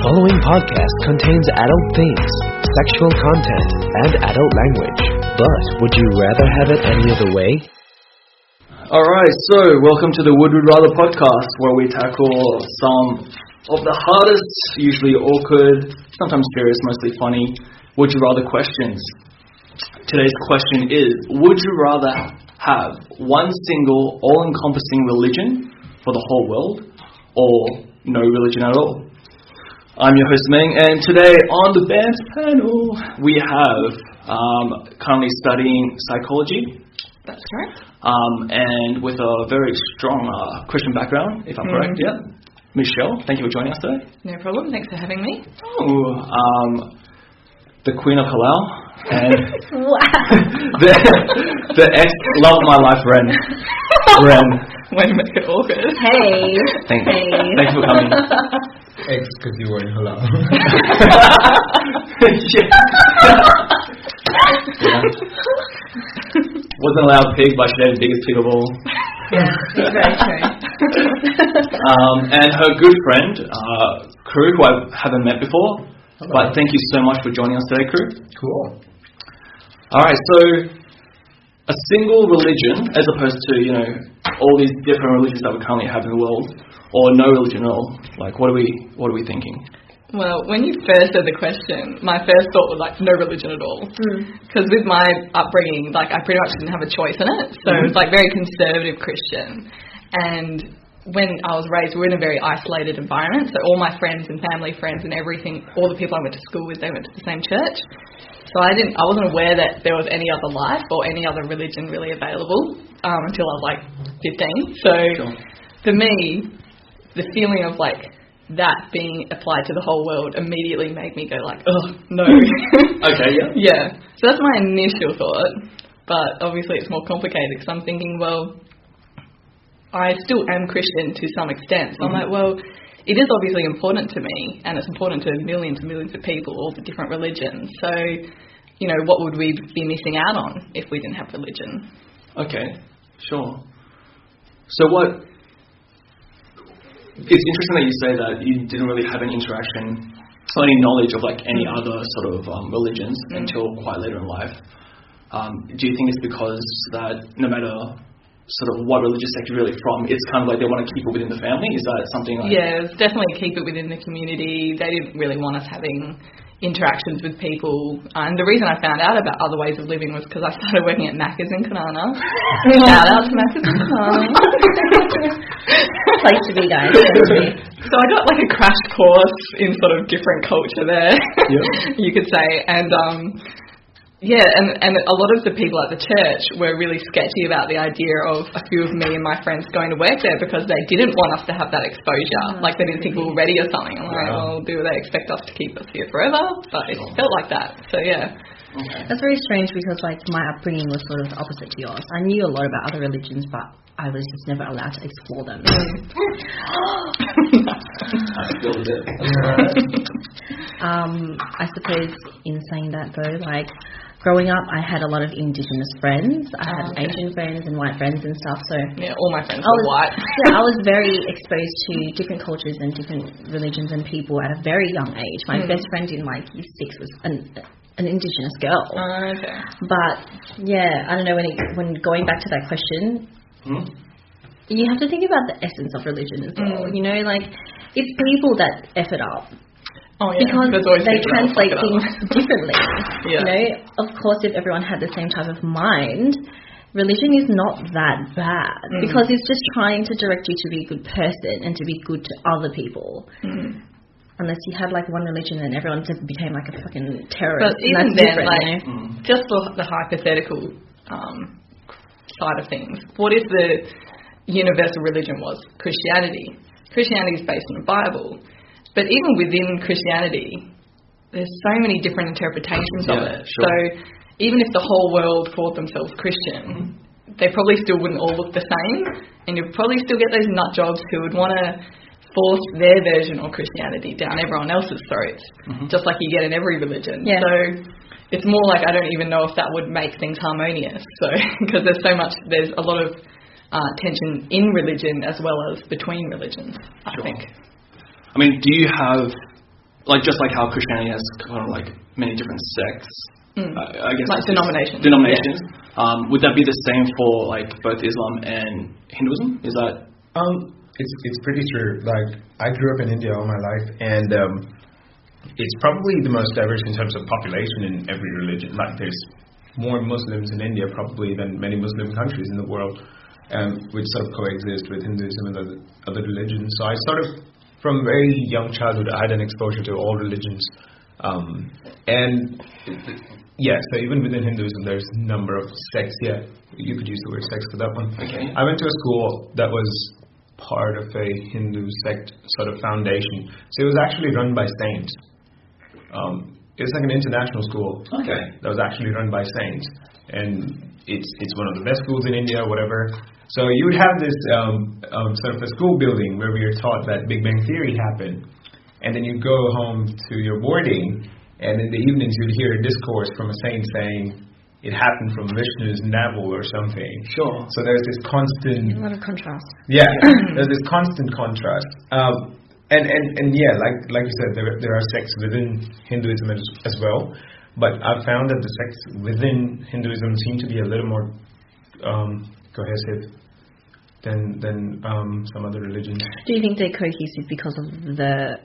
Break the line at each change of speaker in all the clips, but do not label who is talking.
following podcast contains adult themes, sexual content, and adult language. But would you rather have it any other way?
Alright, so welcome to the Would We Rather podcast, where we tackle some of the hardest, usually awkward, sometimes serious, mostly funny, would you rather questions. Today's question is, would you rather have one single, all-encompassing religion for the whole world, or no religion at all? I'm your host Meng, and today on the band's panel we have currently studying psychology.
That's correct.
And with a very strong Christian background, if I'm correct, yeah. Michelle, thank you for joining us today.
No problem, thanks for having me.
The Queen of Halal, and
Wow.
the ex-love of my life, Ren.
Way to make it awkward.
Hey.
Thanks for coming.
Ex, because you were in halal.
Yeah. Wasn't allowed pig, but she had the biggest pig of all.
Yeah, it's very true.
And her good friend, Crew, who I haven't met before.
Hello.
But thank you so much for joining us today, Crew.
Cool.
Alright, so a single religion, as opposed to, all these different religions that we currently have in the world, or no religion at all. Like, what are we thinking?
Well, when you first said the question, my first thought was no religion at all. Because with my upbringing, I pretty much didn't have a choice in it. So it was very conservative Christian. And when I was raised, we were in a very isolated environment. So all my friends and family friends and everything, all the people I went to school with, they went to the same church. So I wasn't aware that there was any other life or any other religion really available until I was 15. So for me, the feeling of that being applied to the whole world immediately made me go oh, no.
Okay, yeah.
Yeah. So that's my initial thought. But obviously it's more complicated because I'm thinking, I still am Christian to some extent. So I'm it is obviously important to me, and it's important to millions and millions of people, all the different religions. So, what would we be missing out on if we didn't have religion?
Okay, sure. So it's interesting that you say that you didn't really have any interaction or any knowledge of any other sort of religions until quite later in life. Do you think it's because that no matter sort of what religious sect you're really from, it's kind of they want to keep it within the family? Is that something
Yeah, it's definitely keep it within the community. They didn't really want us having interactions with people. And the reason I found out about other ways of living was because I started working at Macca's in Kanana. Shout out to Macca's in Kanana.
Place to be, guys.
So I got a crash course in sort of different culture there, you could say. And and a lot of the people at the church were really sketchy about the idea of a few of me and my friends going to work there because they didn't want us to have that exposure. They didn't think we were ready or something. I'm do they expect us to keep us here forever? But it felt like that. So, yeah.
Okay.
That's very strange because, my upbringing was sort of opposite to yours. I knew a lot about other religions, but I was just never allowed to explore them.
I feel it.
I suppose in saying that, though, growing up, I had a lot of Indigenous friends. I had Asian friends and white friends and stuff. So
all my friends were white.
I was very exposed to different cultures and different religions and people at a very young age. My best friend in year 6 was an Indigenous girl.
Okay.
But I don't know. When going back to that question, you have to think about the essence of religion as well. It's people that F it up.
Oh, yeah.
Because they translate things differently.
Yeah.
Of course, if everyone had the same type of mind, religion is not that bad because it's just trying to direct you to be a good person and to be good to other people. Unless you had one religion and everyone just became a fucking terrorist.
But even then, just the hypothetical side of things, what if the universal religion was Christianity? Christianity is based on the Bible. But even within Christianity, there's so many different interpretations of it.
Sure.
So even if the whole world called themselves Christian, they probably still wouldn't all look the same. And you'd probably still get those nut jobs who would want to force their version of Christianity down everyone else's throats, just like you get in every religion.
Yeah.
So it's more I don't even know if that would make things harmonious. So because there's a lot of tension in religion as well as between religions, I think.
I mean, do you have like just like how Christianity has kind of like many different sects, I guess
like denominations.
Would that be the same for like both Islam and Hinduism? Is that?
It's pretty true. Like, I grew up in India all my life, and it's probably the most diverse in terms of population in every religion. Like, there's more Muslims in India probably than many Muslim countries in the world, which sort of coexist with Hinduism and other religions. So I sort of, from very young childhood, I had an exposure to all religions. And yeah, so even within Hinduism, there's a number of sects. Yeah, you could use the word sects for that one.
Okay.
I went to a school that was part of a Hindu sect sort of foundation. So it was actually run by saints. It was like an international school.
Okay.
That was actually run by saints, and it's one of the best schools in India, whatever. So you would have this sort of a school building where we are taught that Big Bang Theory happened, and then you go home to your boarding, and in the evenings you'd hear a discourse from a saint saying it happened from Vishnu's navel or something.
Sure.
So there's this constant...
A lot of contrast.
Yeah, there's this constant contrast. And yeah, like you said, there are sects within Hinduism as well. But I've found that the sects within Hinduism seem to be a little more cohesive than some other religions.
Do you think they're cohesive because of the,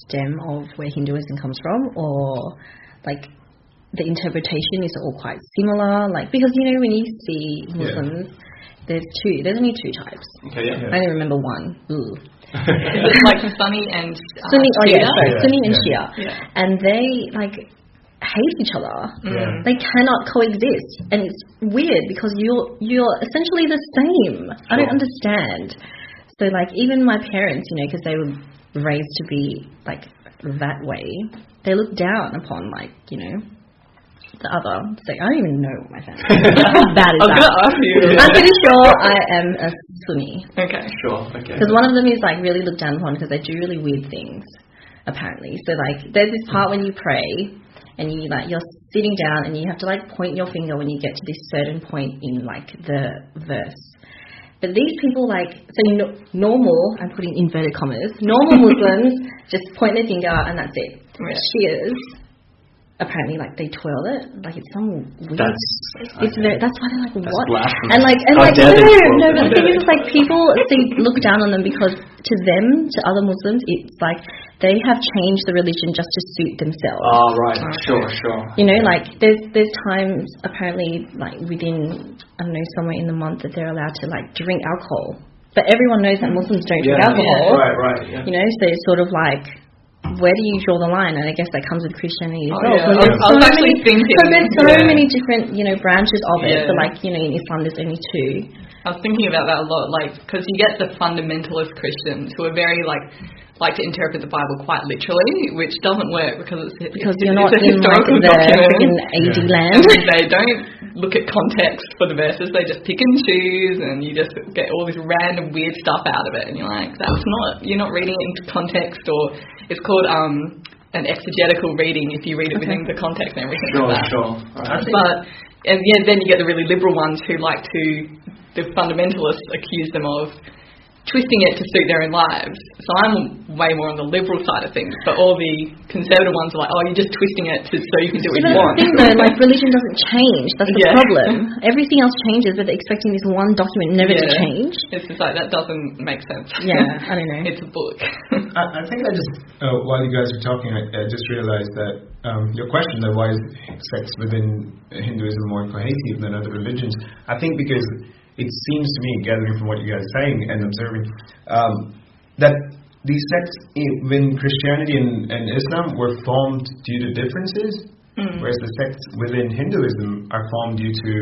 stem of where Hinduism comes from, or the interpretation is all quite similar? Because when you see Muslims, there's only two types.
Okay, yeah.
I only remember one. Ooh.
Is it like Sunni and
Sunni? Oh
Shia?
yeah, sorry, Sunni and
Yeah.
Shia, and they hate each other.
Yeah.
They cannot coexist, and it's weird because you're essentially the same. I don't understand. So even my parents, because they were raised to be that way, they look down upon the other. So I don't even know what my family is. How bad is that? I'm pretty sure I am a Sunni.
Okay.
Sure. Okay.
Because one of them is really looked down upon because they do really weird things, apparently. So there's this part when you pray and you're sitting down and you have to point your finger when you get to this certain point in the verse. But these people normal, I'm putting inverted commas, normal Muslims just point their finger and that's it.
Yeah.
Shias, apparently they twirl it it's some weird.
That's
why they're what?
Blasphemous.
And no, but the thing is people look down on them because to them, to other Muslims, it's they have changed the religion just to suit themselves.
Oh right, sure.
There's times apparently within somewhere in the month that they're allowed to drink alcohol, but everyone knows that Muslims don't drink alcohol.
Right. Yeah.
So it's sort of where do you draw the line? And I guess that comes with Christianity as well.
Yeah. I was actually thinking.
Because there's so many different, branches of it. So, in Islam, there's only two.
I was thinking about that a lot, because you get the fundamentalist Christians who are very, like to interpret the Bible quite literally, which doesn't work because
you're not
it's a
in,
historical
the
document.
freaking AD land.
And they don't look at context for the verses. They just pick and choose, and you just get all this random weird stuff out of it. And you're you're not reading it into context, or it's called an exegetical reading if you read it within the context and everything like that.
Sure. Right.
But then you get the really liberal ones who the fundamentalists accuse them of twisting it to suit their own lives. So I'm way more on the liberal side of things, but all the conservative ones are you're just twisting it so you can do what you want.
The thing though, religion doesn't change. That's the problem. Everything else changes, but they're expecting this one document never to change.
It's just that doesn't make sense.
Yeah, I don't know.
It's a book.
I think I just, while you guys were talking, I just realized that your question that why is sex within Hinduism more cohesive than other religions, I think because it seems to me, gathering from what you guys are saying and observing, that these sects within Christianity and Islam were formed due to differences, whereas the sects within Hinduism are formed due to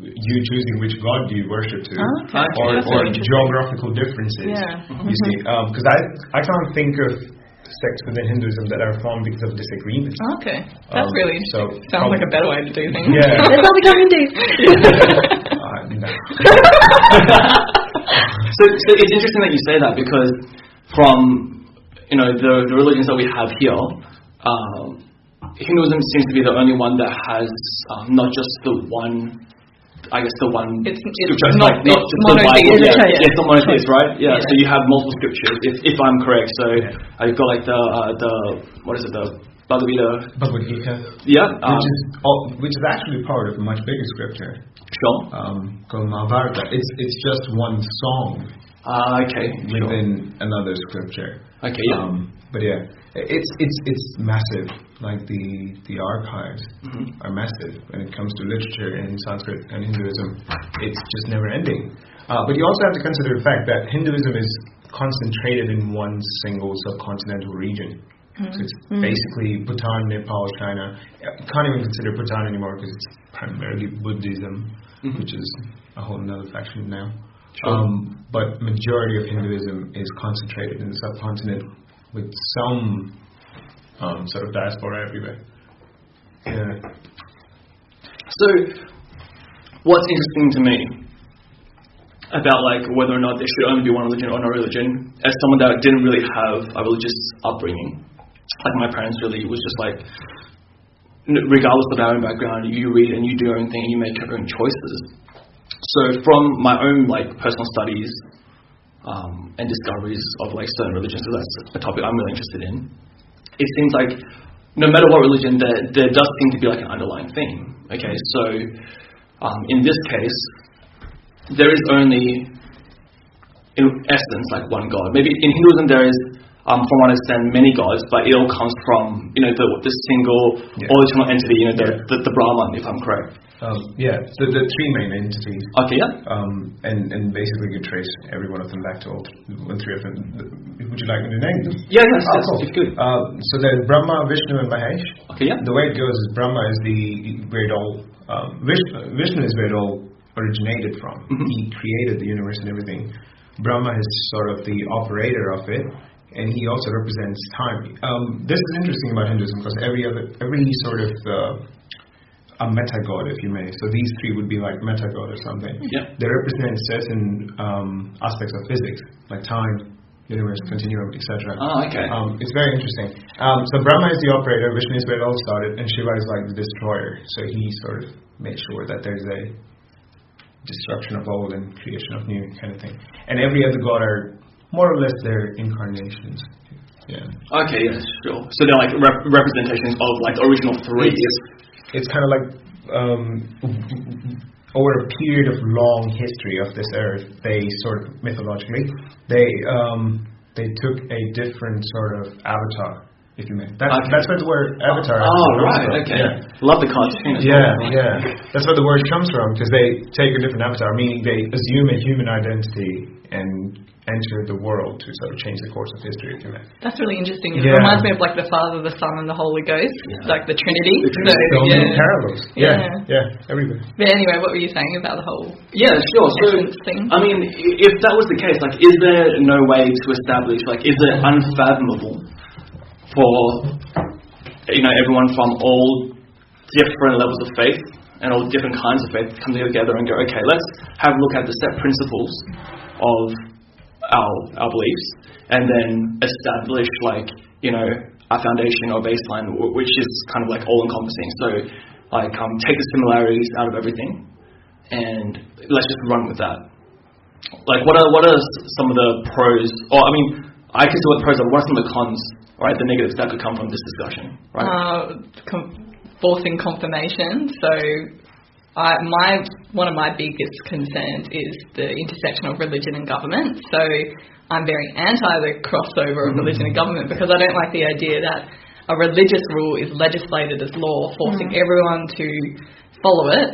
you choosing which god you worship to, or geographical differences.
Yeah.
You see, because I can't think of sects within Hinduism that are formed because of disagreements.
Okay, that's really interesting. Sounds like a better way to do things.
Yeah.
Let's all become Hindus.
No.
So it's interesting that you say that, because from the religions that we have here, Hinduism seems to be the only one that has not just the one I guess the one
it's
scripture.
not,
not
it's
just the Bible.
monotheistic.
It's not monotheist, right? Yeah. So you have multiple scriptures, if I'm correct. So you've got like the what is it, the Bhagavad
Gita.
Yeah.
Which is actually part of a much bigger scripture.
Sure.
Called Mahabharata. It's just one song.
Okay.
Within another scripture.
Okay. Yeah.
But yeah, it's massive. Like the archives are massive when it comes to literature in Sanskrit and Hinduism. It's just never ending. But you also have to consider the fact that Hinduism is concentrated in one single subcontinental region. So it's basically Bhutan, Nepal, China. You can't even consider Bhutan anymore because it's primarily Buddhism, which is a whole other faction now. Sure. But majority of Hinduism is concentrated in the subcontinent with some sort of diaspora everywhere. Yeah.
So, what's interesting to me about like whether or not there should only be one religion or no religion, as someone that didn't really have a religious upbringing, like my parents really was just like, regardless of our own background, you read and you do your own thing and you make your own choices. So from my own like personal studies and discoveries of like certain religions, so that's a topic I'm really interested in, it seems like no matter what religion, there does seem to be like an underlying theme. Okay, so in this case, there is only, in essence, like one God. Maybe in Hinduism there is, from what I understand, many gods, but it all comes from, the single original entity, the Brahman, if I'm correct.
So the three main entities.
Okay, yeah.
And basically you trace every one of them back to all three of them. Would you like me to name them?
Yeah, yes,
cool.
It's good.
So there's Brahma, Vishnu, and Mahesh.
Okay, yeah.
The way it goes is Brahma is where it all, Vishnu is where it all originated from. He created the universe and everything. Brahma is sort of the operator of it, and he also represents time. This is interesting about Hinduism because every sort of a meta god, if you may. So these three would be like meta god or something.
Yeah.
They represent certain aspects of physics, like time, universe, continuum, etc.
Oh, okay.
It's very interesting. So Brahma is the operator, Vishnu is where it all started, and Shiva is like the destroyer. So he sort of makes sure that there's a destruction of old and creation of new kind of thing. And every other god are more or less their incarnations. Yeah. Okay,
yeah, sure. So they're like representations of like the original three.
It's kind of like over a period of long history of this earth, they sort of mythologically they took a different sort of avatar, if you may. That's where the word avatar comes
right,
from.
Okay.
Yeah.
Love the cartoon.
Yeah. That's where the word comes from, because they take a different avatar, meaning they assume a human identity and enter the world to sort of change the course of history, if you may.
That's really interesting. It reminds me of like the Father, the Son, and the Holy Ghost, like the Trinity.
So many parallels. Yeah, everywhere.
But anyway, what were you saying about the whole
sure. So,
thing?
I mean, if that was the case, like, is there no way to establish, like, is it unfathomable for, everyone from all different levels of faith and all different kinds of faith to come together and go, okay, let's have a look at the set principles of our beliefs, and then establish a foundation or baseline which is kind of like all encompassing. So take the similarities out of everything and let's just run with that. Like what are some of the pros, or I mean I can see what the pros are, what are some of the cons, right, the negatives that could come from this discussion, right?
Forcing confirmation. So one of my biggest concerns is the intersection of religion and government. So I'm very anti the crossover of religion and government, because I don't like the idea that a religious rule is legislated as law, forcing everyone to follow it,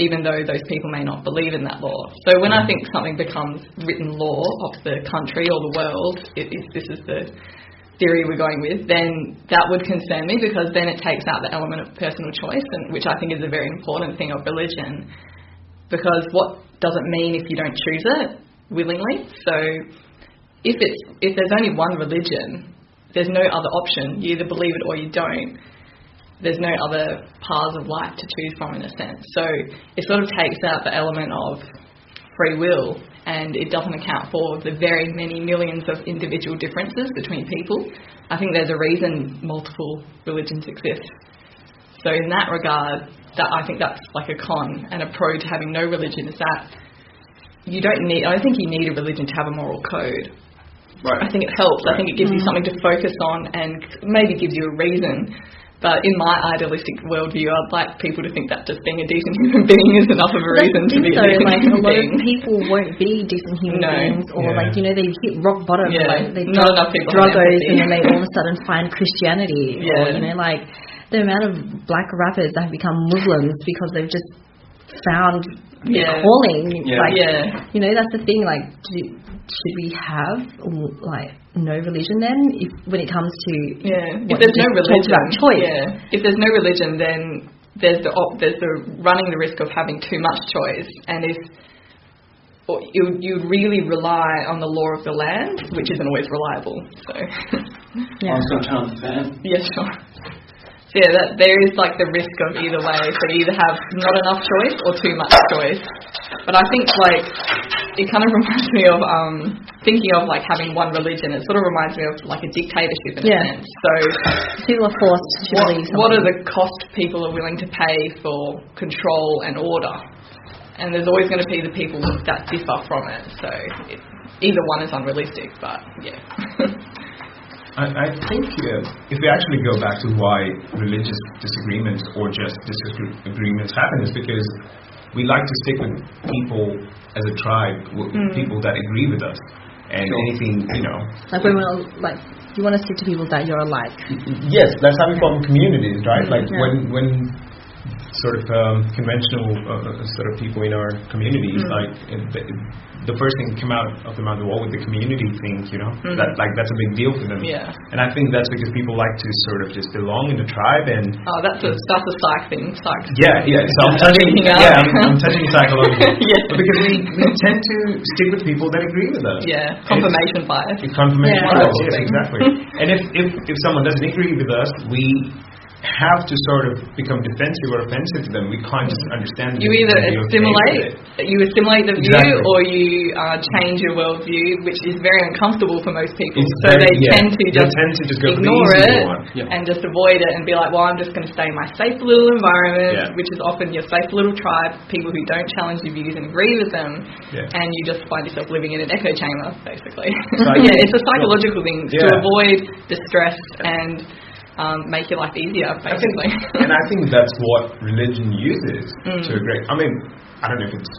even though those people may not believe in that law. So when I think something becomes written law of the country or the world, this is the theory we're going with, then that would concern me, because then it takes out the element of personal choice, and which I think is a very important thing of religion, because what does it mean if you don't choose it willingly? So if there's only one religion, there's no other option. You either believe it or you don't. There's no other paths of life to choose from, in a sense. So it sort of takes out the element of free will, and it doesn't account for the very many millions of individual differences between people. I think there's a reason multiple religions exist. So in that regard, that I think that's like a con and a pro to having no religion is that I don't think you need a religion to have a moral code.
Right.
I think it helps. I think it gives you something to focus on and maybe gives you a reason. But in my idealistic worldview, I'd like people to think that just being a decent human being is enough of a reason to be a decent human being.
A lot of people won't be decent human beings, or they hit rock bottom, they
not enough people
druggos, and then they all of a sudden find Christianity, or the amount of black rappers that have become Muslims because they've just found their calling. That's the thing. Like, should we have no religion then? When it comes to
if there's no religion,
choice.
If there's no religion, then there's the running the risk of having too much choice, and if you really rely on the law of the land, which isn't always reliable. So
I'm just going to turn on the fan.
Yeah, sure. So there is like the risk of either way. So you either have not enough choice or too much choice. But I think it kind of reminds me of thinking of like having one religion. It sort of reminds me of like a dictatorship in a sense. So
people are forced to believe something.
What are the costs people are willing to pay for control and order? And there's always going to be the people that differ from it. So either one is unrealistic. But
I think if we actually go back to why religious disagreements or just disagreements happen is because we like to stick with people as a tribe, people that agree with us, and anything,
Like you want to stick to people that you're alike.
Yes, that's how we form communities, right? When sort of conventional sort of people in our communities, the first thing to come out of the wall with the community thing, that that's a big deal for them.
Yeah.
And I think that's because people like to sort of just belong in the tribe and.
Oh, that's a psych thing. Psych.
Yeah. So I'm touching. I'm touching psychology. But because we tend to stick with people that agree with us.
Yeah. Confirmation bias.
Confirmation bias. Yes, exactly. And if someone doesn't agree with us, we have to sort of become defensive or offensive to them. We can't just understand.
You either assimilate the view, or you change your worldview, which is very uncomfortable for most people. They tend to just ignore it and just avoid it and be like, well, I'm just going to stay in my safe little environment, which is often your safe little tribe, people who don't challenge your views and agree with them, and you just find yourself living in an echo chamber, basically. It's a psychological thing to avoid distress and make your life easier, basically.
I think that's what religion uses to a great. I mean, I don't know if it's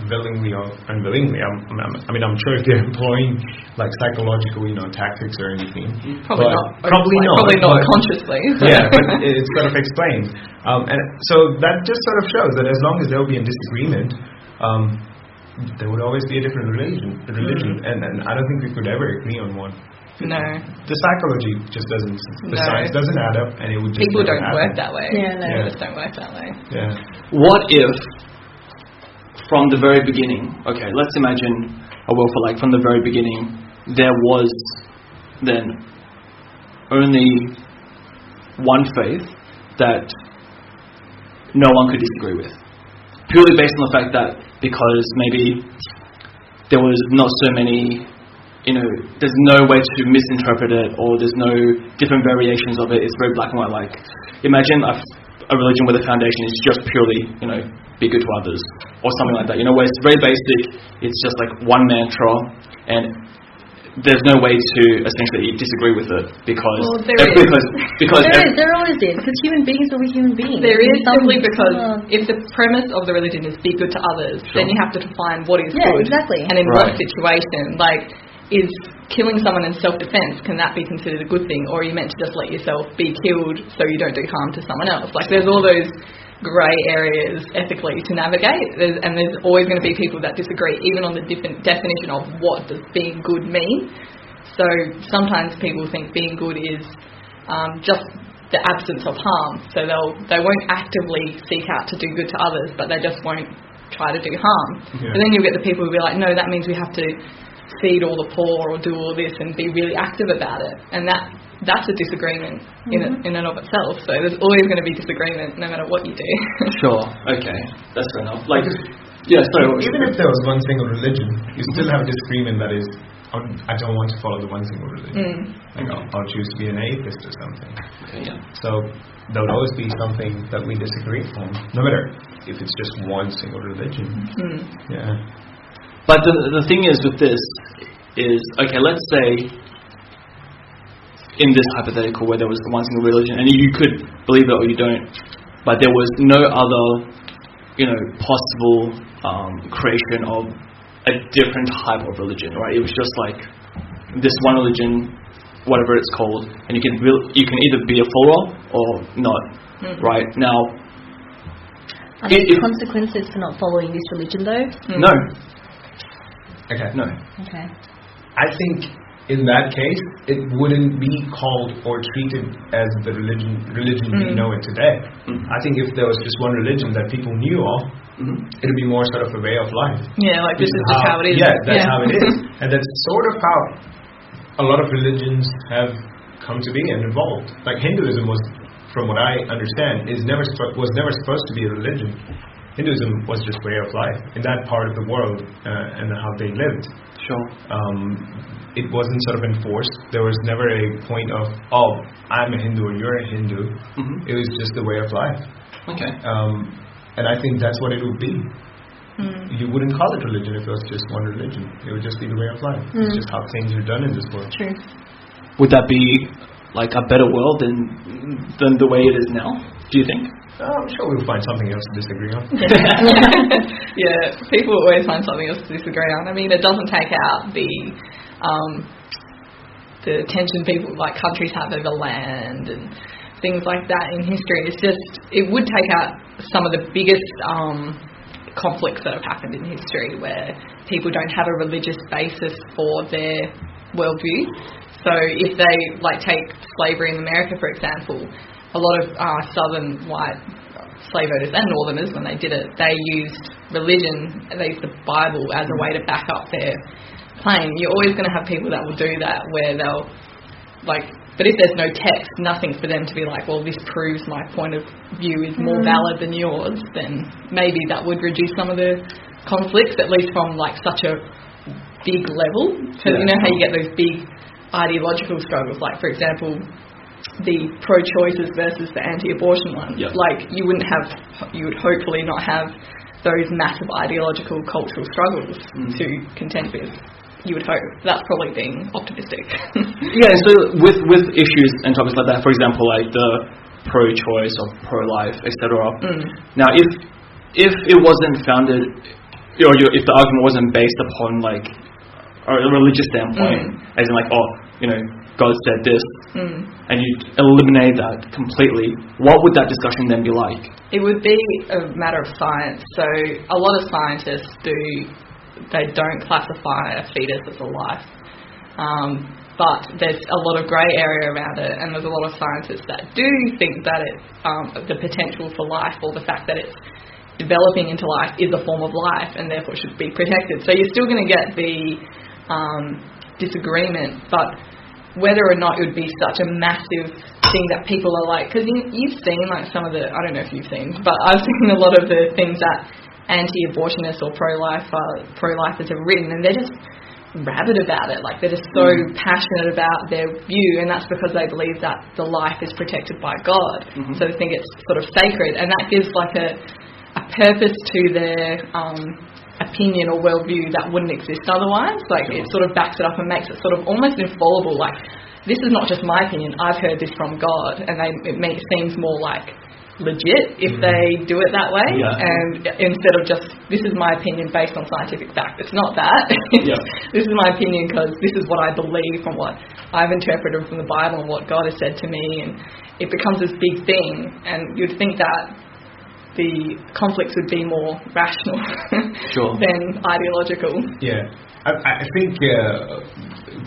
willingly or unwillingly. I'm sure if they're employing like psychological, tactics or anything.
Probably not.
Probably not
consciously.
Yeah, but it's sort of explained, and so that just sort of shows that as long as there will be a disagreement, there would always be a different religion, and I don't think we could ever agree on one.
No.
The psychology just doesn't, science doesn't add up, and it would just
people don't
happen.
work that way.
They
just don't work that way.
Yeah.
What if, from the very beginning, let's imagine a world for from the very beginning, there was then only one faith that no one could disagree with, purely based on the fact that because maybe there was not so many. There's no way to misinterpret it, or there's no different variations of it. It's very black and white. Like, imagine a religion where the foundation is just purely, be good to others, or something like that. Where it's very basic. It's just like one mantra, and there's no way to essentially disagree with it because
there always is, because human beings will be human beings.
There is simply because if the premise of the religion is be good to others, then you have to define what is good.
Exactly.
And in what situation, is killing someone in self-defense, can that be considered a good thing, or are you meant to just let yourself be killed so you don't do harm to someone else? There's all those grey areas ethically to navigate, and there's always going to be people that disagree even on the different definition of what does being good mean. So sometimes people think being good is just the absence of harm, so they won't actively seek out to do good to others, but they just won't try to do harm. But then you'll get the people who be like, no, that means we have to feed all the poor or do all this and be really active about it, and that's a disagreement in and of itself. So there's always going to be disagreement no matter what you do.
Sure. Okay, that's fair enough.
Even if there was one single religion, you still have a disagreement that is I don't want to follow the one single religion. Like I'll choose to be an atheist or something.
Okay, yeah.
So there would always be something that we disagree on, no matter if it's just one single religion. Yeah.
But the thing is with this is, okay, let's say in this hypothetical where there was one single religion, and you could believe it or you don't, but there was no other, possible creation of a different type of religion, right? It was just like this one religion, whatever it's called, and you can either be a follower or not, right? Now,
are there consequences for not following this religion, though?
No.
Okay.
No.
Okay.
I think in that case, it wouldn't be called or treated as the religion we know it today. I think if there was just one religion that people knew of, it would be more sort of a way of life.
Yeah, like this is just how it is.
Yeah, that's how it is. And that's sort of how a lot of religions have come to be and evolved. Like Hinduism was, from what I understand, was never supposed to be a religion. Hinduism was just way of life in that part of the world and how they lived.
Sure.
It wasn't sort of enforced. There was never a point of, I'm a Hindu or you're a Hindu. It was just a way of life.
Okay.
And I think that's what it would be. You wouldn't call it religion if it was just one religion. It would just be the way of life. It's just how things are done in this world.
True.
Would that be like a better world than the way it is now, do you think?
I'm sure we'll find something else to disagree on.
Yeah, people always find something else to disagree on. I mean, it doesn't take out the tension people, like countries have over land and things like that in history. It's just, it would take out some of the biggest conflicts that have happened in history where people don't have a religious basis for their worldview. So if they, take slavery in America, for example, a lot of southern white slave owners and northerners, when they did it, they used religion, they used the Bible as a way to back up their claim. You're always going to have people that will do that, where they'll, but if there's no text, nothing for them to be like, well, this proves my point of view is more valid than yours, then maybe that would reduce some of the conflicts, at least from such a big level. Because you know how you get those big ideological struggles, for example, the pro-choices versus the anti-abortion ones.
Yep.
You would hopefully not have those massive ideological cultural struggles to contend with. You would hope. That's probably being optimistic.
Yeah, so with issues and topics like that, for example, the pro-choice or pro-life, etc. Now, if it wasn't founded, or if the argument wasn't based upon a religious standpoint, as in God said this, and you eliminate that completely, what would that discussion then be like?
It would be a matter of science. So a lot of scientists don't classify a fetus as a life. But there's a lot of grey area around it, and there's a lot of scientists that do think that the potential for life, or the fact that it's developing into life, is a form of life and therefore should be protected. So you're still going to get the disagreement, but whether or not it would be such a massive thing that people are because you've seen some of the, I don't know if you've seen, but I've seen a lot of the things that anti-abortionists or pro-lifers have written, and they're just rabid about it. They're just so passionate about their view, and that's because they believe that the life is protected by God. So they think it's sort of sacred, and that gives a purpose to their opinion or worldview that wouldn't exist otherwise. It sort of backs it up and makes it sort of almost infallible. This is not just my opinion, I've heard this from God, and it seems more legit if they do it that way, and instead of just, this is my opinion based on scientific fact. It's not that. This is my opinion because this is what I believe from what I've interpreted from the Bible and what God has said to me, and it becomes this big thing, and you'd think that the conflicts would be more rational than ideological.
Yeah, I think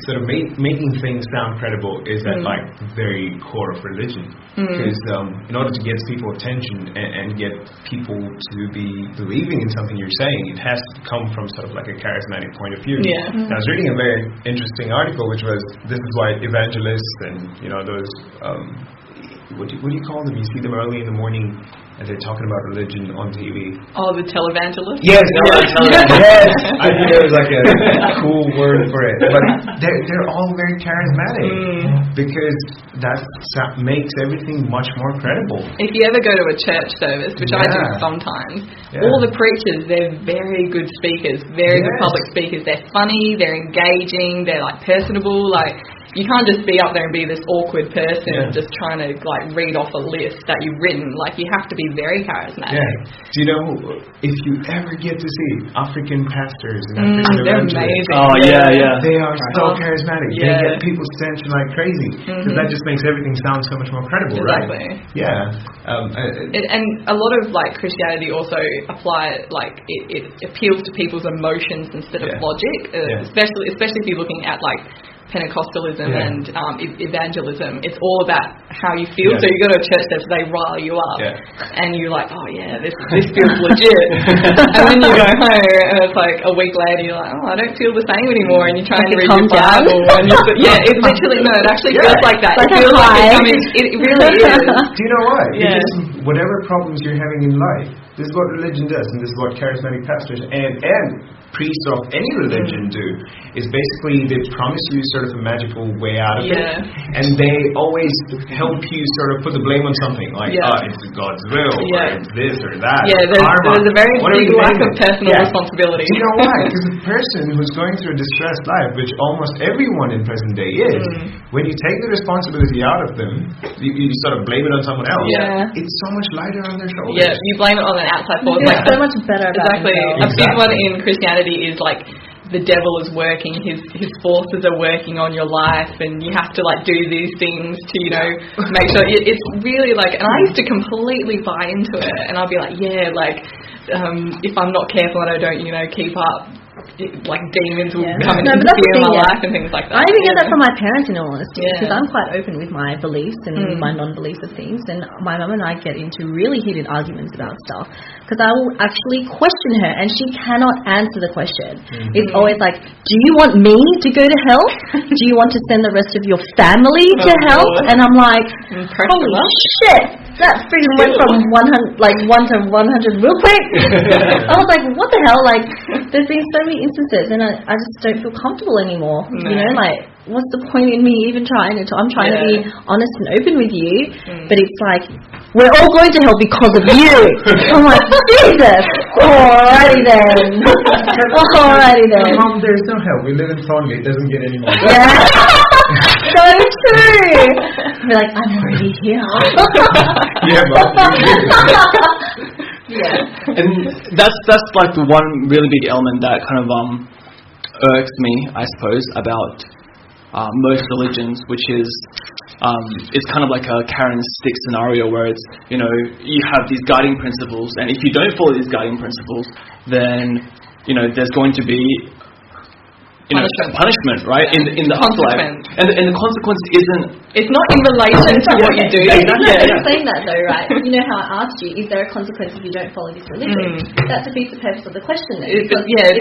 sort of making things sound credible is at the very core of religion. Because in order to get people's attention and get people to be believing in something you're saying, it has to come from sort of a charismatic point of view. I was reading a very interesting article, which was, this is why evangelists and those what do you call them? You see them early in the morning and they're talking about religion on TV.
Oh, the televangelists?
Yes, yes. I think there was like a cool word for it. But they're all very charismatic because that makes everything much more credible.
If you ever go to a church service, which I do sometimes, all the preachers, they're very good speakers, very good public speakers. They're funny, they're engaging, they're like personable, like. You can't just be up there and be this awkward person just trying to like read off a list that you've written. Like you have to be very charismatic.
Yeah. Do you know if you ever get to see African pastors and African
they're
evangelists?
amazing.
Oh yeah.
They are so charismatic.
Yeah.
They get people's attention like crazy because that just makes everything sound so much more credible,
exactly.
right? Yeah.
And a lot of like Christianity also like it appeals to people's emotions instead of logic, especially if you're looking at like Pentecostalism and evangelism. It's all about how you feel. So you go to a church that they rile you up, and you're like, oh yeah, this feels legit. And then you go home, and it's like a week later, you're like, oh, I don't feel the same anymore. And you try and read your Bible, and it literally it actually feels like that.
Like
it feels like it really is.
Do you know why?
Yeah.
Because whatever problems you're having in life, this is what religion does, and this is what charismatic pastors and priests of any religion do, is basically they promise you sort of a magical way out of it, and they always help you sort of put the blame on something, like, it's God's will, or it's this or that.
Yeah, there's a very big lack of personal responsibility.
Do you know why? Because a person who's going through a distressed life, which almost everyone in present day is, when you take the responsibility out of them, you sort of blame it on someone else. It's so much lighter on their shoulders.
Yeah, you blame it on an outside force.
Like so much better about
A big one in Christianity is like the devil is working, his forces are working on your life, and you have to like do these things to make sure it's really like. And I used to completely buy into it, and I'd be like, if I'm not careful and I don't keep up, like demons will come and interfere in my life and things like that.
I even get that from my parents, in all honesty, because I'm quite open with my beliefs and my non-beliefs of things, and my mum and I get into really heated arguments about stuff because I will actually question her and she cannot answer the question. It's always like, do you want me to go to hell? Do you want to send the rest of your family to hell? And I'm like, holy shit, that freaking went from 1 to 100 real quick. I was like, what the hell? Like, there's been so many instances, and I just don't feel comfortable anymore. Like, what's the point in me even trying to? I'm trying to be honest and open with you, but it's like, we're all going to hell because of you. I'm like, Jesus. Alrighty then.
Mom, there's no hell. We live in Thornley. It doesn't get any more.
So true. I'd be like, I'm already here.
And that's like the one really big element that kind of irks me, I suppose, about most religions, which is it's kind of like a carrot and stick scenario where it's you have these guiding principles, and if you don't follow these guiding principles, then there's going to be punishment, right? In the afterlife, and the consequence isn't.
It's not in relation to what you do.
You're saying that though, right? You know how I asked you, is there a consequence if you don't follow this religion? That defeats the purpose of the question. Then, if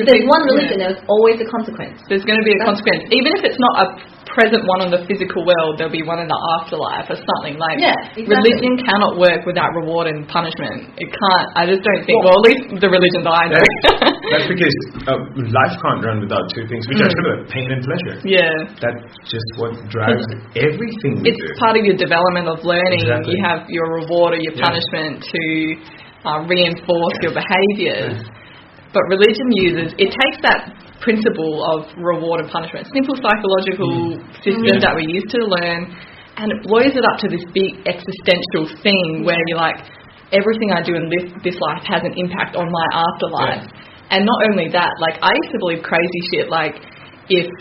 there's one religion, there's always a consequence.
There's going to be a consequence, even if it's not a present one in the physical world. There'll be one in the afterlife or something like. Religion cannot work without reward and punishment. It can't. I just don't think. Well, at least the religion that I know.
That's because life can't run without two things, which are similar: pain and pleasure. That's just what drives everything we do.
It's part of your development of learning. You have your reward or your punishment to reinforce your behaviours. But religion takes that principle of reward and punishment, simple psychological system that we used to learn, and it blows it up to this big existential thing where you're like, everything I do in this life has an impact on my afterlife. And not only that, like I used to believe crazy shit, like if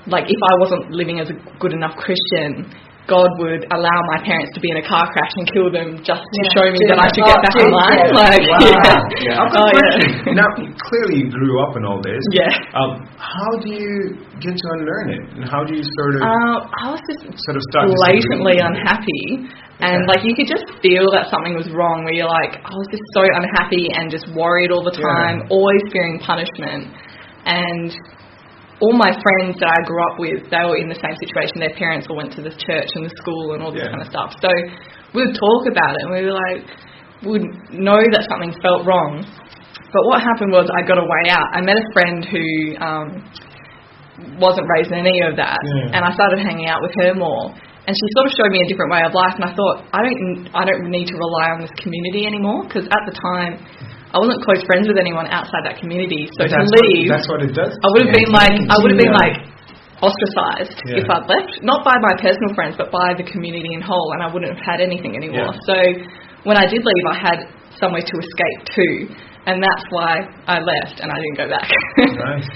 I wasn't living as a good enough Christian, God would allow my parents to be in a car crash and kill them just to show me that I should get back in line.
I've got a question. Now, clearly you grew up in all this. How do you get to unlearn it? And how do you sort of...
I was just
start
blatantly unhappy. And you could just feel that something was wrong, where you're like, I was just so unhappy and just worried all the time, always fearing punishment. And all my friends that I grew up with, they were in the same situation. Their parents all went to the church and the school and all this kind of stuff. So we would talk about it, and we were like, we would know that something felt wrong. But what happened was I got a way out. I met a friend who wasn't raised in any of that, and I started hanging out with her more. And she sort of showed me a different way of life, and I thought, I don't need to rely on this community anymore, because at the time I wasn't close friends with anyone outside that community. So to leave,
that's what it does.
I would have been like ostracized if I'd left, not by my personal friends, but by the community in whole, and I wouldn't have had anything anymore. So when I did leave, I had somewhere to escape to, and that's why I left, and I didn't go back.
Nice.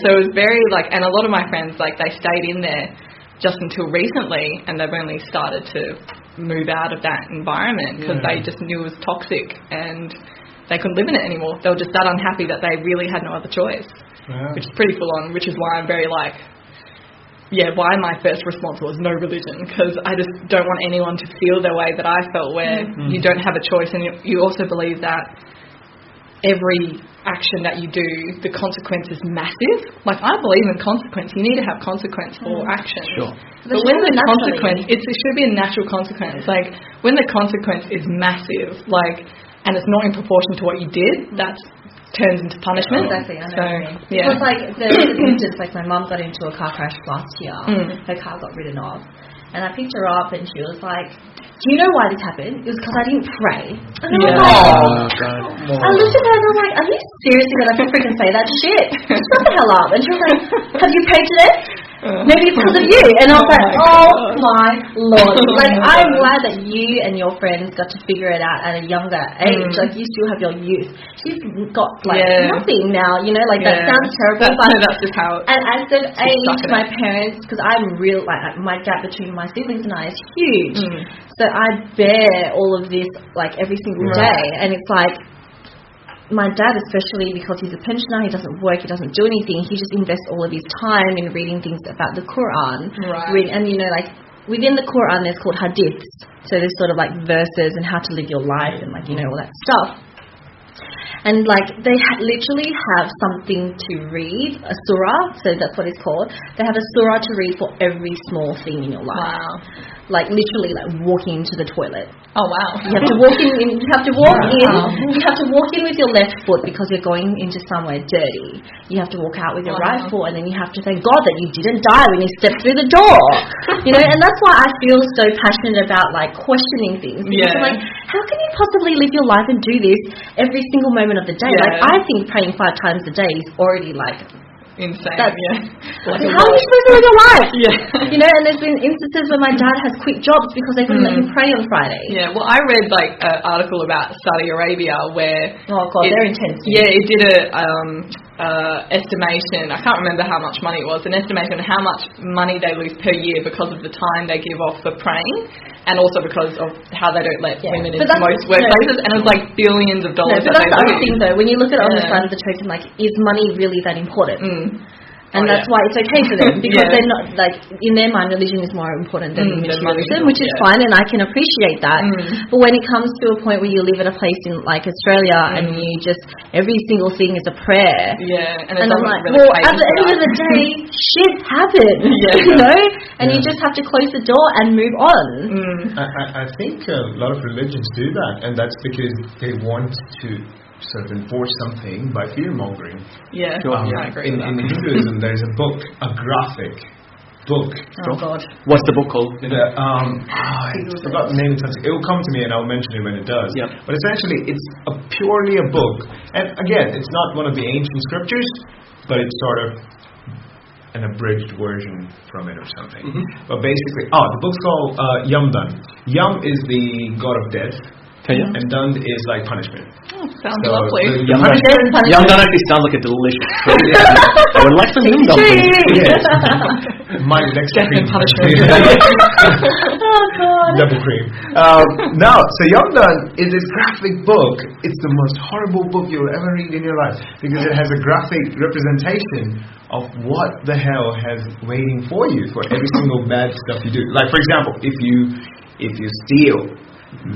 So it was very and a lot of my friends, they stayed in there just until recently, and they've only started to move out of that environment because they just knew it was toxic and they couldn't live in it anymore. They were just that unhappy that they really had no other choice, which is pretty full on, which is why I'm very why my first response was no religion, because I just don't want anyone to feel the way that I felt, where you don't have a choice, and you also believe that every action that you do, the consequence is massive. I believe in consequence. You need to have consequence for actions.
Sure.
But when the consequence, it should be a natural consequence. When the consequence is massive, and it's not in proportion to what you did, that turns into punishment.
Exactly, I know.
So,
It was the instance, my mum got into a car crash last year. Her car got ridden off. And I picked her up, and she was like, do you know why this happened? It was because I didn't pray. And I was I looked at her and I was like, are you seriously going to freaking say that shit? Shut the hell up. And she was like, have you prayed today? Maybe it's because of you. And I was like, oh my Lord. I'm glad that you and your friends got to figure it out at a younger age. You still have your youth. She's got nothing now, that sounds terrible.
That's just how.
And as they've aged, my parents, because I'm real, my gap between my siblings and I is huge. So I bear all of this every single day, and it's my dad, especially because he's a pensioner, he doesn't work, he doesn't do anything, he just invests all of his time in reading things about the Quran. And within the Quran there's called hadiths, so there's sort of verses and how to live your life and all that stuff. And they literally have something to read, a surah, so that's what it's called. They have a surah to read for every small thing in your life.
Wow.
Literally walking into the toilet.
Oh wow.
You have to walk in. You have to walk in. You have to walk in with your left foot because you're going into somewhere dirty. You have to walk out with your right foot, and then you have to thank God that you didn't die when you stepped through the door. And that's why I feel so passionate about questioning things. Because I'm how can you possibly live your life and do this every single moment of the day? I think praying 5 times a day is already
insane.
How are you supposed to live your life? And there's been instances where my dad has quit jobs because they couldn't let him pray on Friday.
Well, I read an article about Saudi Arabia where
they're intense.
It did a estimation. I can't remember how much money it was. An estimation of how much money they lose per year because of the time they give off for praying, and also because of how they don't let women into most workplaces. And it was billions of dollars.
But that's the other thing, though. When you look at it on the side of the token, is money really that important? And that's why it's okay for them, because they're not, in their mind, religion is more important than materialism, which is fine, and I can appreciate that. But when it comes to a point where you live at a place in Australia and you just, every single thing is a prayer.
And
I'm at the end of the day, shit happens, and you just have to close the door and move on.
I think a lot of religions do that, and that's because they want to sort of enforce something by fear-mongering.
I agree with that.
In Hinduism, there's a book, a graphic book.
Oh, God.
What's the book called?
I forgot the name. It will come to me and I'll mention it when it does. But essentially, it's purely a book. And again, it's not one of the ancient scriptures, but it's sort of an abridged version from it or something. But basically, the book's called Yamdan. Yam is the god of death. And Dund is punishment.
Sounds lovely.
Yamdan actually sounds like a delicious food. I would like some yum dumplings.
Yes. My next cream.
Punishment.
Oh God.
Double cream. So Yamdan is this graphic book. It's the most horrible book you'll ever read in your life, because it has a graphic representation of what the hell has waiting for you for every single bad stuff you do. For example, if you steal,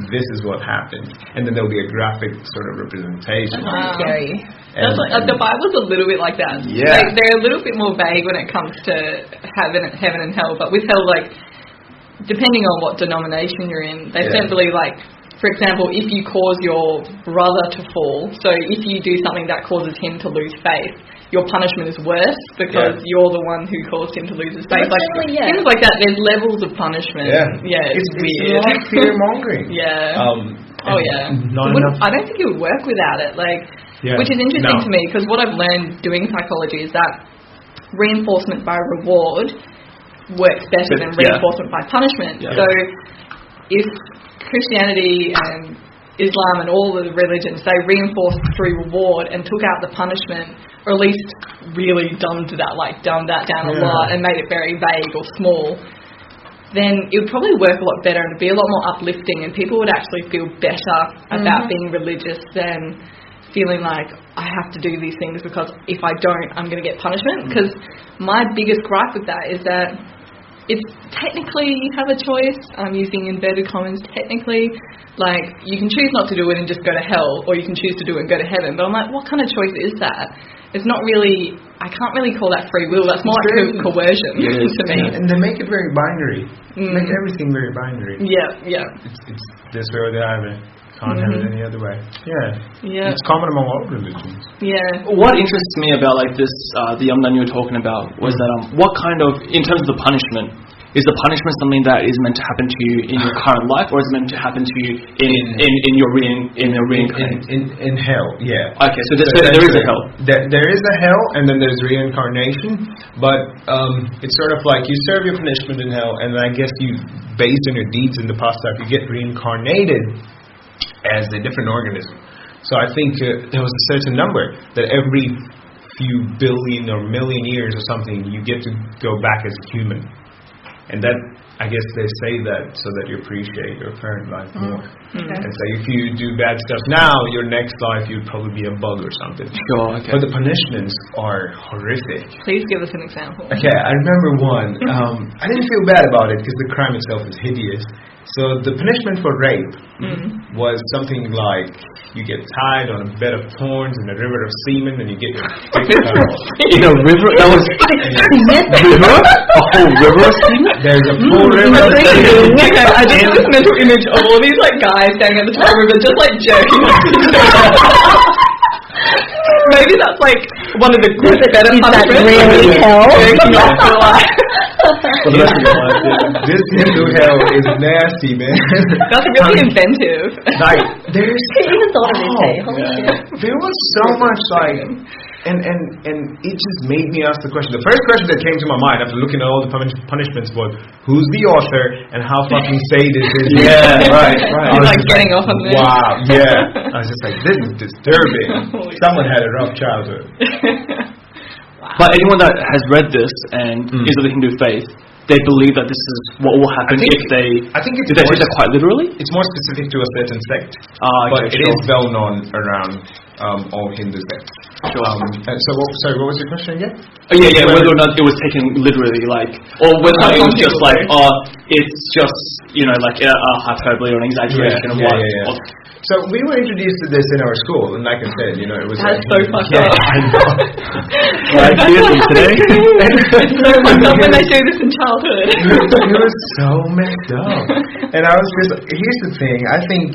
this is what happened, and then there'll be a graphic sort of representation.
Wow.
Scary.
That's like, the Bible's a little bit like that.
Yeah.
They're a little bit more vague when it comes to heaven and hell, but with hell, like, depending on what denomination you're in, they certainly, like, for example, if you cause your brother to fall, so if you do something that causes him to lose faith, your punishment is worse because you're the one who caused him to lose his faith. Like, things like that, there's levels of punishment. It's weird.
It's like fear-mongering.
I don't think it would work without it, like, which is interesting to me, because what I've learned doing psychology is that reinforcement by reward works better than reinforcement by punishment. So if Christianity and Islam and all the religions, they reinforced through reward and took out the punishment, or at least really dumbed that down a lot and made it very vague or small, then it would probably work a lot better and it'd be a lot more uplifting, and people would actually feel better about being religious than feeling like I have to do these things because if I don't, I'm going to get punishment. Because my biggest gripe with that is that it's technically you have a choice. I'm using inverted commas, technically. Like, you can choose not to do it and just go to hell, or you can choose to do it and go to heaven. But I'm like, what kind of choice is that? It's not really, I can't really call that free will. That's more like coercion to me. And
they make it very binary. Make everything very binary. It's this way or the other. Can't have it any other way. It's common among all religions.
What interests me about like this, the that you were talking about was that what kind of, in terms of the punishment, is the punishment something that is meant to happen to you in your current life, or is it meant to happen to you in your reincarnation?
In hell,
Okay, so there is a hell.
There is a hell, and then there's reincarnation, but it's sort of like you serve your punishment in hell, and I guess you, based on your deeds in the past life, you get reincarnated as a different organism. So I think there was a certain number that every few billion or million years or something you get to go back as a human, and that, I guess they say that so that you appreciate your current life more. And so if you do bad stuff now, your next life you'd probably be a bug or something. But the punishments are horrific.
Please give us an example.
Okay, I remember one. I didn't feel bad about it because the crime itself is hideous. So the punishment for rape was something like you get tied on a bed of thorns in a river of semen, and you get your dick cut off.
In a river? That was river? A whole river of semen?
There's a full river of semen.
Okay, I just have this mental image of all these like guys standing at the top of the river just like jerking off. Maybe that's like one of the good better punishments.
Is that really hell?
Jerking off for life.
This Hindu hell is nasty, man.
That's really inventive.
Like, there's
I even thought of this day. Holy shit.
there was so much like, and it just made me ask the question. The first question that came to my mind after looking at all the punishments was, who's the author and how fucking sadist is he? Right.
He's like getting off on this.
Wow, I was just like, this is disturbing. Someone had a rough childhood.
But anyone that has read this and is of the Hindu faith, they believe that this is what will happen if they take that quite literally?
It's more specific to a certain sect, but it is well known around all Hindu sects. Sorry, what was your question again?
Whether or not it was taken literally, like, or whether or not it was just like, it's just, like a hyperbole or an exaggeration of what.
So we were introduced to this in our school, and like I said, it was.
That's so fucked up.
I know.
Right, today.
It's so fucked up when they do this in childhood.
It was so messed up, and I was just. Here's the thing. I think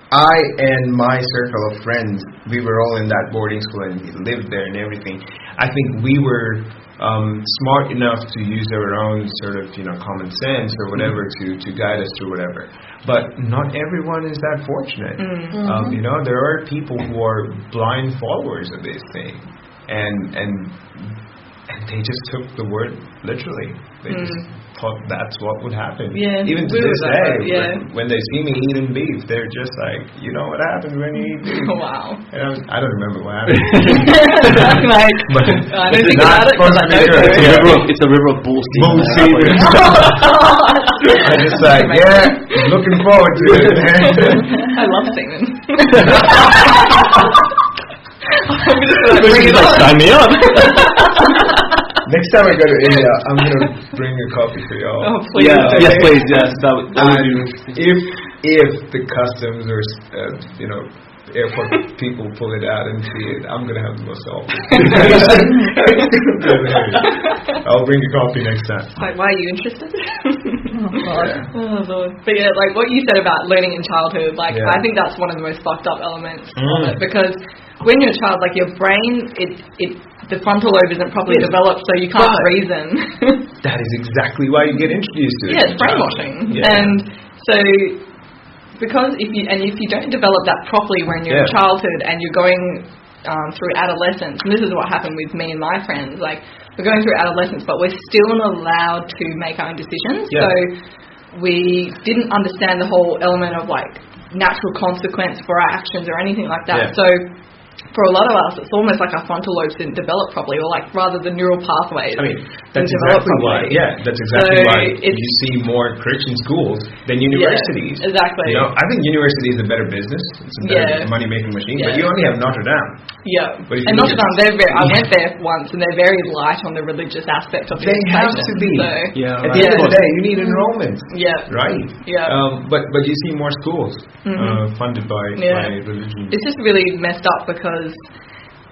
I and my circle of friends, we were all in that boarding school, and we lived there and everything. I think we were smart enough to use our own sort of common sense or whatever to guide us through whatever. But not everyone is that fortunate. There are people who are blind followers of this thing, and they just took the word literally. They just thought that's what would happen. Even to this day, when they see me eating beef, they're just like, you know what happens when you eat beef.
Wow.
And I don't remember what happened.
I don't think about it.
It's a river of bull semen.
I'm just like, looking forward to it, man.
I love semen.
Sign me up.
Next time I go to India, I'm gonna bring a coffee for y'all.
Oh, please.
Yes, please. Yes, that would be.
If the customs or airport people pull it out and see it, I'm gonna have the most awful. I'll bring a coffee next time.
Like, why are you interested?
Oh, God.
Oh, Lord. But yeah, like what you said about learning in childhood, like
Yeah.
I think that's one of the most fucked up elements of it, because when you're a child, like your brain, the frontal lobe isn't properly developed, so you can't reason.
That is exactly why you get introduced to it.
Yeah, it's brainwashing.
Yeah.
And so because if you don't develop that properly when you're in childhood and you're going through adolescence, and this is what happened with me and my friends, like we're going through adolescence but we're still not allowed to make our own decisions. So we didn't understand the whole element of like natural consequence for our actions or anything like that. So for a lot of us, it's almost like our frontal lobes didn't develop properly, or like rather the neural pathways.
I mean, that's exactly why. Yeah, that's exactly why you see more Christian schools than universities.
Yeah, exactly.
You know, I think university is a better business. It's a better money-making machine. But you only have Notre Dame.
Yeah.
But
And Notre Dame, I went there once, and they're very light on the religious aspect of the
education. They have to be.
So,
At the end of the day, you need enrollment.
Yeah.
Right.
Yeah.
But you see more schools funded by religion.
It's just really messed up because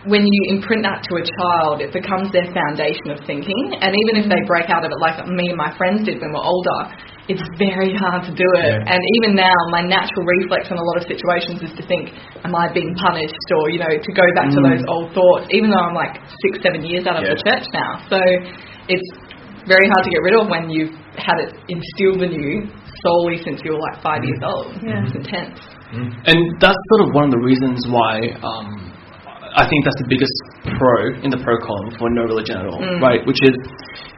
when you imprint that to a child, it becomes their foundation of thinking. And even if they break out of it, like me and my friends did when we're older, it's very hard to do it. And even now, my natural reflex in a lot of situations is to think, am I being punished? Or, to go back to those old thoughts, even though I'm like 6-7 years out of the church now. So it's very hard to get rid of when you've had it instilled in you solely since you were like 5 years old. It's intense.
And that's sort of one of the reasons why I think that's the biggest pro in the pro column for no religion at all, right? Which is,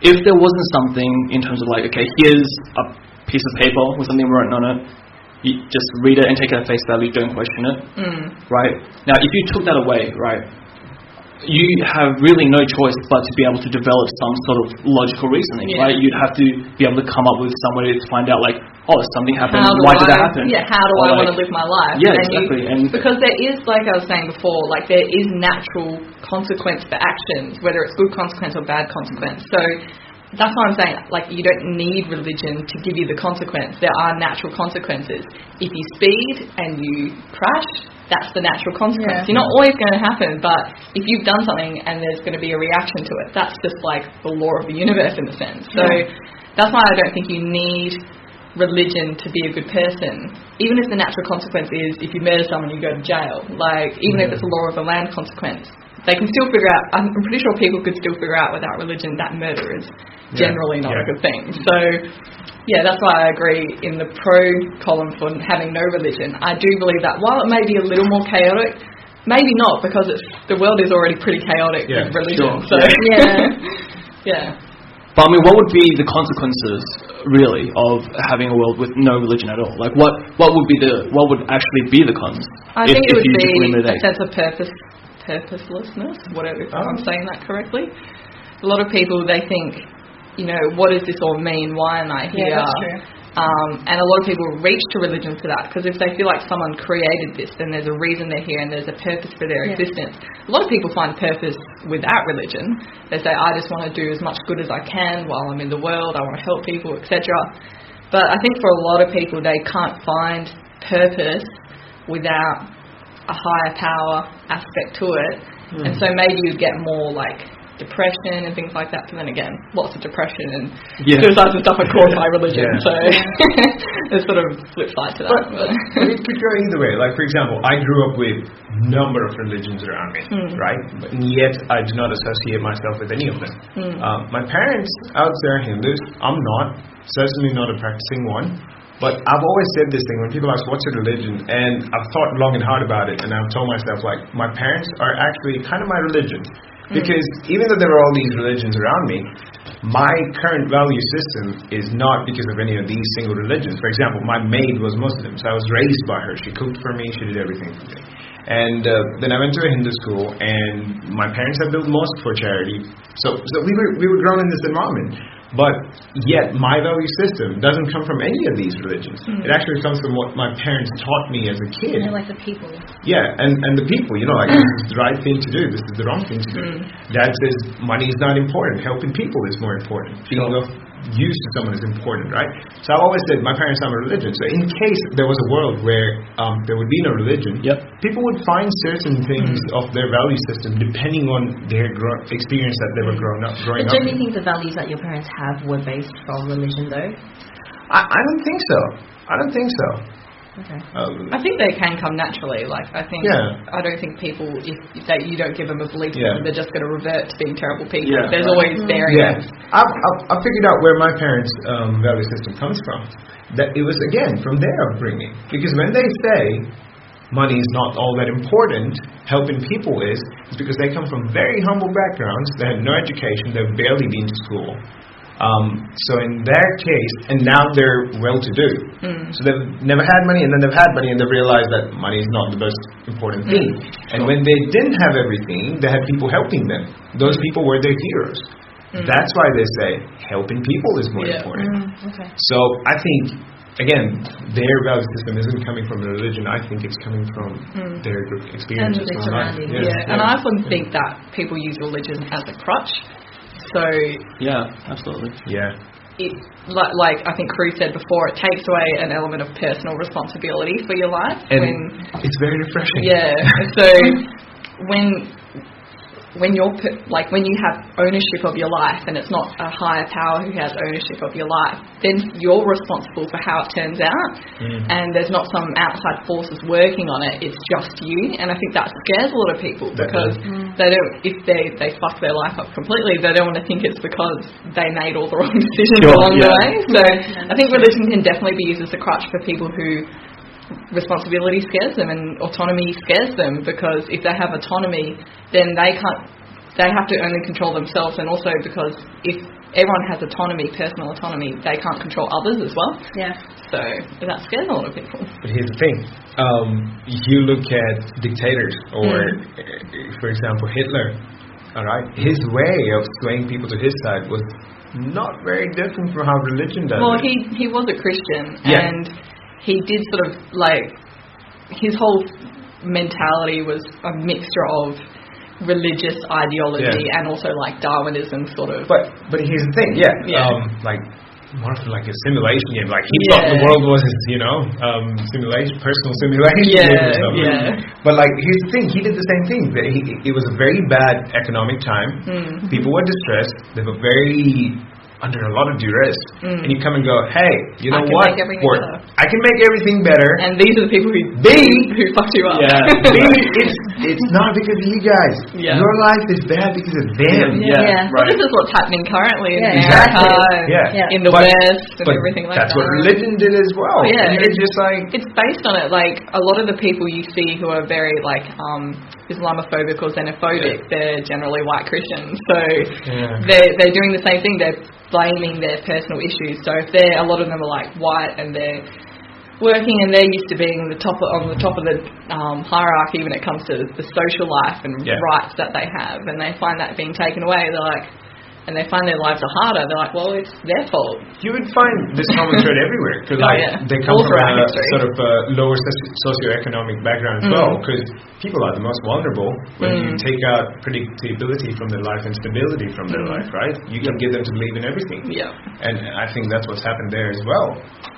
if there wasn't something in terms of like, okay, here's a piece of paper with something written on it, you just read it and take it at face value, don't question it, right? Now, if you took that away, right, you have really no choice but to be able to develop some sort of logical reasoning, right? You'd have to be able to come up with some way to find out, like, oh, something happened, why did that happen?
Yeah, how do I want to live my life?
Yeah, exactly.
Because there is, like I was saying before, like there is natural consequence for actions, whether it's good consequence or bad consequence. So that's why I'm saying, like, you don't need religion to give you the consequence. There are natural consequences. If you speed and you crash, that's the natural consequence. You're not always going to happen, but if you've done something and there's going to be a reaction to it, that's just like the law of the universe in a sense. So that's why I don't think you need religion to be a good person. Even if the natural consequence is if you murder someone, you go to jail. Like, even if it's a law of the land consequence, they can still figure out, I'm pretty sure people could still figure out without religion that murder is generally not a good thing. So yeah, that's why I agree in the pro column for having no religion. I do believe that while it may be a little more chaotic, maybe not, because the world is already pretty chaotic with religion.
Sure.
So
But I mean, what would be the consequences, really, of having a world with no religion at all? Like, what would actually be the cons?
I think it would be a sense of purposelessness, whatever, if I'm saying that correctly. A lot of people, they think, what does this all mean? Why am I here?
Yeah, that's true.
And a lot of people reach to religion for that, because if they feel like someone created this, then there's a reason they're here and there's a purpose for their existence. A lot of people find purpose without religion. They say, I just want to do as much good as I can while I'm in the world, I want to help people, etc. But I think for a lot of people, they can't find purpose without a higher power aspect to it. And so maybe you get more like depression and things like that. But then again, lots of depression and suicides and stuff are caused by religion. So there's sort of flip side to that.
But it could go either way. Like, for example, I grew up with a number of religions around me, right? And yet I do not associate myself with any of them. My parents out there are Hindus. I'm not. Certainly not a practicing one. But I've always said this thing when people ask, what's your religion? And I've thought long and hard about it. And I've told myself, like, my parents are actually kind of my religion. Because even though there are all these religions around me, my current value system is not because of any of these single religions. For example, my maid was Muslim, so I was raised by her. She cooked for me, she did everything for me. And then I went to a Hindu school, and my parents had built mosque for charity. So we were grown in this environment. But yet my value system doesn't come from any of these religions. It actually comes from what my parents taught me as a kid.
They're like the people.
Yeah, and the people, like this is the right thing to do, this is the wrong thing to do. Dad says money is not important, helping people is more important. Being of use to someone is important, right? So I've always said my parents have a religion. So in case there was a world where there would be no religion, people would find certain things of their value system depending on their experience that they were growing up.
But do you think the values that your parents have were based from religion, though?
I don't think so.
Okay.
I think they can come naturally. Like, I think, I don't think people, if you don't give them a belief system, they're just going to revert to being terrible people.
Yeah.
There's always variants.
I've figured out where my parents' value system comes from. That it was, again, from their upbringing. Because when they say money is not all that important, helping people is because they come from very humble backgrounds. They had no education. They've barely been to school. So in their case, and now they're well-to-do. So they've never had money, and then they've had money, and they've realized that money is not the most important thing. And when they didn't have everything, they had people helping them. Those people were their heroes. That's why they say helping people is more important.
Okay.
So I think, again, their value system isn't coming from a religion. I think it's coming from their experiences.
And their surroundings.
And I often think that people use religion as a crutch. So
absolutely.
It, like I think Crew said before, it takes away an element of personal responsibility for your life.
And it's very refreshing.
Yeah. So when you're when you have ownership of your life, and it's not a higher power who has ownership of your life, then you're responsible for how it turns out, and there's not some outside forces working on it. It's just you, and I think that scares a lot of people because they don't. If they fuck their life up completely, they don't want to think it's because they made all the wrong decisions along the way. So I think religion can definitely be used as a crutch for people who responsibility scares them and autonomy scares them, because if they have autonomy, then they have to only control themselves, and also because if everyone has autonomy, personal autonomy, they can't control others as well. So that scares a lot of people.
But here's the thing, you look at dictators or for example Hitler, alright, his way of swaying people to his side was not very different from how religion does.
Well, he was a Christian, and he did sort of his whole mentality was a mixture of religious ideology and also Darwinism sort of.
But here's the thing, more of like a simulation game. Like he thought the world was his, simulation, personal simulation game or something. But here's the thing, he did the same thing. It was a very bad economic time. People were distressed. They were very under a lot of duress, and you come and go, hey, you know what? I can make everything better.
And these are the people who fucked you up.
It's not because of you guys. Your life is bad because of them.
Well, this is what's happening currently in
America,
in the West, and everything like that.
That's what religion did as well. And it's just it's
based on it. A lot of the people you see who are very Islamophobic or xenophobic, they're generally white Christians. So they're doing the same thing. They're blaming their personal issues. So if a lot of them are white and they're working and they're used to being on the top of the hierarchy when it comes to the social life and rights that they have, and they find that being taken away, and they find their lives are harder, they're like, well, it's their fault.
You would find this common thread everywhere, because they come from a sort of lower socioeconomic background as well, because people are the most vulnerable when you take out predictability from their life and stability from their life, right? You can get them to believe in everything. And I think that's what's happened there as well.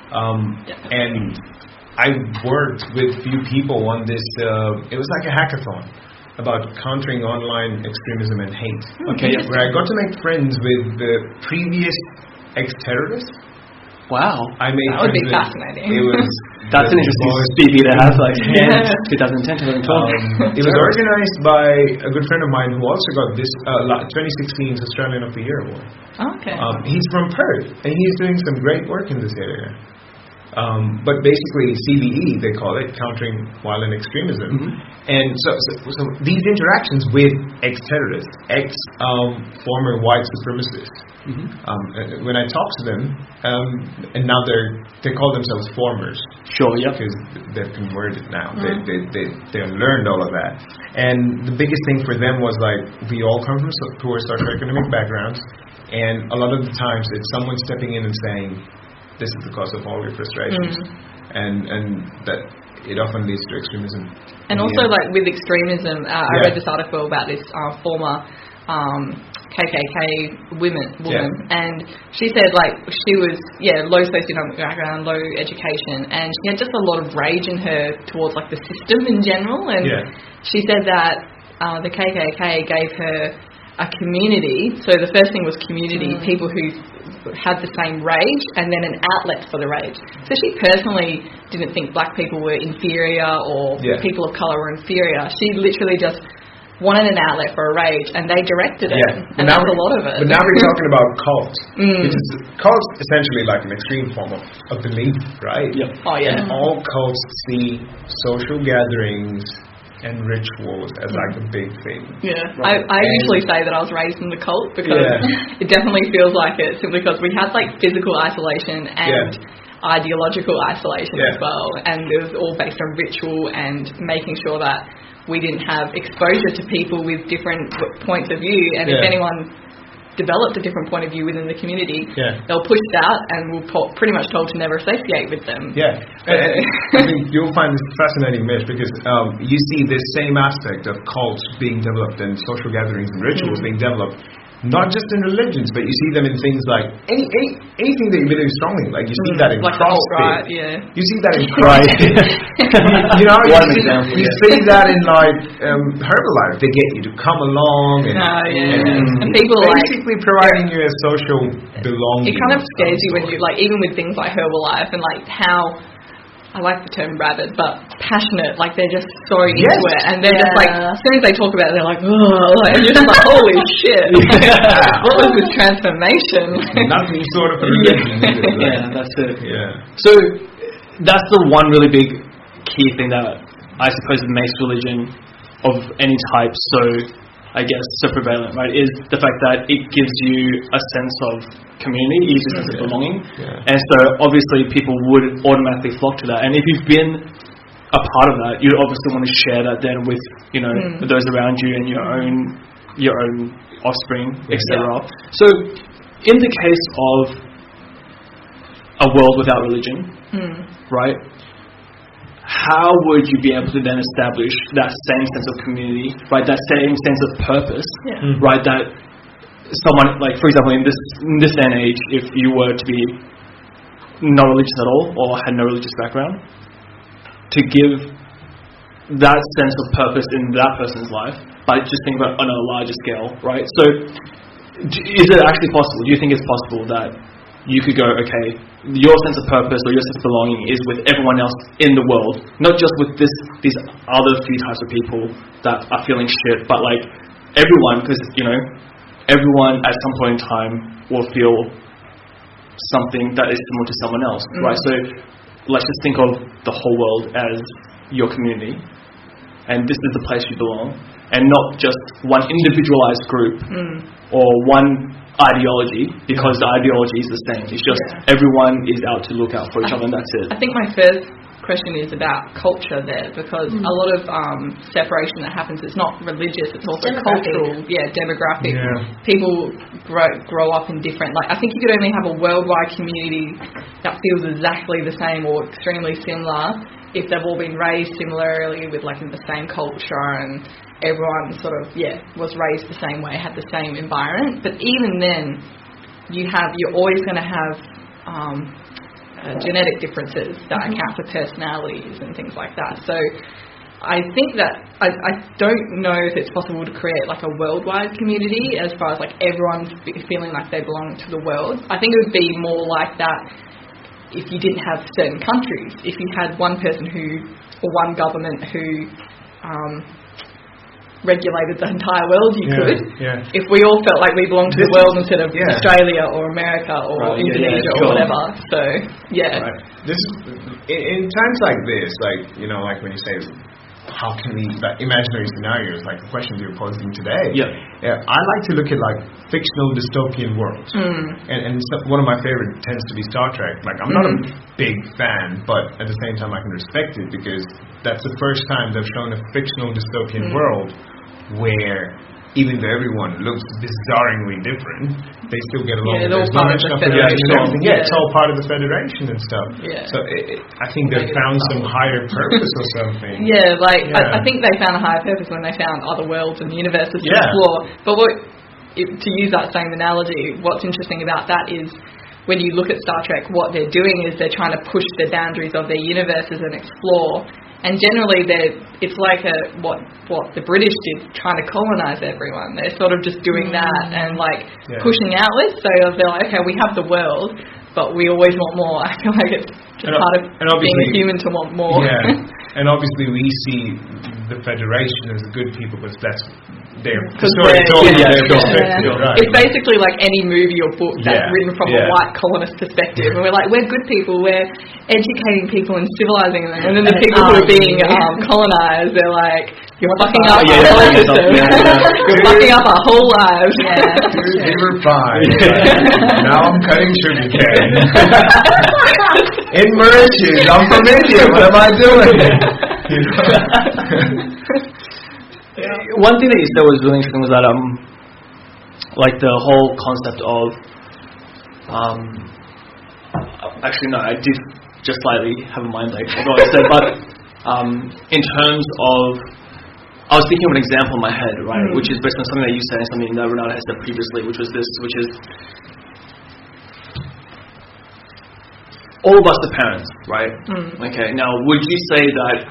And I worked with few people on this, it was like a hackathon about countering online extremism and hate. Where I got to make friends with the previous ex-terrorists.
Wow.
I made
that would be fascinating.
It was
that's an interesting CV to have, 2010, 2012.
It was organized by a good friend of mine who also got this 2016's Australian of the Year award. He's from Perth, and he's doing some great work in this area. But basically CVE, they call it, countering violent extremism. And so these interactions with ex-terrorists, former white supremacists, when I talk to them, and now they call themselves formers. Because they've converted now. They learned all of that. And the biggest thing for them was we all come from poor socioeconomic backgrounds. And a lot of the times it's someone stepping in and saying, this is the cause of all your frustrations. And that it often leads to extremism.
And also, like, with extremism, I read this article about this former KKK woman, and she said, like, she was, low socioeconomic background, low education, and she had just a lot of rage in her towards, like, the system in general, and she said that the KKK gave her a community. So the first thing was community, people who had the same rage, and then an outlet for the rage. So she personally didn't think black people were inferior or people of colour were inferior. She literally just wanted an outlet for a rage, and they directed it, and that's a lot of it.
But now we're talking about cults, which is cults essentially like an extreme form of belief, right? And all cults see social gatherings and rituals as like a big thing.
I usually say that I was raised in the cult because it definitely feels like it, simply because we had like physical isolation and ideological isolation as well, and it was all based on ritual and making sure that we didn't have exposure to people with different points of view, and if anyone developed a different point of view within the community, they were pushed out and were pretty much told to never associate with them.
I mean, you'll find this fascinating, Mitch, because you see this same aspect of cults being developed and social gatherings and rituals being developed, not just in religions, but you see them in things like anything that you believe strongly. Like you see that in
like
CrossFit.
You
see that in CrossFit. You see that in like Herbalife. They get you to come along and
people
basically providing you a social belonging.
It kind of scares you when you like, even with things like Herbalife and like how, I like the term rabid, but passionate, like they're just so into it, and they're just like, as soon as they talk about it, they're like, oh, like, and you're just like, holy shit, what was this transformation?
Nothing sort of a religion.
That's it. So that's the one really big key thing that I suppose makes religion of any type so, I guess, so prevalent, right, is the fact that it gives you a sense of community, a sense of belonging, and so obviously people would automatically flock to that, and if you've been a part of that, you obviously want to share that then with, you know, those around you and your own offspring, etc. So in the case of a world without religion, right, how would you be able to then establish that same sense of community, right? That same sense of purpose, right? That someone, like for example, in this day and age, if you were to be not religious at all or had no religious background, to give that sense of purpose in that person's life, but just think about on a larger scale, right? So, is it actually possible? Do you think it's possible that you could go, okay, your sense of purpose or your sense of belonging is with everyone else in the world, not just with these other few types of people that are feeling shit, but like everyone, because, you know, everyone at some point in time will feel something that is similar to someone else, right? So let's just think of the whole world as your community, and this is the place you belong, and not just one individualized group or one ideology, because the ideology is the same. It's just everyone is out to look out for each other, and that's it.
I think my first question is about culture there, because a lot of separation that happens, it's not religious, it's also cultural, demographic. People grow up in different, like, I think you could only have a worldwide community that feels exactly the same or extremely similar if they've all been raised similarly with like in the same culture, and everyone sort of was raised the same way, had the same environment. But even then, you're always going to have genetic differences that account for personalities and things like that. So I think that I don't know if it's possible to create like a worldwide community as far as like everyone's feeling like they belong to the world. I think it would be more like that if you didn't have certain countries. If you had one person or one government who regulated the entire world, you could. If we all felt like we belonged to the world instead of Australia or America or Indonesia or whatever. So
This is, in times like this, like, you know, like when you say, how can we, like, imaginary scenarios, like the questions you're posing today. I like to look at like fictional dystopian worlds, and one of my favorite tends to be Star Trek. Like, I'm not a big fan, but at the same time I can respect it, because that's the first time they've shown a fictional dystopian world where even though everyone looks bizarrely different, they still get along.
Yeah,
There's no mention of federation and everything. Yeah, it's all part of the federation and stuff.
Yeah.
So I think they found some higher purpose or something.
Yeah, I think they found a higher purpose when they found other worlds and universes to explore. But to use that same analogy, what's interesting about that is when you look at Star Trek, what they're doing is they're trying to push the boundaries of their universes and explore. And generally, it's like what the British did, trying to colonise everyone. They're sort of just doing that and pushing outwards. So they're like, okay, we have the world, but we always want more. I feel like it's just part of being a human to want more.
Yeah, and obviously we see the Federation as good people, but that's their story. Right.
It's basically like any movie or book that's written from a white colonist perspective, and we're like, we're good people, we're educating people and civilizing them, and then the people who are being colonized, they're like, you're fucking up our whole system. You're fucking up our whole lives.
They were fine. Now I'm cutting sugarcane. In Mauritius, I'm from India. What am I doing?
One thing that you said was really interesting was that the whole concept of actually no, I did just slightly have a mind blank of what I said, but in terms of, I was thinking of an example in my head, right, which is based on something that you said and something that Renata has said previously, which is all of us are parents, right? Okay, now would you say that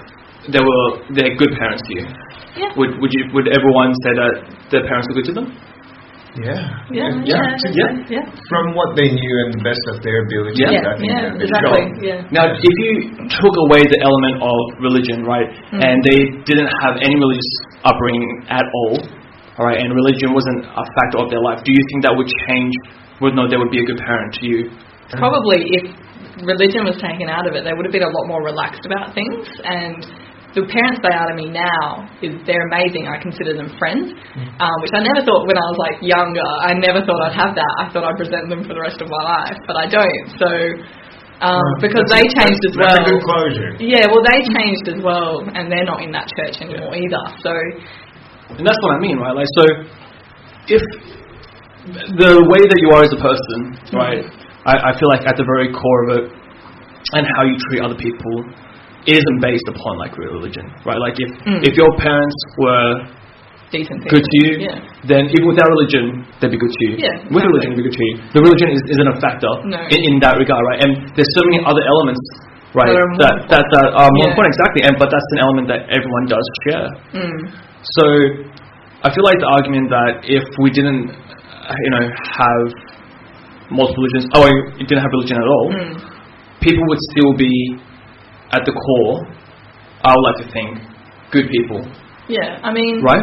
they're good parents to you?
Yeah.
Would everyone say that their parents were good to them?
Yeah. From what they knew and the best of their abilities, I think
exactly. Yeah.
Now, if you took away the element of religion, right, and they didn't have any religious upbringing at all right, and religion wasn't a factor of their life, do you think that would change whether or not they would be a good parent to you?
Probably, if religion was taken out of it, they would have been a lot more relaxed about things. And the parents they are to me now, they're amazing. I consider them friends, which I never thought when I was younger. I never thought I'd have that. I thought I'd present them for the rest of my life, but I don't. So because they changed as well.
That's a good closure.
Yeah, well, they changed as well, and they're not in that church anymore either. So,
and that's what I mean, right? So if the way that you are as a person, right, I feel like at the very core of it, and how you treat other people, isn't based upon religion, right? If your parents were
decent
good to you, then even without religion, they'd be good to you.
Yeah,
with religion, they'd be good to you. The religion isn't a factor in that regard, right? And there's so many other elements, right, that are more important, exactly. But that's an element that everyone does share. So I feel like the argument that if we didn't, have multiple religions, you didn't have religion at all, people would still be, at the core, I would like to think, good people.
Yeah, I mean,
right?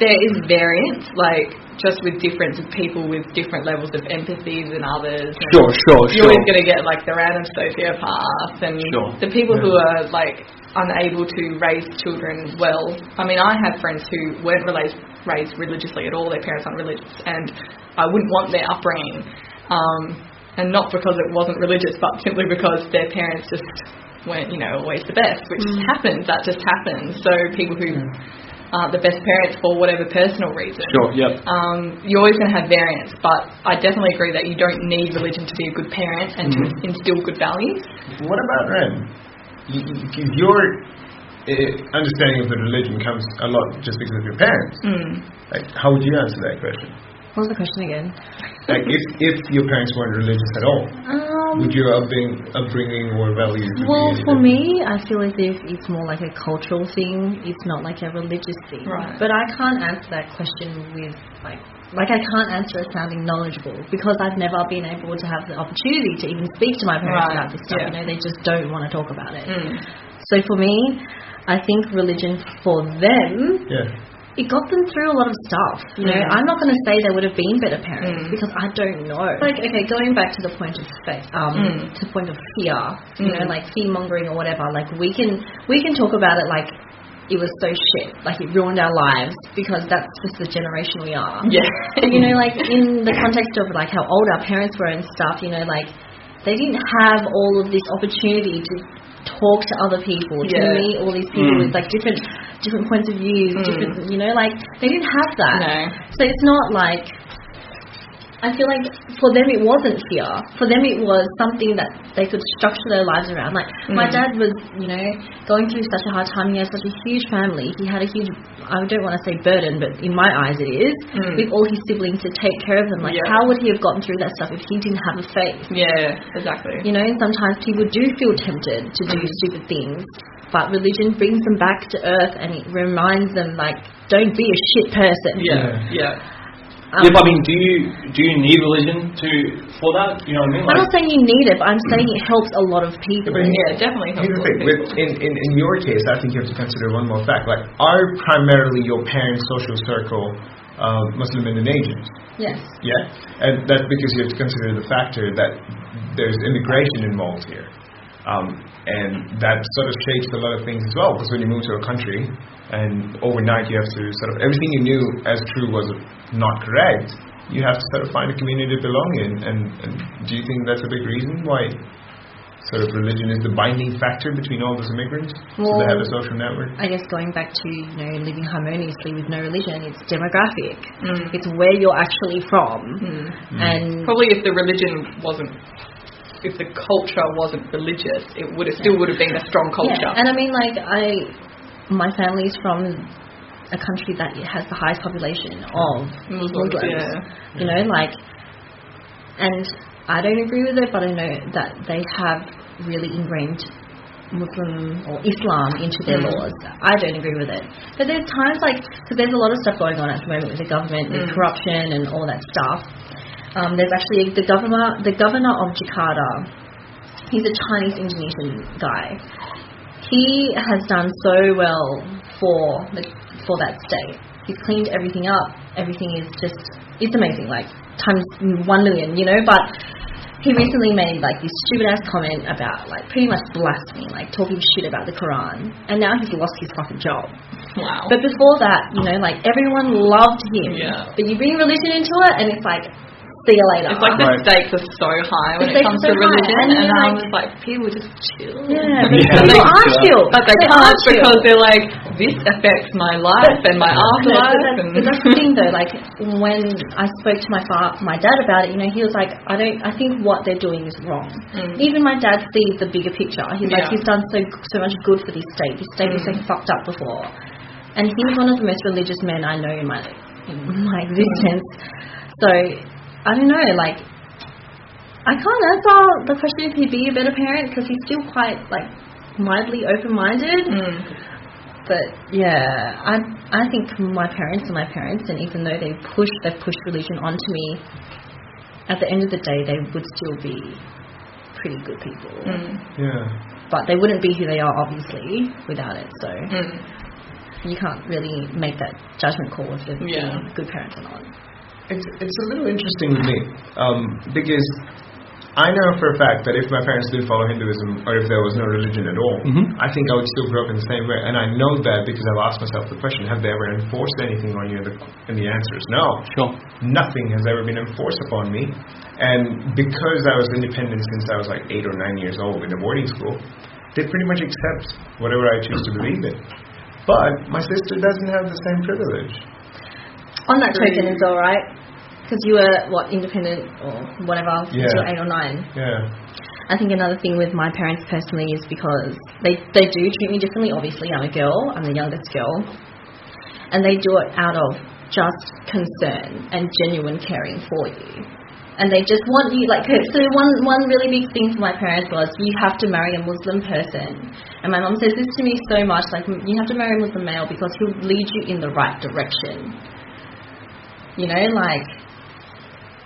There is variance, just with difference of people with different levels of empathy than others.
Sure.
You're always going to get the random sociopath and the people who are unable to raise children well. I mean, I have friends who weren't raised religiously at all. Their parents aren't religious, and I wouldn't want their upbringing. And not because it wasn't religious, but simply because their parents just weren't, always the best, which happens. That just happens. So people who aren't the best parents for whatever personal reason.
Sure, yep.
You're always going to have variance, but I definitely agree that you don't need religion to be a good parent and to instill good values.
What about Ren? Your understanding of the religion comes a lot just because of your parents. How would you answer that question?
What was the question again?
If your parents weren't religious at all, would your upbringing or values?
Well, for me, I feel as if it's more like a cultural thing. It's not like a religious thing.
Right.
But I can't answer that question with I can't answer it sounding knowledgeable because I've never been able to have the opportunity to even speak to my parents about this stuff.
Yeah.
They just don't want to talk about it. So for me, I think religion for them. It got them through a lot of stuff. I'm not going to say they would have been better parents because I don't know. Going back to the point of faith, to the point of fear, fear mongering or whatever. We can talk about it like it was so shit, it ruined our lives because that's just the generation we are.
Yeah.
And in the context of how old our parents were and stuff, they didn't have all of this opportunity to talk to other people, to meet all these people with like different points of view, different, you know, like they didn't have that.
No.
So it's not like, I feel like for them it wasn't fear. For them it was something that they could structure their lives around. Like my dad was, you know, going through such a hard time. He had such a huge family. He had a huge, I don't want to say burden, but in my eyes it is, with all his siblings to take care of them. Like how would he have gotten through that stuff if he didn't have a faith?
Yeah, exactly.
You know, and sometimes people do feel tempted to do stupid things, but religion brings them back to earth and it reminds them, like, don't be a shit person.
Yeah, but I mean, do you need religion for that? You know what I mean?
I'm not saying you need it, but I'm saying it helps a lot of people.
Yeah, definitely helps a lot of people.
In your case, I think you have to consider one more fact. Like, are primarily your parents' social circle Muslim Indonesians?
Yes.
Yeah? And that's because you have to consider the factor that there's immigration involved here. And that sort of shapes a lot of things as well, because when you move to a country and overnight you have to sort of, everything you knew as true was not correct, you have to sort of find a community to belong in. And do you think that's a big reason why sort of religion is the binding factor between all those immigrants? So they have a social network? I guess
going back to, you know, living harmoniously with no religion, it's demographic. It's where you're actually from. And
probably if the religion wasn't, if the culture wasn't religious, it still would have been a strong culture.
Yeah. And I mean, like, my family is from a country that has the highest population of Muslims. You know, like, and I don't agree with it, but I know that they have really ingrained Muslim or Islam into their laws. I don't agree with it. But there's times, like, because there's a lot of stuff going on at the moment with the government, with corruption and all that stuff. There's actually the governor of Jakarta. He's a Chinese Indonesian guy. He has done so well for that state. He's cleaned everything up. Everything is just, it's amazing, like times 1 million, you know. But he recently made like this stupid ass comment about like pretty much blasphemy, like talking shit about the Quran, and now he's lost his fucking job.
Wow.
But before that, you know, like everyone loved him. Yeah. But you bring religion into it, and it's like, see you later.
It's like the stakes are so high when it comes to religion, and I'm just like, people just chill.
Yeah, people are chill.
But they can't because they're like, this affects my life and my afterlife.
But that's the thing though, like when I spoke to my dad about it, you know, he was like, I think what they're doing is wrong. Even my dad sees the bigger picture. He's like, he's done so much good for this state. This state is so fucked up before. And he's one of the most religious men I know in my existence. So I don't know, like, I can't answer the question if he'd be a better parent because he's still quite, like, mildly open-minded. But, yeah, I think my parents are my parents, and even though they've pushed religion onto me, at the end of the day, they would still be pretty good people.
Yeah.
But they wouldn't be who they are, obviously, without it, so you can't really make that judgment call if they're being good parents or not.
It's a little interesting with me because I know for a fact that if my parents didn't follow Hinduism or if there was no religion at all, I think I would still grow up in the same way. And I know that because I've asked myself the question, have they ever enforced anything on you? And the answer is no.
Sure.
Nothing has ever been enforced upon me. And because I was independent since I was like 8 or 9 years old in a boarding school, they pretty much accept whatever I choose to believe in. But my sister doesn't have the same privilege.
On that token, it's all right. Because you were, independent or whatever, since you were 8 or 9.
Yeah.
I think another thing with my parents personally is because they do treat me differently. Obviously, I'm a girl. I'm the youngest girl. And they do it out of just concern and genuine caring for you. And they just want you, like, so one really big thing for my parents was you have to marry a Muslim person. And my mum says this to me so much, like, you have to marry a Muslim male because he'll lead you in the right direction. You know, like...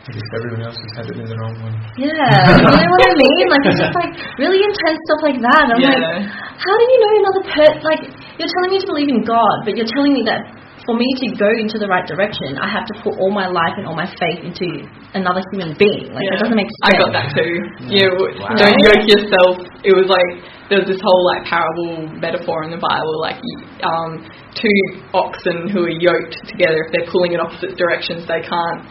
Because everyone else is headed in the wrong one.
Yeah, you know what I mean? Like, it's just, like, really intense stuff like that. I'm like, how do you know another person... Like, you're telling me to believe in God, but you're telling me that for me to go into the right direction, I have to put all my life and all my faith into another human being. Like, that doesn't make sense.
I got that too. Don't yoke yourself. It was like, there's this whole, like, parable metaphor in the Bible, like, two oxen who are yoked together, if they're pulling in opposite directions, they can't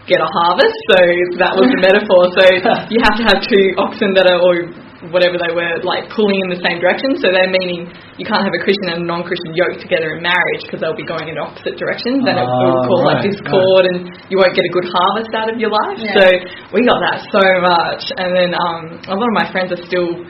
get a harvest. So that was the metaphor. So you have to have 2 oxen that are, or whatever they were, like pulling in the same direction. So they're meaning you can't have a Christian and a non-Christian yoked together in marriage because they'll be going in opposite directions, and it will cause like discord, and you won't get a good harvest out of your life. So we got that so much. And then a lot of my friends are still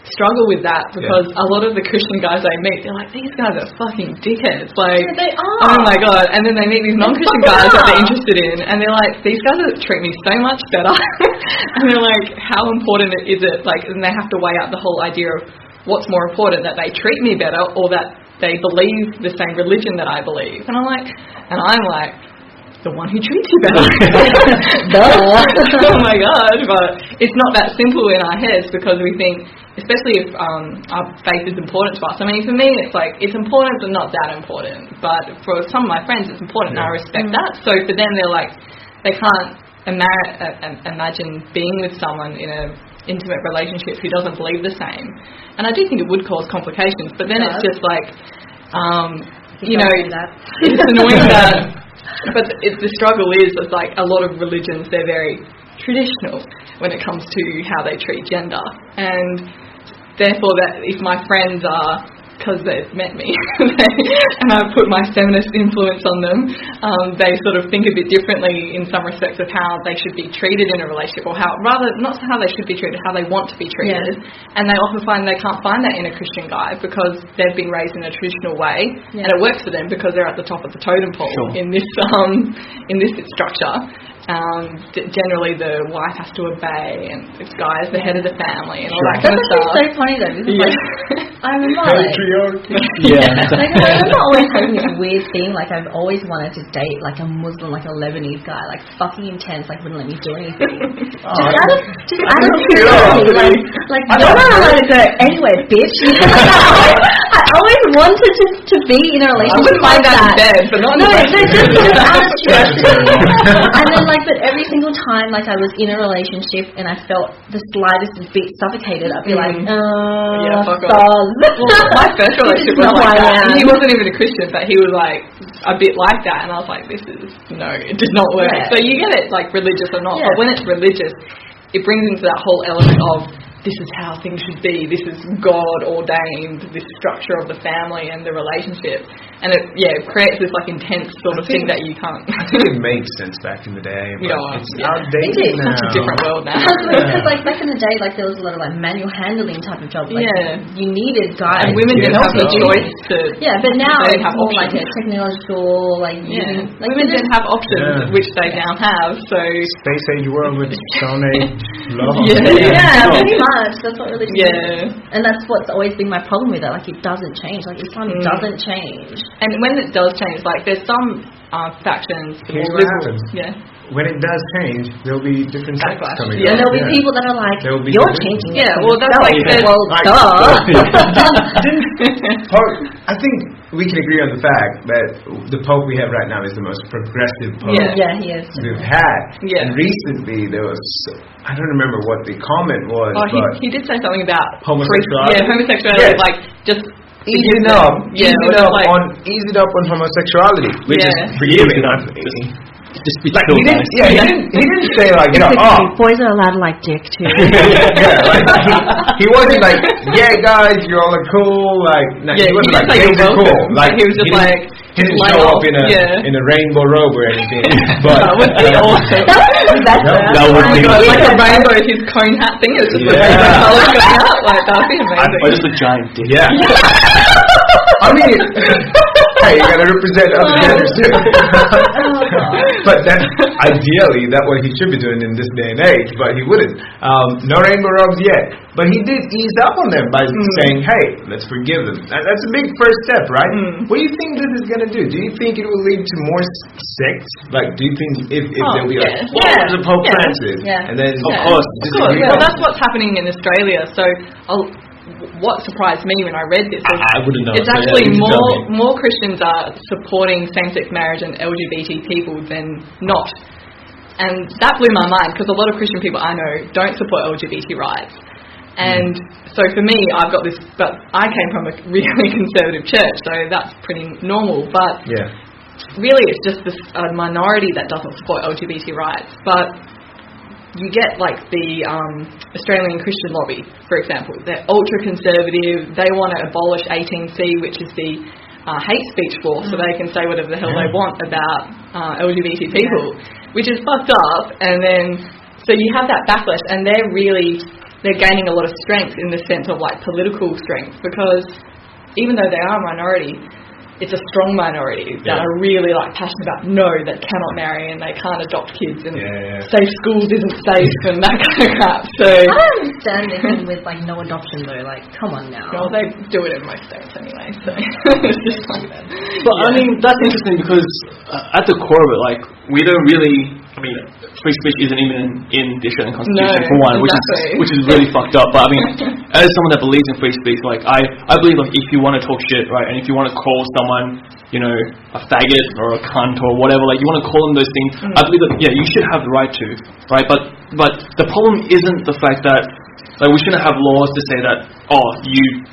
struggle with that because a lot of the Christian guys I meet, they're like, these guys are fucking dickheads. Like,
they are.
Oh my god. And then they meet these non-Christian guys that they're interested in, and they're like, these guys treat me so much better. And they're like, how important is it? Like, and they have to weigh out the whole idea of what's more important, that they treat me better or that they believe the same religion that I believe. And I'm like, the one who treats you better. Oh my god. But it's not that simple in our heads because we think, especially if our faith is important to us. I mean, for me, it's like, it's important but not that important. But for some of my friends, it's important, and I respect that. So for them, they're like, they can't imagine being with someone in an intimate relationship who doesn't believe the same. And I do think it would cause complications, but then it's just like, you know, it's annoying that, but the struggle is like a lot of religions, they're very traditional when it comes to how they treat gender. And therefore, that if my friends are, because they've met me, and I've put my feminist influence on them, they sort of think a bit differently in some respects of how they should be treated in a relationship, or how, rather, not how they should be treated, how they want to be treated. And they often find they can't find that in a Christian guy because they've been raised in a traditional way, and it works for them because they're at the top of the totem pole in this structure. Generally the wife has to obey, and the guy is the head of the family, and all that kind of stuff.
That's so funny though, because I remember
Patriarchy.
I remember always having this weird thing, like I've always wanted to date like a Muslim, like a Lebanese guy, like fucking intense, like wouldn't let me do anything. Just out of curiosity, like you're not allowed to go anywhere, bitch. I always wanted to be in a relationship.
I wouldn't mind that in bed, but not
no, just out of curiosity. And then like, but every single time like I was in a relationship and I felt the slightest bit suffocated, I'd be like,
fuck off. Well, my first relationship was like that. He wasn't even a Christian, but he was like a bit like that, and I was like, it did not work. So you get it, like religious or not, but when it's religious, it brings into that whole element of, this is how things should be, this is God ordained, this structure of the family and the relationship, and it creates this like intense sort of thing that you can't.
I think it made sense back in the day, but it's outdated now.
It's such a different world now.
Because like back in the day, like there was a lot of like manual handling type of jobs. Like you needed guys.
And women didn't have the choice to.
Yeah, but now it's more
options.
like a technological like.
Like women didn't have options, which they now have. So
space age world with Stone Age love.
Pretty much. That's what religion is. And that's what's always been my problem with it. Like it doesn't change. Like Islam doesn't change.
And when it does change, like there's some factions.
Here's what happens. When it does change, there'll be different sects coming up.
And there'll be people that are like, you're changing.
Well, that's like,
I think we can agree on the fact that the Pope we have right now is the most progressive Pope
he is.
we've had. And recently there was, I don't remember what the comment was, but
he did say something about
homosexuality.
Homosexuality, like just
easing up on homosexuality, which is forgiving.
Just be
like he didn't say like
boys are allowed to like dick too.
He wasn't like guys, you all are cool. He wasn't like gays are cool. Like
he was just
he didn't show up in a rainbow robe or anything. But
that would be awesome.
That would be
like a rainbow, his cone hat thing. It was just a rainbow colours going out. Like that would be amazing.
Or just a giant dick.
Yeah. I mean, hey, you gotta represent other genders too. But ideally, that's what he should be doing in this day and age. But he wouldn't. No rainbow robes yet. But he did ease up on them by saying, "Hey, let's forgive them." That's a big first step, right? What do you think this is gonna do? Do you think it will lead to more sects? Like, do you think if they'll be like, "There's a Pope Francis," and then of course,
well, that's what's happening in Australia. So what surprised me when I read this is
I wouldn't know.
it's actually more Christians are supporting same-sex marriage and LGBT people than not. And that blew my mind because a lot of Christian people I know don't support LGBT rights. And so for me, I've got this, but I came from a really conservative church, so that's pretty normal. But really it's just a minority that doesn't support LGBT rights. But you get like the Australian Christian lobby, for example. They're ultra-conservative. They want to abolish 18C, which is the hate speech law, so they can say whatever the hell they want about LGBT people, which is fucked up. And then, so you have that backlash, and they're gaining a lot of strength in the sense of like political strength, because even though they are a minority, it's a strong minority that are really like passionate about that cannot marry and they can't adopt kids and safe schools isn't safe and that kind of crap. So
I don't understand the thing with like no adoption though. Like, come on now.
Well, they do it in most states anyway. So it's just like that.
But I mean, that's interesting because at the core of it, like we don't really. I mean, free speech isn't even in the Australian Constitution for one, which is really fucked up. But I mean, as someone that believes in free speech, like I believe like if you want to talk shit, right, and if you want to call someone, you know, a faggot or a cunt or whatever, like you want to call them those things, I believe that you should have the right to, right? But the problem isn't the fact that like we shouldn't have laws to say that you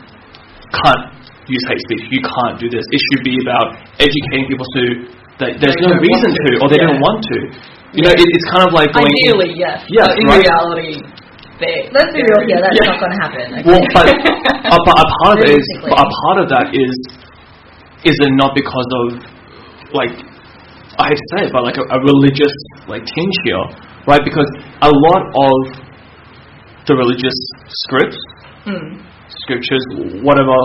can't use hate speech, you can't do this. It should be about educating people that there's no reason to or they don't want to. You know, it's kind of like going...
Ideally, yes.
Yeah,
but in reality,
let's be real here, that's not going to happen. Okay?
Well, but a part of it is... But a part of that is it not because of, like, I hate to say it, but like a religious, like, tinge here, right? Because a lot of the religious scripts, scriptures, whatever,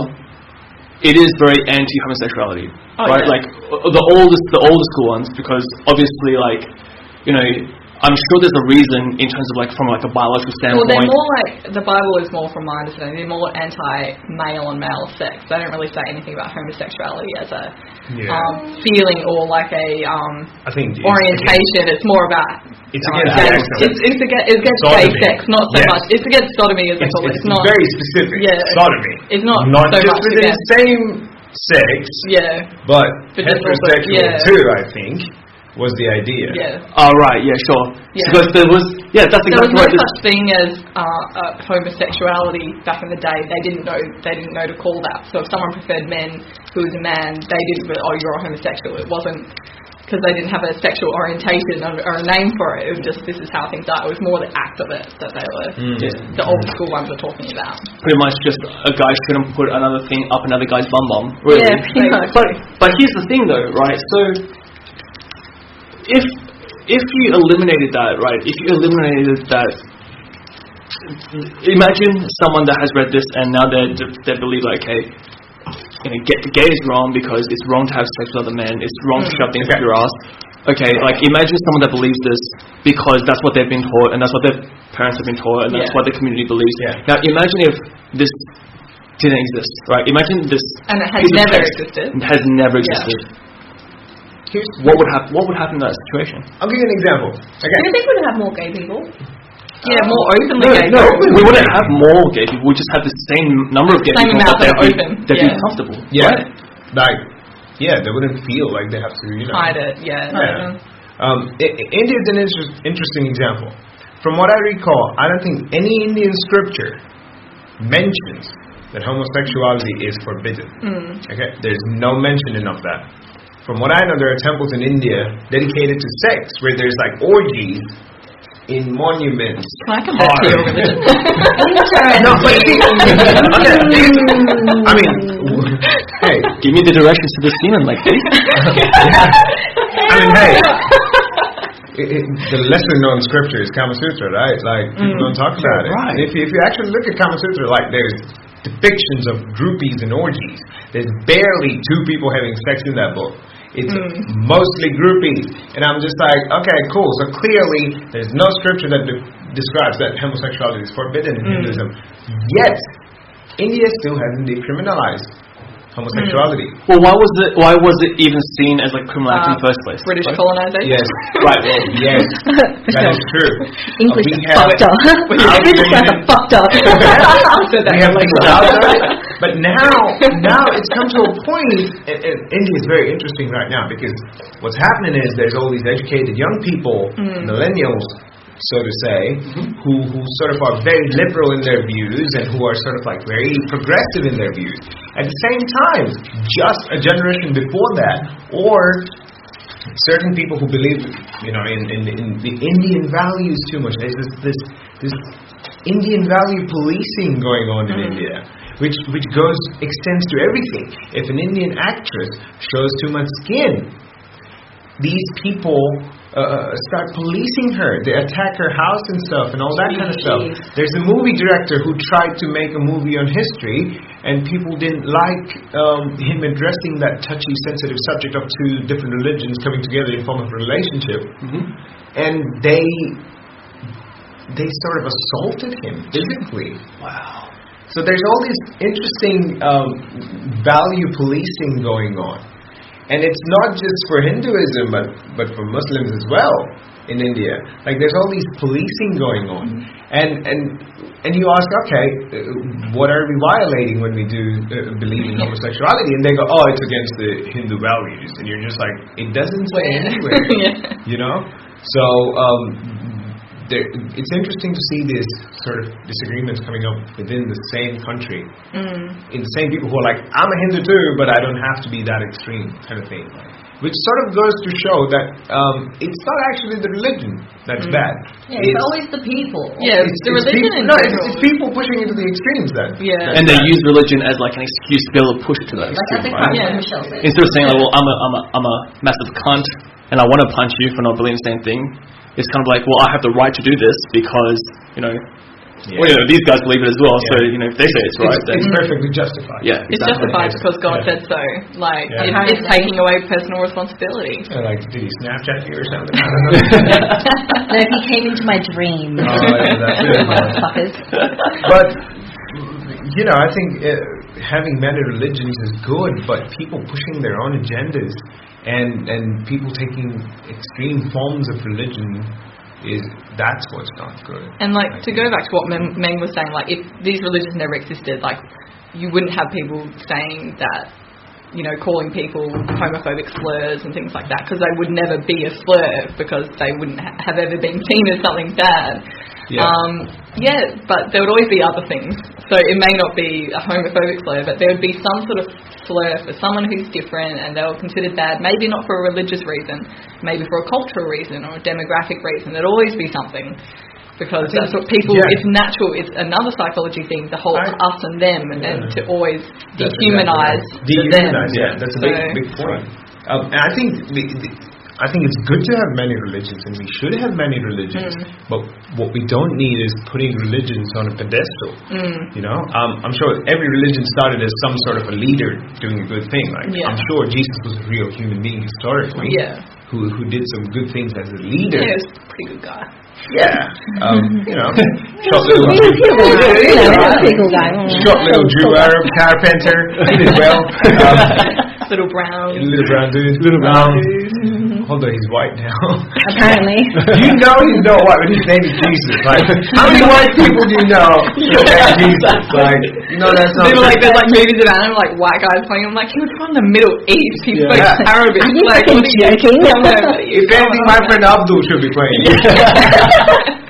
it is very anti-homosexuality, right?
Yeah.
Like, the oldest school ones, because obviously, like... You know, I'm sure there's a reason in terms of like from like a biological standpoint.
Well, they're more like the Bible is more, from my understanding, they're more anti-male and male sex. They don't really say anything about homosexuality as a feeling or like a
I think
orientation. It's more about
it's against
it's against gay sex, not so much. It's against sodomy as they call it.
It's not very specific. Sodomy.
It's not so
just
much
within the same sex.
But
heterosexual too. I think. Was the idea.
Oh, right, sure. Because there was, that's exactly right.
There was no such thing as homosexuality back in the day. They didn't know to call that. So if someone preferred men who was a man, they didn't go, you're a homosexual. It wasn't because they didn't have a sexual orientation or a name for it. It was just, this is how things are. It was more the act of it that they were, the old school ones were talking about.
Pretty much just a guy shouldn't put another thing up another guy's bum, really.
Yeah, pretty much.
But here's the thing though, right? So, if you eliminated that, right? If you eliminated that, imagine someone that has read this and now they believe like, hey, you know, gay is wrong because it's wrong to have sex with other men. It's wrong to shove things up your ass. Okay, like imagine someone that believes this because that's what they've been taught and that's what their parents have been taught and that's what the community believes. Now imagine if this didn't exist, right? Imagine this
and it has never existed.
Has never existed. What would happen in that situation?
I'll give you an example. Okay.
Do you think we'd have more gay people?
Yeah, more openly gay people.
No, we wouldn't have more gay people. We just have the same number of gay people.
Same amount that are open.
They'd be comfortable.
Yeah. Right? Like, they wouldn't feel like they have to,
hide it,
India is an interesting example. From what I recall, I don't think any Indian scripture mentions that homosexuality is forbidden. Okay? There's no mention of that. From what I know, there are temples in India dedicated to sex, where there's like orgies in monuments.
Can I come back to your religion?
No, but I mean, hey,
give me the directions to the semen, like this.
I mean, hey, the lesser known scripture is Kama Sutra, right? Like people don't talk about it.
Right.
If you actually look at Kama Sutra, like there's depictions of groupies and orgies. There's barely two people having sex in that book. It's mostly groupies. And I'm just like, okay, cool. So clearly there's no scripture that describes that homosexuality is forbidden in Hinduism. Yet, India still hasn't decriminalized homosexuality.
Well, why was it even seen as like criminal act in the first place?
British colonization?
Yes. Right. Well, yes. That is true.
English is fucked up. English guys are fucked up.
We have things out there. But now it's come to a point, and India is very interesting right now because what's happening is there's all these educated young people, millennials, so to say, who sort of are very liberal in their views and who are sort of like very progressive in their views. At the same time, just a generation before that, or certain people who believe, in the Indian values too much. There's this Indian value policing going on in India, which extends to everything. If an Indian actress shows too much skin, these people start policing her. They attack her house and stuff and all that kind of stuff. There's a movie director who tried to make a movie on history, and people didn't like him addressing that touchy, sensitive subject of two different religions coming together in form of a relationship. And they sort of assaulted him physically. Wow. So there's all this interesting value policing going on. And it's not just for Hinduism, but for Muslims as well in India. Like, there's all these policing going on. And you ask, okay, what are we violating when we do believe in homosexuality? And they go, oh, it's against the Hindu values. And you're just like, it doesn't say anywhere, So it's interesting to see this sort of disagreements coming up within the same country, in the same people who are like, I'm a Hindu too, but I don't have to be that extreme kind of thing, which sort of goes to show that it's not actually the religion that's bad.
Yeah, it's always the people.
Yeah, it's the religion in general.
It's people pushing into the extremes then.
Yeah, and they use religion as like an excuse to be able to push to that extreme, right?
Michelle said.
Instead of saying, like, well, I'm a massive cunt and I want to punch you for not believing the same thing. It's kind of like, well, I have the right to do this because, these guys believe it as well. So, if they say it's right, then
it's perfectly justified.
Yeah,
it's justified because God said so. Like, it's taking away personal responsibility.
Like, did he Snapchat you or something? I don't know.
No, he came into my dream.
Motherfuckers. But I think having many religions is good, but people pushing their own agendas and people taking extreme forms of religion, that's what's not good.
And to go back to what Meng was saying, like, if these religions never existed, like, you wouldn't have people saying that, calling people homophobic slurs and things like that, because they would never be a slur, because they wouldn't have ever been seen as something bad. But there would always be other things. So it may not be a homophobic slur, but there would be some sort of slur for someone who's different, and they were considered bad, maybe not for a religious reason, maybe for a cultural reason or a demographic reason. There'd always be something, because that's what people, it's natural, it's another psychology thing, the whole us and them, and to always dehumanize them.
That's a big point. And I think it's good to have many religions, and we should have many religions. But what we don't need is putting religions on a pedestal. I'm sure every religion started as some sort of a leader doing a good thing. I'm sure Jesus was a real human being historically, who did some good things as a leader.
Yeah, he was a pretty good guy.
Short little Jew Arab carpenter. He did well.
Little brown
dude. Although he's white now.
Apparently.
He's not white, but his name is Jesus. Like, how many white people do you know named Jesus? Like, that's not.
There's movies about him, like white guys playing him. Like, he was from the Middle East. He spoke Arabic.
Are you joking?
If anything, my friend Abdul should be playing.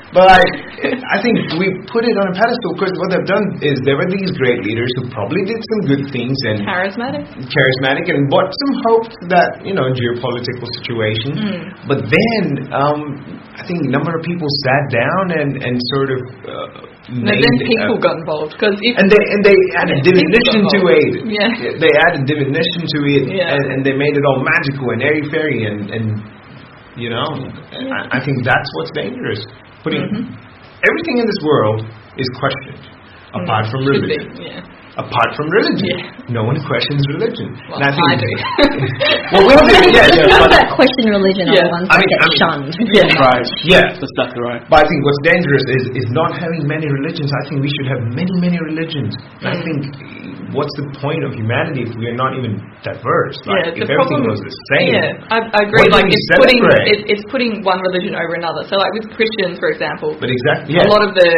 But I think we put it on a pedestal because what they've done is there were these great leaders who probably did some good things and charismatic and brought some hope to that geopolitical situation. But then I think a number of people sat down and sort of
people got involved because
they added divination to it. They added divination to it, and they made it all magical and airy fairy and I think that's what's dangerous. Putting everything in this world is questioned, apart from religion. Apart from religion, no one questions religion.
Well, I do.
Well, we'll do.
People that question religion are the ones that get shunned.
Right. Yeah,
that's exactly right.
But I think what's dangerous is not having many religions. I think we should have many religions. I think what's the point of humanity if we are not even diverse? Like, if everything was the same.
I agree. Like, it's putting one religion over another. So, like with Christians, for example.
But exactly.
A lot of the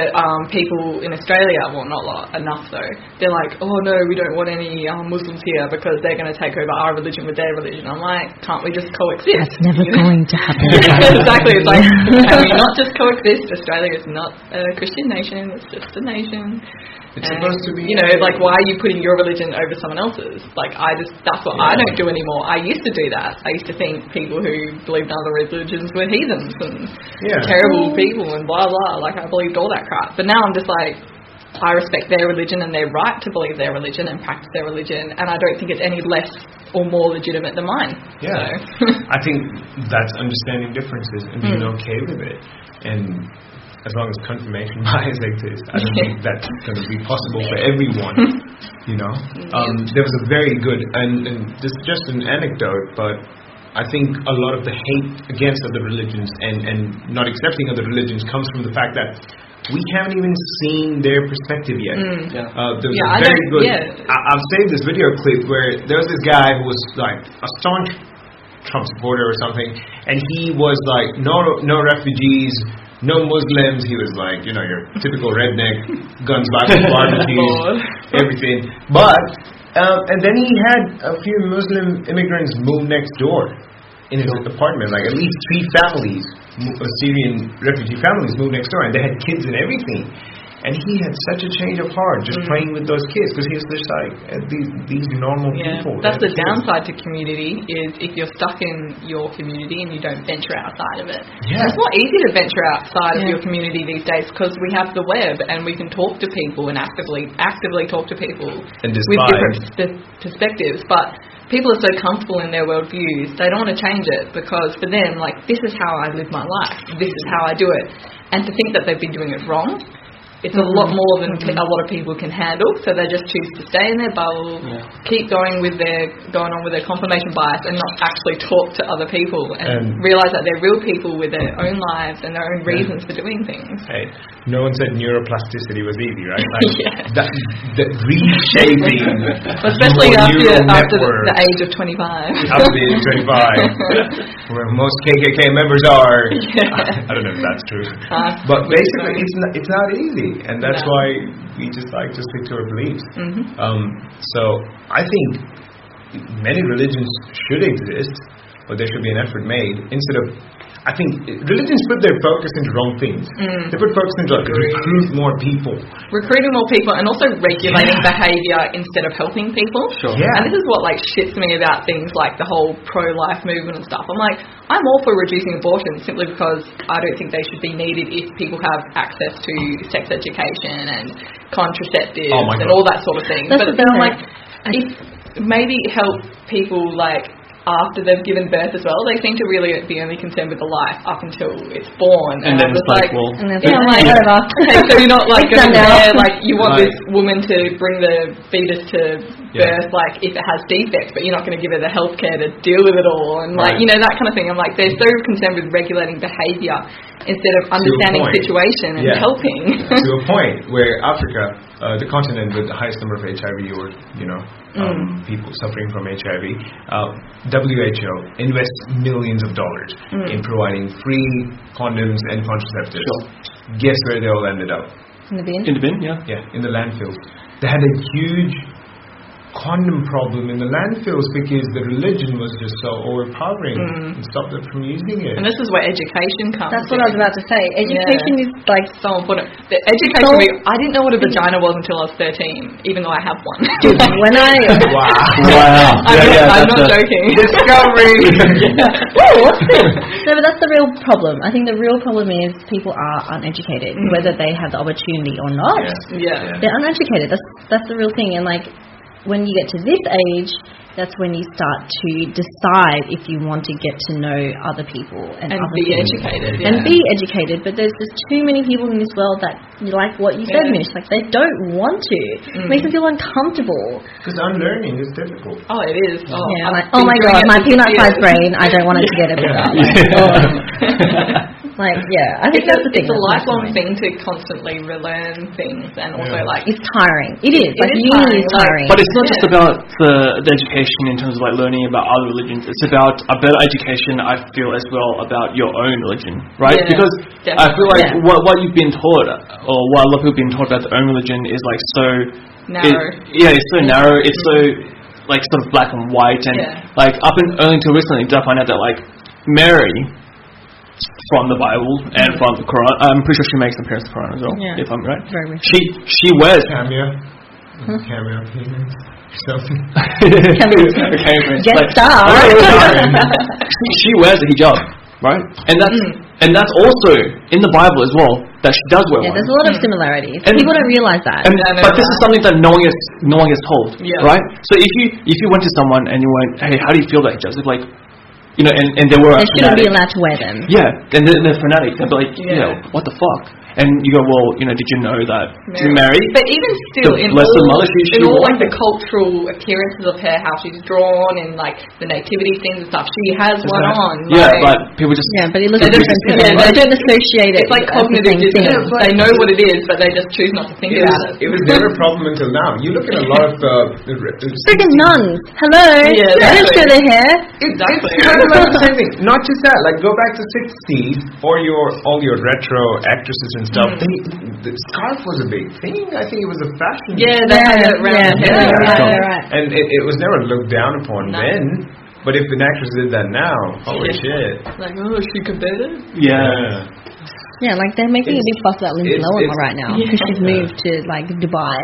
people in Australia, well, not a lot, enough though. They're like, like, oh no, we don't want any Muslims here because they're going to take over our religion with their religion. I'm like, can't we just coexist?
That's never going to happen.
Exactly. It's like, can we not just coexist? Australia is not a Christian nation. It's just a nation.
It's supposed to be,
you know, like, why are you putting your religion over someone else's? Like, that's what I don't do anymore. I used to do that. I used to think people who believed in other religions were heathens and terrible people and blah, blah. Like, I believed all that crap. But now I'm just like, I respect their religion and their right to believe their religion and practice their religion, and I don't think it's any less or more legitimate than mine.
Yeah. So. I think that's understanding differences and being okay with it. And as long as confirmation bias exists, I don't think that's going to be possible for everyone, you know. There was a very good, and this is just an anecdote, but I think a lot of the hate against other religions and not accepting other religions comes from the fact that we haven't even seen their perspective yet. There was a very good, I've saved this video clip where there was this guy who was like a staunch Trump supporter or something, and he was like, no refugees, no Muslims. He was like, you know, your typical redneck, guns, violence, barbecues, everything. But and then he had a few Muslim immigrants move next door in his apartment, like at least 3 families, Syrian refugee families moved next door, and they had kids and everything. And he had such a change of heart just playing with those kids, because he was just like, these normal people.
That's the downside to community, is if you're stuck in your community and you don't venture outside of it. Yeah. It's not easy to venture outside of your community these days, because we have the web and we can talk to people and actively talk to people
and
with different perspectives. But people are so comfortable in their worldviews, they don't want to change it, because for them, like, this is how I live my life, this is how I do it. And to think that they've been doing it wrong, it's a lot more than a lot of people can handle, so they just choose to stay in their bubble, keep going on with their confirmation bias, and not actually talk to other people and realise that they're real people with their own lives and their own reasons for doing things.
Hey, no one said neuroplasticity was easy, right? Like that reshaping,
especially after the age of 25.
After the age of 25, where most KKK members are. I don't know if that's true, but basically, it's not easy. And that's why we just like to stick to our beliefs. So I think many religions should exist, but there should be an effort made instead of. I think religions put their focus into wrong things. They put focus into recruit more people. Recruiting
more people, and also regulating behaviour instead of helping people.
Sure.
And this is what like shits me about things like the whole pro-life movement and stuff. I'm like, I'm all for reducing abortion simply because I don't think they should be needed if people have access to sex education and contraceptives and all that sort of thing. But then I'm like, if maybe help people like after they've given birth as well. They seem to really be only concerned with the life up until it's born.
And then it's like, well,
I'm like, okay, so you're not like going there, like you want this woman to bring the fetus to birth, like if it has defects, but you're not going to give her the healthcare to deal with it all, and like you know, that kind of thing. I'm like, they're so concerned with regulating behaviour instead of understanding situation and helping.
To a point where Africa, the continent with the highest number of HIV or people suffering from HIV, WHO invests millions of dollars in providing free condoms and contraceptives. Guess where they all ended up?
In the bin?
In the bin, yeah,
in the landfills. They had a huge condom problem in the landfills because the religion was just so overpowering and stopped them from using it.
And this is where education comes.
That's what I was about to say. Education is like
so important. The education. I didn't know what a vagina was until I was 13, even though I have one.
When I
wow.
I'm not joking.
Discovery.
What's this? No, but that's the real problem. I think the real problem is people are uneducated, whether they have the opportunity or not. They're uneducated. That's the real thing. And like, when you get to this age, that's when you start to decide if you want to get to know other people and other
be
people.
Educated.
And be educated. But there's just too many people in this world that, like what you said, Mish, like they don't want to. It makes them feel uncomfortable.
Because unlearning is difficult.
Oh, it is.
Oh my God, my peanut-sized brain, I don't want it to get a bit up. Like, yeah, I think that's the thing.
It's a lifelong thing to constantly relearn things, and also like
it's tiring. It is.
It
Like
is
uni is
tiring.
tiring.
But it's not just about the education in terms of like learning about other religions. It's about a better education, I feel, as well about your own religion, right?
Yeah,
because
definitely.
I feel like what you've been taught, or what a lot of people have been taught about their own religion, is like so
narrow.
It's so narrow. It's so like sort of black and white, and like only until recently did I find out that like Mary, from the Bible and from the Quran, I'm pretty sure she makes an appearance in the Quran as well, if I'm right.
Very weird.
She wears
Cameo payments. Something.
Guest star.
She wears a hijab, right? And that's also in the Bible as well, that she does wear one.
There's a lot of similarities.
And
people don't realise that.
But this is something that no one gets told, right? So if you went to someone and you went, hey, how do you feel about hijabs? It's like, you know, and they were
they shouldn't be allowed to wear them.
Yeah, and they're fanatics. They'd be like, you know, what the fuck? And you go, well, you know, did you know that Mary?
But even still, in all like the cultural appearances of her, how she's drawn, and like the nativity scenes and stuff, she has one on.
Yeah, but people just
but it looks different. They don't associate it.
It's like cognitive dissonance. They know what it is, but they just choose not to think about it.
It was never a problem until now. You look at a lot of
freaking nuns. Hello.
Yeah,
they don't show their hair.
Exactly.
It's kind of like the same thing. Not just that. Like go back to 60s or all your retro actresses and stuff. The scarf was a big thing. I think it was a fashion.
Yeah, they had it around.
Right.
And it was never looked down upon then. But if an actress did that now, holy shit!
Like, oh, she could bear it.
Yeah.
Yeah, like they're making a big fuss about Lindsay Lohan right now because she's moved to like Dubai.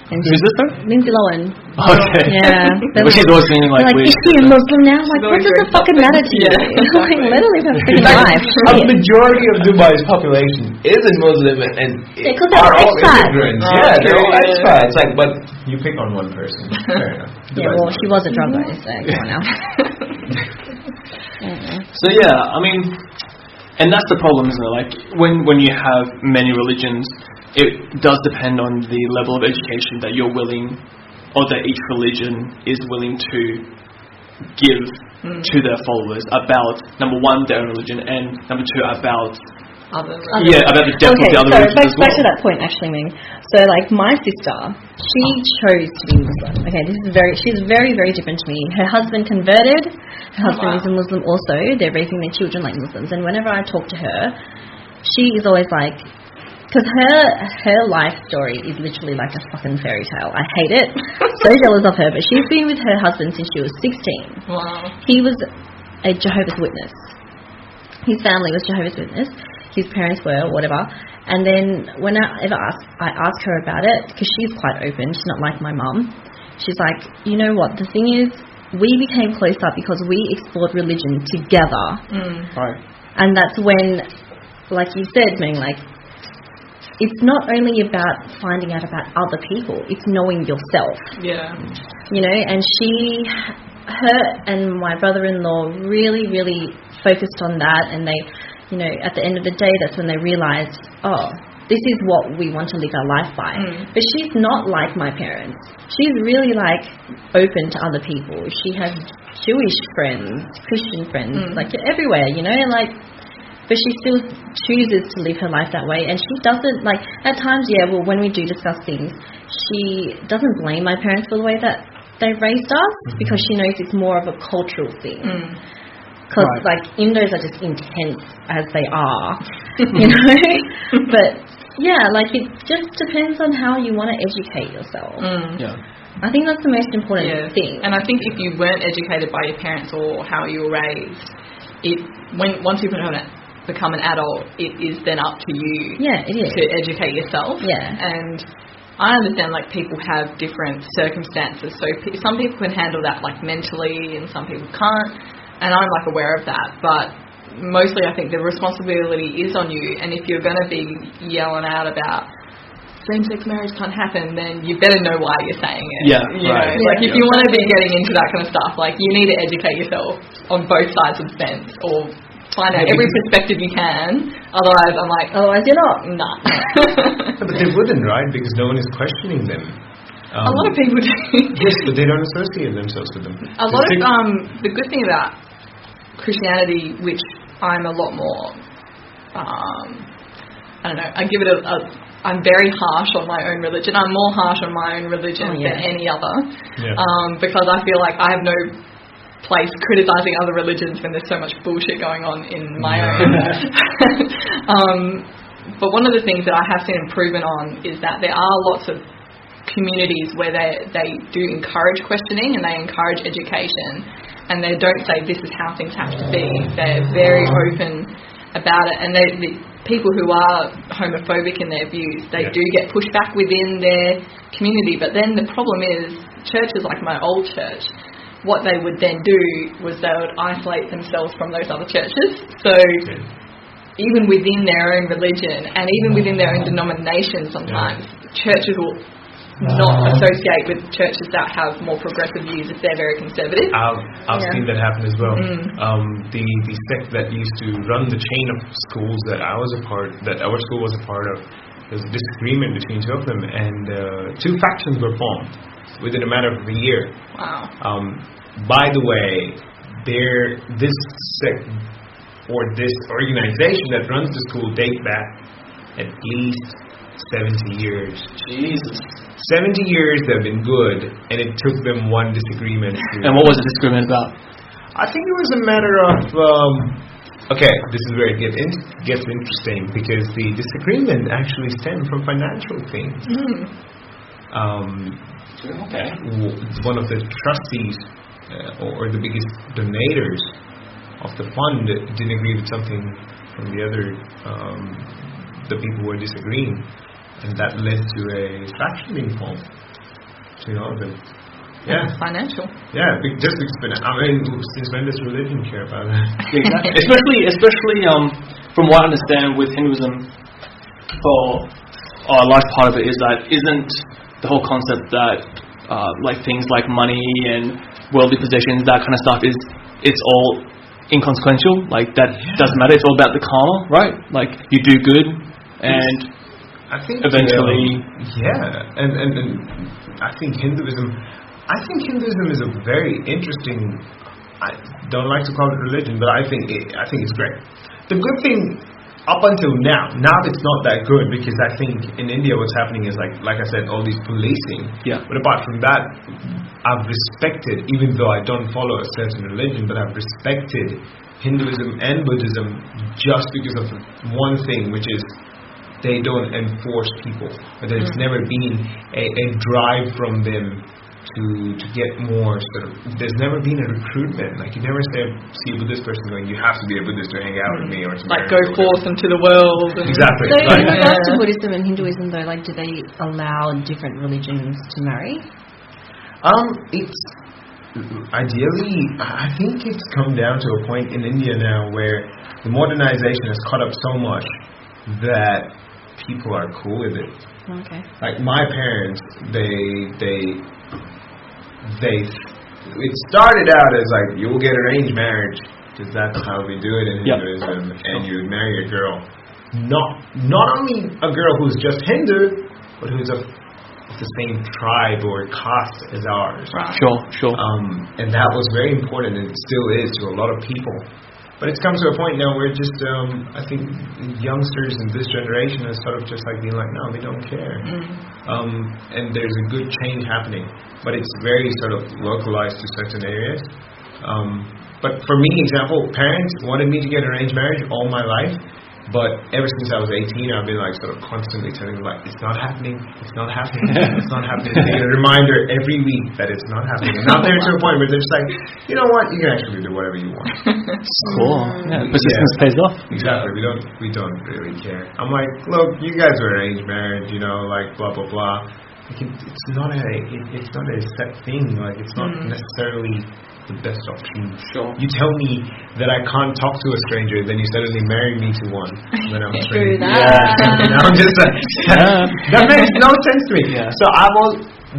And
who's this though?
Lindsay Lohan.
Okay.
Yeah.
But she's always being like,
is she a Muslim now? Like, what does it fucking matter to you? Like, let her live her freaking life.
A majority of Dubai's population isn't Muslim and
because they're all
immigrants. They're all expats. Like, but you pick on one person. Fair enough.
Yeah, well, she was a drug lord, so come on now.
So yeah, I mean, and that's the problem, isn't it? Like when you have many religions, it does depend on the level of education that you're willing, or that each religion is willing to give to their followers about, number one, their own religion, and number two, about about the depth of the other religions as well.
Back to that point, actually, Meng. So, like, my sister, she chose to be Muslim. Okay, she's very, very different to me. Her husband converted. Her husband is a Muslim also. They're raising their children like Muslims. And whenever I talk to her, she is always like, because her life story is literally like a fucking fairy tale. I hate it. So jealous of her. But she's been with her husband since she was 16.
Wow.
He was a Jehovah's Witness. His family was Jehovah's Witness. His parents were, whatever. And then whenever I ask her about it, because she's quite open, she's not like my mum, she's like, you know what, the thing is, we became closer because we explored religion together.
Right.
And that's when, like you said, Meng, like, it's not only about finding out about other people, it's knowing yourself.
Yeah.
You know, and her and my brother-in-law really, really focused on that, and they, you know, at the end of the day, that's when they realised, oh, this is what we want to live our life by. But she's not like my parents. She's really, like, open to other people. She has Jewish friends, Christian friends, like, everywhere, you know, like, but she still chooses to live her life that way. And she doesn't, like, at times, when we do discuss things, she doesn't blame my parents for the way that they raised us, because she knows it's more of a cultural thing. Because, like, Indos are just intense as they are, you know? But, yeah, like, it just depends on how you want to educate yourself.
Yeah.
I think that's the most important thing.
And I think if you weren't educated by your parents or how you were raised, once you become an adult, it is then up to you to educate yourself. Yeah. And I understand, like, people have different circumstances. So some people can handle that, like, mentally, and some people can't. And I'm, like, aware of that, but mostly I think the responsibility is on you. And if you're going to be yelling out about same-sex marriage can't happen, then you better know why you're saying it.
Yeah,
you know? Like, if you want to be getting into that kind of stuff, like, you need to educate yourself on both sides of the fence, or find out every perspective you can. Otherwise, I'm like, otherwise you're not. Nah.
But they wouldn't, right? Because no one is questioning them.
A lot of people do.
Yes, but they don't associate themselves with them.
A lot of the good thing about Christianity, which I'm a lot more I don't know, I give it I'm very harsh on my own religion. I'm more harsh on my own religion than any other, because I feel like I have no place criticizing other religions when there's so much bullshit going on in my own. But one of the things that I have seen improvement on is that there are lots of communities where they do encourage questioning and they encourage education, and they don't say this is how things have to be. They're very open about it, and the people who are homophobic in their views, they do get pushed back within their community. But then the problem is churches like my old church, what they would then do was they would isolate themselves from those other churches. So even within their own religion and even within their own denomination, sometimes churches will not associate with churches that have more progressive views if they're very conservative.
I've seen that happen as well. The sect that used to run the chain of schools that our school was a part of, there was a disagreement between two of them, and two factions were formed within a matter of a year.
Wow.
By the way, this sect or this organization that runs the school dates back at least 70 years.
Jesus.
70 years they've been good, and it took them one disagreement.
And what was the disagreement about?
I think it was a matter of, this is where it gets interesting, because the disagreement actually stemmed from financial things. One of the trustees, or the biggest donators of the fund, didn't agree with something from the other, the people who were disagreeing. And that led to a faction being formed between all of them. Yeah.
Financial.
Yeah, just because, since when does religion care about that?
Exactly. especially from what I understand with Hinduism, for a large part of it is that isn't the whole concept that like things like money and worldly possessions, that kind of stuff, it's all inconsequential. Like that doesn't matter. It's all about the karma, right? Like you do good and
I think
eventually,
and I think Hinduism is a very interesting. I don't like to call it religion, but I think it's great. The good thing up until now it's not that good, because I think in India what's happening is like I said, all these policing.
Yeah.
But apart from that, I've respected, even though I don't follow a certain religion, but I've respected Hinduism and Buddhism just because of one thing, which is they don't enforce people. There's never been a drive from them to get more there's never been a recruitment. Like you never see a Buddhist person going, you have to be a Buddhist to hang out with me, or to
like go forth into the world.
Exactly.
So in regards to Buddhism and Hinduism though, like do they allow different religions to marry?
It's ideally, I think it's come down to a point in India now where the modernization has caught up so much that people are cool with it.
Okay.
Like my parents, it started out as like, you'll get arranged marriage, because that's how we do it in Hinduism, and you marry a girl. Not only a girl who's just Hindu, but who's of the same tribe or caste as ours.
Right.
Sure.
And that was very important, and it still is to a lot of people. But it's come to a point now where just, I think youngsters in this generation are sort of just like being like, no, we don't care. And there's a good change happening. But it's very sort of localized to certain areas. But for me, example, parents wanted me to get arranged marriage all my life. But ever since I was 18, I've been like sort of constantly telling them like, it's not happening, it's not happening, it's not happening. They get a reminder every week that it's not happening. And now they're to a point where they're just like, you know what, you can actually do whatever you want.
Cool. Yeah, persistence pays off.
Exactly. We don't really care. I'm like, look, you guys are arranged marriage, like blah blah blah. Like it's not a set thing. Like it's not necessarily the best option.
Sure.
You tell me that I can't talk to a stranger, then you suddenly marry me to one. Then I'm
True that.
Yeah. I'm just like, that makes no sense to me.
Yeah.
So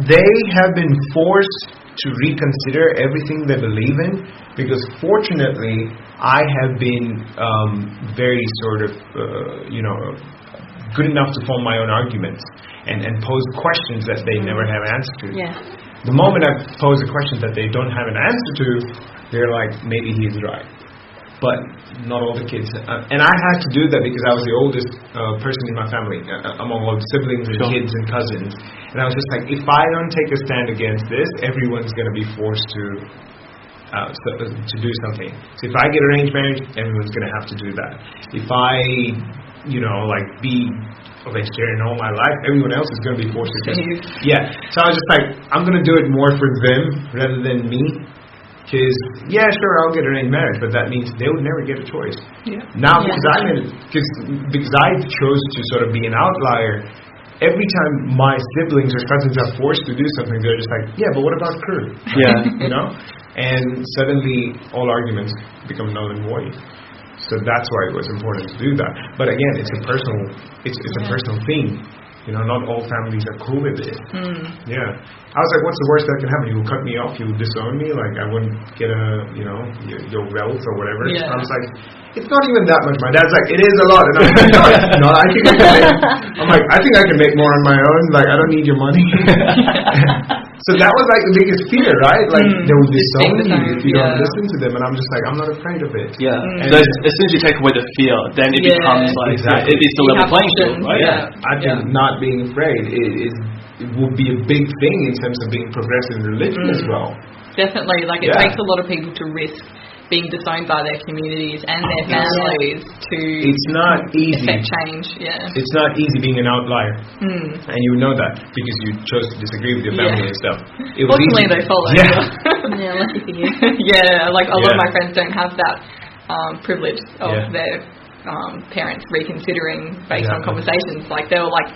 they have been forced to reconsider everything they believe in, because fortunately I have been very sort of good enough to form my own arguments and pose questions that they never have answers to.
Yeah.
The moment I pose a question that they don't have an answer to, they're like, maybe he's right. but not all the kids. And I had to do that because I was the oldest person in my family, among all the siblings and kids and cousins. And I was just like, if I don't take a stand against this, everyone's going to be forced to do something. So if I get arranged marriage, everyone's going to have to do that. If I, be a vegetarian all my life, everyone else is going to be forced to do it. Yeah. So I was just like, I'm going to do it more for them rather than me. Because, sure, I'll get arranged marriage, but that means they would never get a choice. Yeah. Now, because I chose to sort of be an outlier, every time my siblings or cousins are forced to do something, they're just like, yeah, but what about crew? Yeah. And suddenly all arguments become null and void. So that's why it was important to do that. But again, it's a personal thing. Not all families are cool with it. Yeah. I was like, what's the worst that can happen? You will cut me off, you will disown me, like I wouldn't get your wealth or whatever. Yeah. I was like, it's not even that much. My dad's like, it is a lot. And I'm like, no, it's not. I think I can make more on my own. Like, I don't need your money. So that was like the biggest fear, right? Like, they will disown you if you don't listen to them. And I'm just like, I'm not afraid of it.
Yeah. So as soon as you take away the fear, then it becomes like, it's a level playing field, right?
Yeah. I think not being afraid it will be a big thing in terms of being progressive in religion as well.
Definitely. Like, it takes a lot of people to risk being disowned by their communities and their families to
it's not easy.
Affect change. Yeah.
It's not easy being an outlier. And you know that because you chose to disagree with your family and stuff.
Fortunately, they follow.
Yeah, lucky for you.
Like a lot of my friends don't have that privilege of their parents reconsidering based on conversations. Like, they were like,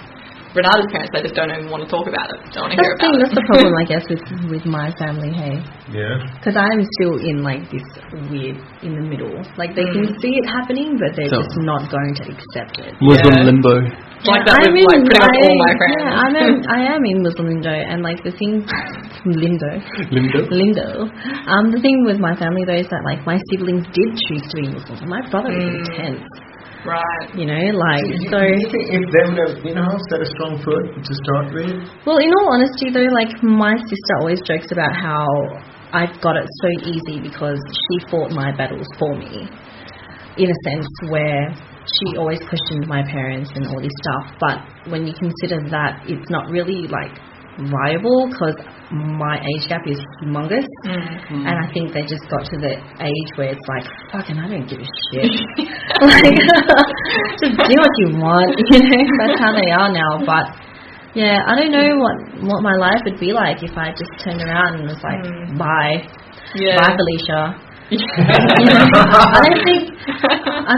Renata's parents, they just don't even want to talk about it. Don't want to hear about it.
That's the problem, I guess, with my family, hey?
Yeah.
Because I'm still in, like, this weird, in the middle. Like, they can see it happening, but they're just not going to accept it.
Muslim limbo.
Like that with, like, pretty much all my friends.
Yeah, I am in Muslim limbo, and, like, the thing... Limbo. The thing with my family, though, is that, like, my siblings did choose to be Muslims. My brother is intense.
Right.
So...
You think if they would have, set a strong foot to start with?
Well, in all honesty, though, like, my sister always jokes about how I got it so easy because she fought my battles for me, in a sense where she always questioned my parents and all this stuff. But when you consider that it's not really, like, viable because my age gap is humongous, and I think they just got to the age where it's like, fucking, I don't give a shit. Like, just do what you want, that's how they are now. But yeah, I don't know what my life would be like if I just turned around and was like, bye Felicia. I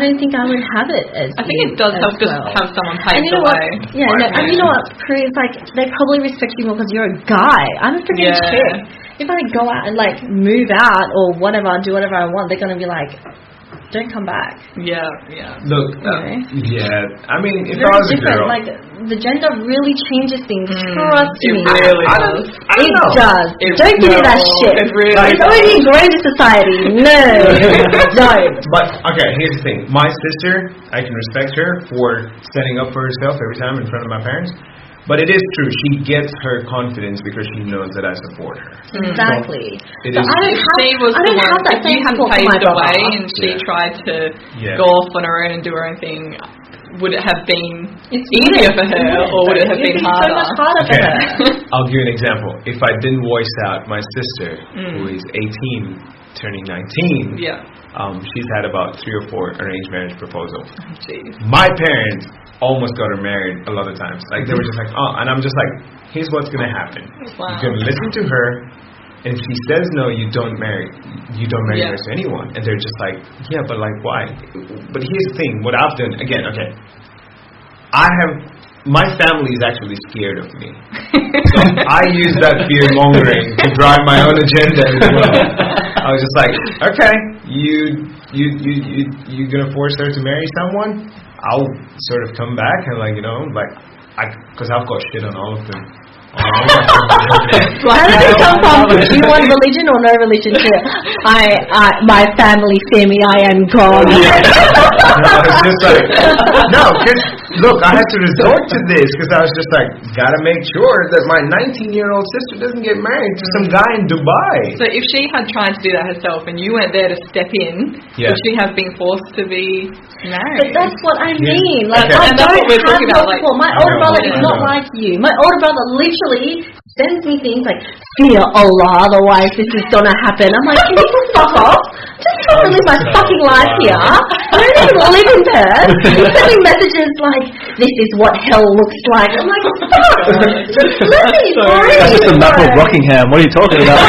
don't think I would have it as
I think it does help just have someone pave the way.
And you know what, Prue, it's like they probably respect you more because you're a guy. I'm a freaking chick. If I go out and like move out or whatever, do whatever I want, they're gonna be like, don't come back.
Yeah.
Look, I mean, if I was a girl,
like the gender really changes things. Trust me,
it really does.
It does. Don't give me that shit. It's only great to society. No, don't.
But okay, here's the thing. My sister, I can respect her for standing up for herself every time in front of my parents. But it is true. She gets her confidence because she knows that I support her.
Exactly.
So
I don't have that same support for my brother.
And she tried to go off on her own and do her own thing. Would it have been easier for her, or would it have been harder?
So much harder for her.
I'll give you an example. If I didn't voice out my sister, who is 18, turning 19, she's had about 3 or 4 arranged marriage proposals. My parents almost got her married a lot of times. Like, they were just like, and I'm just like, here's what's going to happen. Wow. You're going to listen to her, and if she says no, you don't marry her to anyone. And they're just like, yeah, but like, why? But here's the thing, what I've done, again, my family is actually scared of me. So I use that fear-mongering to drive my own agenda as well. I was just like, okay, you going to force her to marry someone? I'll sort of come back and because I've got shit on all of them. How
does it come from? Do you want religion or no religion? My family fear me. I am God.
It's just like, no, because look, I had to resort to this because I was just like, gotta make sure that my 19-year-old sister doesn't get married to some guy in Dubai.
So if she had tried to do that herself and you weren't there to step in, would she have been forced to be married?
But that's what I mean. Like,
Okay.
I
And that's
don't
what we're talking
have
about, like,
my older brother is not like you. My older brother literally sends me things like, fear Allah, otherwise this is gonna happen. I'm like, can you just fuck off? Just trying to live my fucking life here. I don't even live in Perth. He's sending messages like, this is what hell looks like. I'm like, fuck, just let me breathe.
That's just a map of Rockingham. What are you talking about?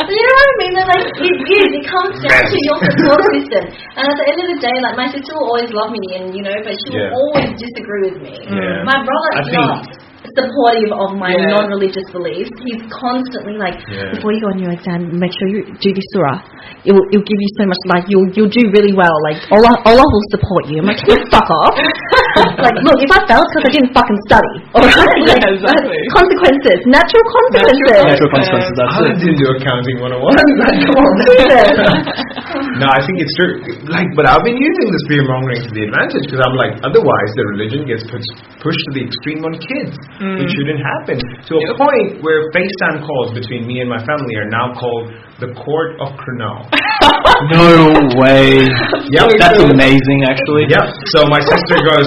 You know what I mean? They're like, it comes down to your support system. And at the end of the day, like, my sister will always love me, and but she will always disagree with me.
Yeah.
My brother is not supportive of my non-religious beliefs. He's constantly like, before you go on your exam, make sure you do this surah. It'll give you so much, like, you'll do really well. Like, Allah will support you. I'm like, can you fuck off? Like, look, if I failed, it's because I didn't fucking study. Alright? Like,
exactly.
Consequences. Natural consequences.
Natural consequences, that's
I
it.
didn't do accounting 101. Like, come on. No, I think it's true. Like, but I've been using this fear mongering to the advantage because I'm like, otherwise the religion gets pushed to the extreme on kids, which shouldn't happen. To a point where FaceTime calls between me and my family are now called the Court of Cronal.
No way.
Yep,
That's amazing, actually.
Yep. So my sister goes.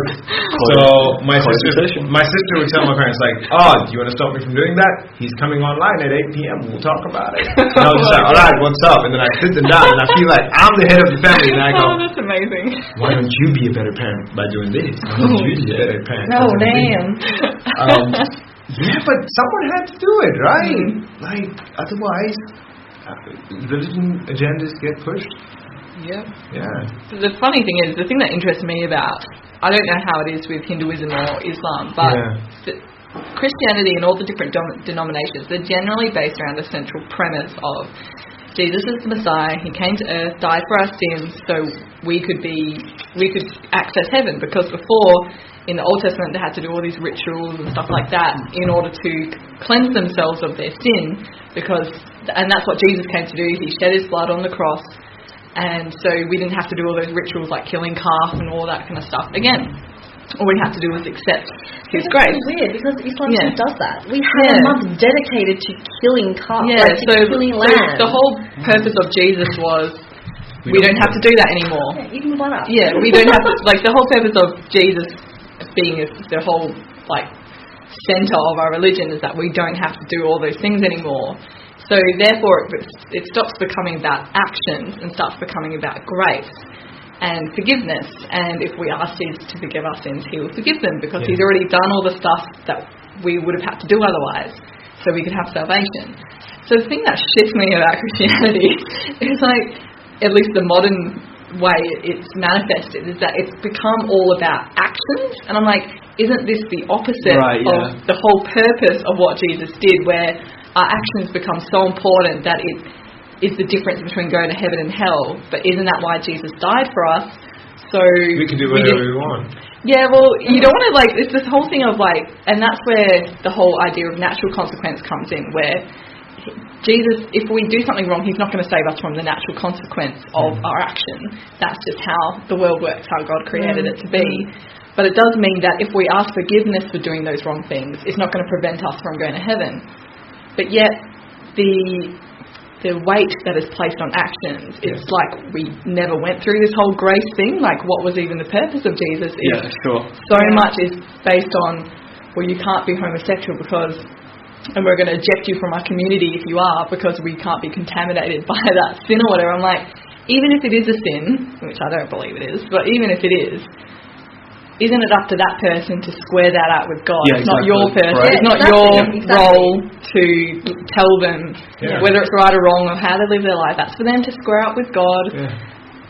My sister would tell my parents like, "Oh, do you want to stop me from doing that? He's coming online at 8 p.m. We'll talk about it." And I was just like, "All right, what's up?" And then I sit them down and I feel like I'm the head of the family, and I go,
Oh, that's amazing.
"Why don't you be a better parent by doing this? Why don't you be a better parent?"
Oh, damn.
Yeah, but someone had to do it, right? Like, otherwise, religion agendas get pushed.
Yeah.
Yeah.
The funny thing is, the thing that interests me about, I don't know how it is with Hinduism or Islam, but Christianity and all the different denominations, they're generally based around the central premise of Jesus is the Messiah. He came to earth, died for our sins, so we could access heaven. Because before, in the Old Testament, they had to do all these rituals and stuff like that in order to cleanse themselves of their sin. And that's what Jesus came to do. He shed his blood on the cross, and so we didn't have to do all those rituals like killing calf and all that kind of stuff again. All we have to do is accept His grace.
It's weird because Islam does that. We have a month dedicated to killing calves, killing lambs.
So the whole purpose of Jesus was we don't have to do that anymore.
Yeah, even butter.
Yeah, we don't have to, like, the whole purpose of Jesus being the whole, like, center of our religion is that we don't have to do all those things anymore. So therefore it stops becoming about actions and starts becoming about grace and forgiveness. And if we ask Jesus to forgive our sins, He will forgive them because He's already done all the stuff that we would have had to do otherwise, so we could have salvation. So the thing that shits me about Christianity is, like, at least the modern way it's manifested, is that it's become all about actions. And I'm like, isn't this the opposite of the whole purpose of what Jesus did, where our actions become so important that it is the difference between going to heaven and hell? But isn't that why Jesus died for us? So
we can do whatever we want.
Yeah, well, you don't want to, like, it's this whole thing of, like, and that's where the whole idea of natural consequence comes in, where Jesus, if we do something wrong, He's not going to save us from the natural consequence of our action. That's just how the world works, how God created it to be. But it does mean that if we ask forgiveness for doing those wrong things, it's not going to prevent us from going to heaven. But yet, the weight that is placed on actions, it's like we never went through this whole grace thing. Like, what was even the purpose of Jesus? So much is based on, well, you can't be homosexual because, and we're going to eject you from our community if you are, because we can't be contaminated by that sin or whatever. I'm like, even if it is a sin, which I don't believe it is, but even if it is, isn't it up to that person to square that out with God? It's not your person. Right. It's not your role to tell them whether it's right or wrong or how to live their life. That's for them to square up with God.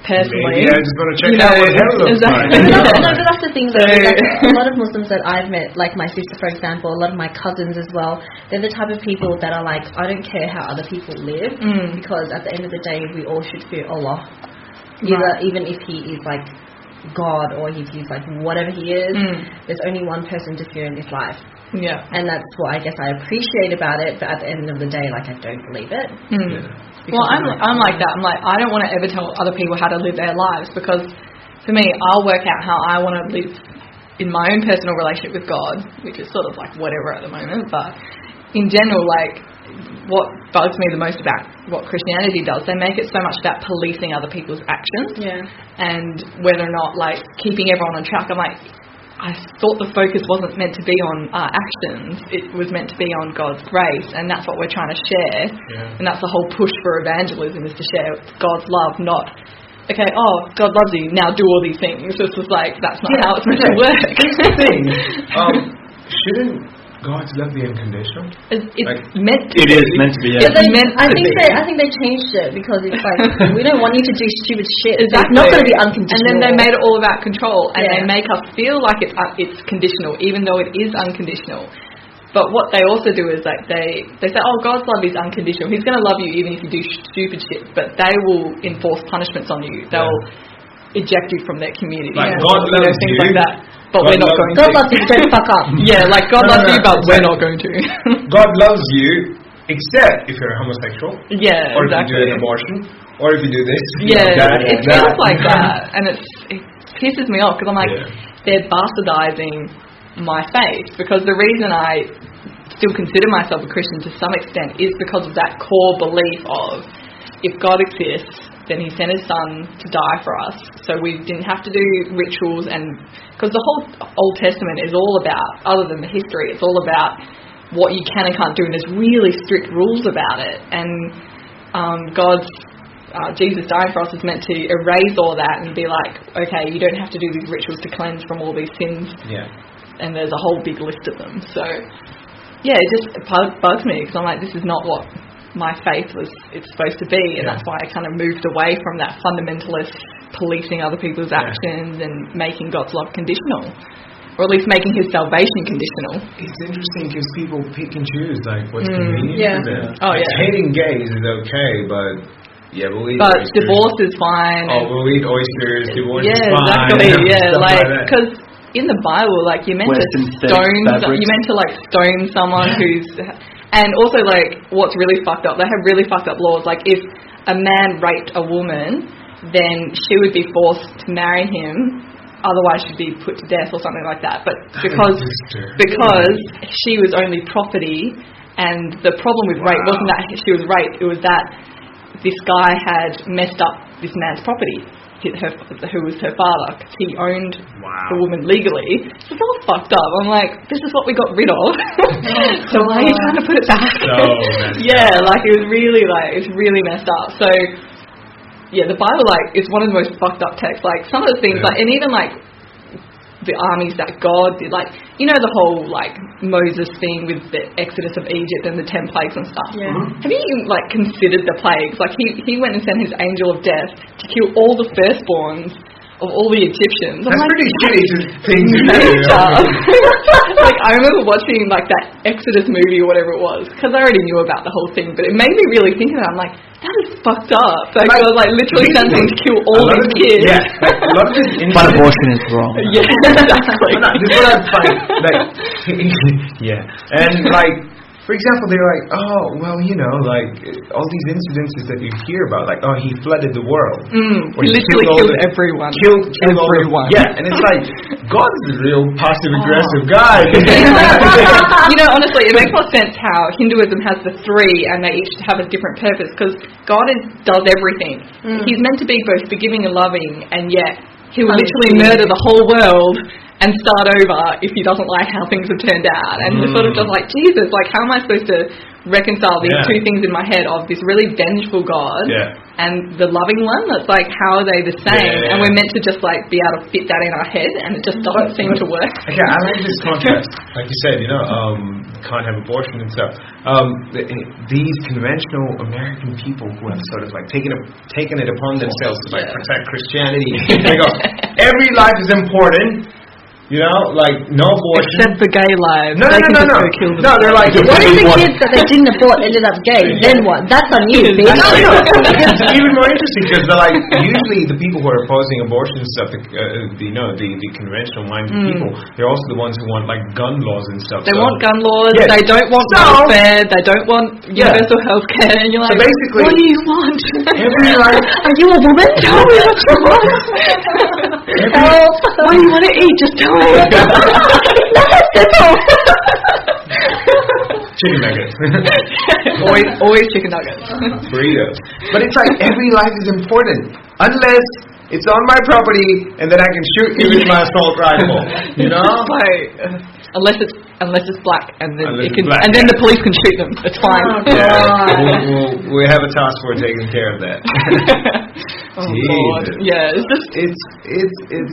Personally,
I just want to check out what hell looks like.
No, but that's the thing though. Like, a lot of Muslims that I've met, like my sister, for example, a lot of my cousins as well, they're the type of people that are like, I don't care how other people live, because at the end of the day, we all should fear Allah. Even if He is like God or if He's like whatever He is, there's only one person to fear in this life. Yeah. And that's what I guess I appreciate about it, but at the end of the day, like, I don't believe it.
Well, I'm like that. I'm like, I don't want to ever tell other people how to live their lives, because for me, I'll work out how I want to live in my own personal relationship with God, which is sort of like whatever at the moment, but in general, like, what bugs me the most about what Christianity does, they make it so much about policing other people's actions, and whether or not, like, keeping everyone on track. I'm like, I thought the focus wasn't meant to be on our actions, it was meant to be on God's grace, and that's what we're trying to share, and that's the whole push for evangelism, is to share God's love, not, okay, God loves you, now do all these things. It's just like, that's not how it's meant to work.
Here's the thing, shouldn't God's love be unconditional?
It's meant to be.
It is meant to be, yeah.
I think they changed it because it's like, we don't want you to do stupid shit.
Exactly.
It's not going to be unconditional.
And then they made it all about control, and they make us feel like it's conditional, even though it is unconditional. But what they also do is, like, they say, God's love is unconditional. He's going to love you even if you do stupid shit. But they will enforce punishments on you. They'll eject you from their community.
Like, God loves
things
you,
like that. But we're not going to.
God loves you, don't fuck up.
Yeah, like, God loves you, but we're not going to.
God loves you, except if you're a homosexual.
Yeah,
or
exactly.
if you do an abortion. Or if you do this.
Yeah,
it
feels like that. And it pisses me off, because I'm like, they're bastardizing my faith, because the reason I still consider myself a Christian to some extent is because of that core belief of, if God exists, then he sent his son to die for us, so we didn't have to do rituals, and because the whole Old Testament is all about, other than the history, it's all about what you can and can't do, and there's really strict rules about it, and Jesus dying for us is meant to erase all that and be like, okay, you don't have to do these rituals to cleanse from all these sins. And there's a whole big list of them. So, yeah, it just bugs me, because I'm like, this is not what my faith it's supposed to be, and that's why I kind of moved away from that fundamentalist policing other people's actions and making God's love conditional, or at least making his salvation conditional.
It's interesting because people pick and choose, like, what's convenient for them.
Oh,
like, hating gays is okay, but we'll eat oysters.
Divorce is fine.
We'll eat oysters. Divorce is fine.
Exactly. Yeah, like, because in the Bible, like, you're meant to stone someone who's, and also, like, what's really fucked up, they have really fucked up laws. Like, if a man raped a woman, then she would be forced to marry him, otherwise she'd be put to death or something like that. But because she was only property, and the problem with rape wasn't that she was raped, it was that this guy had messed up this man's property, who was her father, because he owned the woman legally. So it's all fucked up. I'm like, this is what we got rid of. So why are you trying to put it back? Like, it was really, like, it's really messed up. So yeah, the Bible, like, is one of the most fucked up texts. Like, some of the things, like, and even like the armies that God did, like, you know, the whole, like, Moses thing with the Exodus of Egypt and the 10 plagues and stuff. Have you even, like, considered the plagues? Like, he went and sent his angel of death to kill all the firstborns of all the Egyptians.
That's pretty shitty thing to do.
Like, I remember watching, like, that Exodus movie or whatever it was, because I already knew about the whole thing, but it made me really think about it. I'm like, that is fucked up. Like, I was, like, literally sent him to kill all these kids.
Yeah, like, a lot of this
but abortion is wrong.
Yeah, exactly.
This is what I find, like, and, like, for example, they're like, like, all these incidences that you hear about, like, he flooded the world.
Or he literally killed everyone.
Killed
everyone.
And it's like, God is a real passive-aggressive guy.
You know, honestly, it makes more sense how Hinduism has the three, and they each have a different purpose, because God does everything. He's meant to be both forgiving and loving, and yet he will literally murder the whole world and start over if he doesn't like how things have turned out. And it's sort of just like, Jesus, like, how am I supposed to reconcile these two things in my head of this really vengeful God and the loving one? That's like, how are they the same? And we're meant to just, like, be able to fit that in our head, and it just doesn't seem to work.
Okay, I like this contrast. Like you said, can't have abortion and stuff. These conventional American people who have sort of, like, taken it upon themselves to, like, protect Christianity. They go, every life is important. You know, like, no abortion.
Except for gay lives.
No.
Kill them.
No, they're like,
what if the kids that they didn't abort ended up gay? Then what? That's on you, bitch.
No. It's even more interesting, because they're like, usually the people who are opposing abortion and stuff, the conventional minded people, they're also the ones who want, like, gun laws and stuff.
They want gun laws. Yes. They don't want welfare. They don't want universal health care. And you're like, so basically, what do you want?
Every life.
Are you a woman? Tell me what you want. Help!
What do you want to eat? Just tell me.
Chicken nuggets.
always chicken nuggets.
Burritos. But it's like every life is important. Unless it's on my property and then I can shoot you with my assault rifle. You know?
Like, unless it's black and then
black,
and then the police can shoot them. It's fine.
Oh,
yeah. We have a task force taking care of that.
Oh God. Yeah,
it's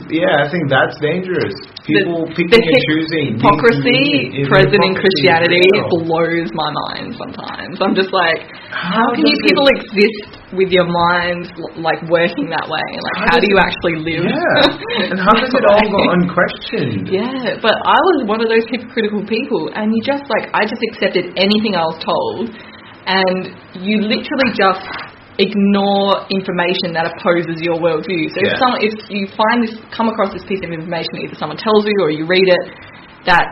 yeah, I think that's dangerous. People picking and choosing.
Hypocrisy present in Christianity blows my mind sometimes. I'm just like, how can you people exist with your minds like working that way? Like, how do you actually live?
Yeah. And how does it all go unquestioned?
Yeah, but I was one of those hypocritical people, and you just like, I just accepted anything I was told, and you literally just ignore information that opposes your worldview. So if you come across this piece of information, either someone tells you or you read it, that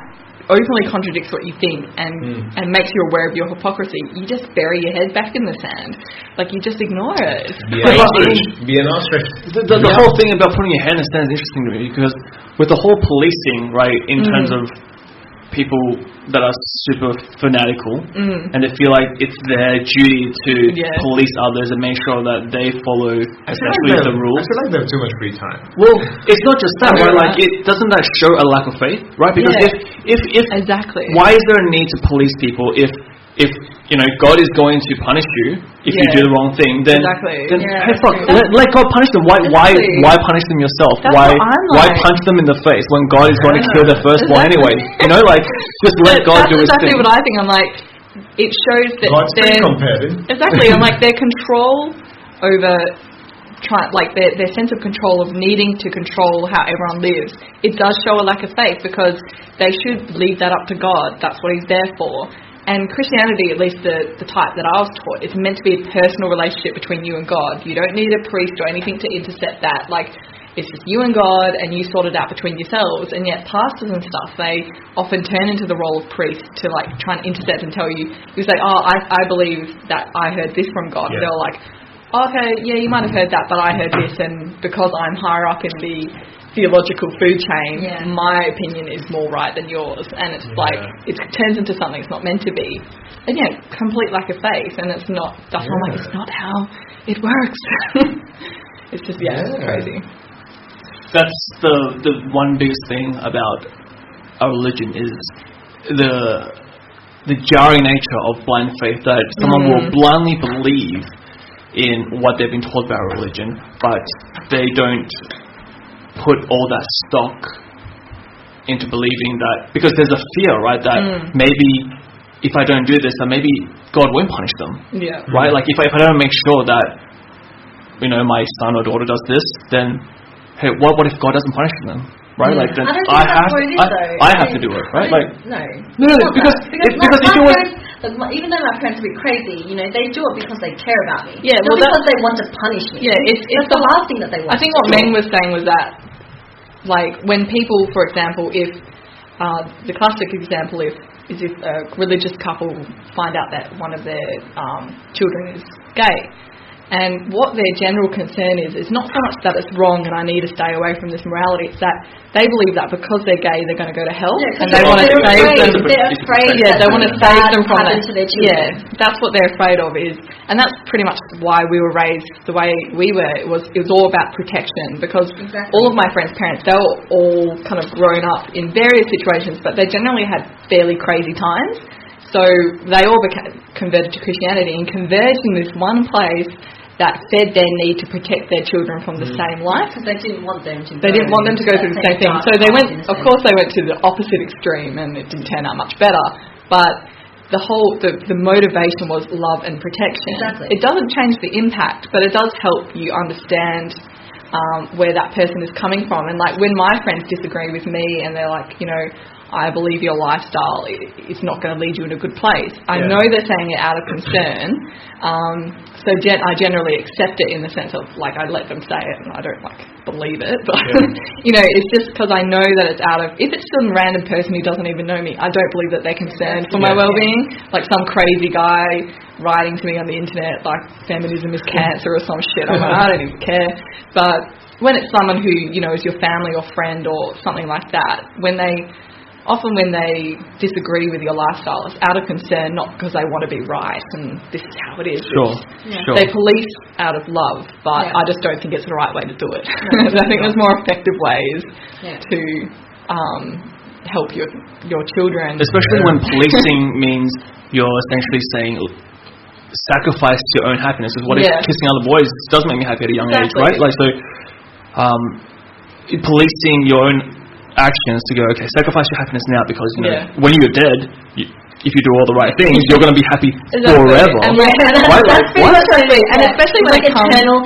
openly contradicts what you think and makes you aware of your hypocrisy, you just bury your head back in the sand. Like, you just ignore it.
Be an ostrich.
The whole thing about putting your head in the sand is interesting to me, because with the whole policing, right, in terms of people that are super fanatical and they feel like it's their duty to police others and make sure that they follow exactly the rules.
I feel like they have too much free time.
Well, it's not just that, right? Like, doesn't that show a lack of faith, right? Because if
exactly,
why is there a need to police people if you know God is going to punish you if you do the wrong thing? Then hey, fuck, let God punish them. Why punish them yourself?
That's
Why punch them in the face when God is going to kill their firstborn anyway? You know, like, just let God do his thing.
That's exactly what I think. I'm like, it shows that
God's pretty competitive.
Exactly. I'm like, their control over their sense of control of needing to control how everyone lives, it does show a lack of faith, because they should leave that up to God. That's what he's there for. And Christianity, at least the type that I was taught, is meant to be a personal relationship between you and God. You don't need a priest or anything to intercept that. Like, it's just you and God, and you sort it out between yourselves. And yet pastors and stuff, they often turn into the role of priest to like try and intercept and tell you. You say, oh, I believe that I heard this from God. Yeah. They're like, oh, okay, yeah, you might have heard that, but I heard this, and because I'm higher up in the theological food chain, my opinion is more right than yours. And it's like, it turns into something it's not meant to be. And complete lack of faith. And it's not, that's why I'm like, it's not how it works. It's just, it's crazy.
That's the one biggest thing about our religion is the jarring nature of blind faith, that someone will blindly believe in what they've been told about religion, but they don't put all that stock into believing that, because there's a fear, right, that maybe if I don't do this, then maybe God won't punish them. Yeah. Right? Like, if I don't make sure that, you know, my son or daughter does this, then hey, what if God doesn't punish them? Right? Like, then I have to do it, right? Like,
no,
because if it was,
even though my parents are a bit crazy, you know, they do it because they care about me.
Yeah,
not because they want to punish me.
Yeah, it's
the last thing that they want.
I think what Meng was saying was that, like, when people, for example, if the classic example is if a religious couple find out that one of their children is gay. And what their general concern is not so much that it's wrong and I need to stay away from this morality, it's that they believe that because they're gay they're going to go to hell, and they want to save them.
They're afraid.
Yeah, they want to save them from that.
Yeah,
that's what they're afraid of and that's pretty much why we were raised the way we were. It was all about protection, because all of my friends' parents, they were all kind of grown up in various situations, but they generally had fairly crazy times. So they all converted to Christianity and converged in this one place that fed their need to protect their children from the same life.
Because they didn't want them to.
They didn't want them to go through the same thing. So they went. Of course, they went to the opposite extreme, and it didn't turn out much better. But the motivation was love and protection.
Exactly.
It doesn't change the impact, but it does help you understand where that person is coming from. And like, when my friends disagree with me, and they're like, you know, I believe your lifestyle is not going to lead you in a good place. I know they're saying it out of concern, so I generally accept it in the sense of, like, I let them say it and I don't, like, believe it. But, you know, it's just because I know that it's out of... If it's some random person who doesn't even know me, I don't believe that they're concerned for my well-being. Like some crazy guy writing to me on the internet like feminism is cancer or some shit. I'm like, I don't even care. But when it's someone who, you know, is your family or friend or something like that, when they disagree with your lifestyle, it's out of concern, not because they want to be right and this is how it is.
Sure.
They police out of love, but I just don't think it's the right way to do it. I think there's more effective ways to help your children.
Especially when policing means you're essentially saying sacrifice your own happiness. Is what if kissing other boys does make me happy at a young age, right? Like, so policing your own actions to go, okay, sacrifice your happiness now because, you know, when you're dead, if you do all the right things, you're going to be happy forever.
And and especially when
like eternal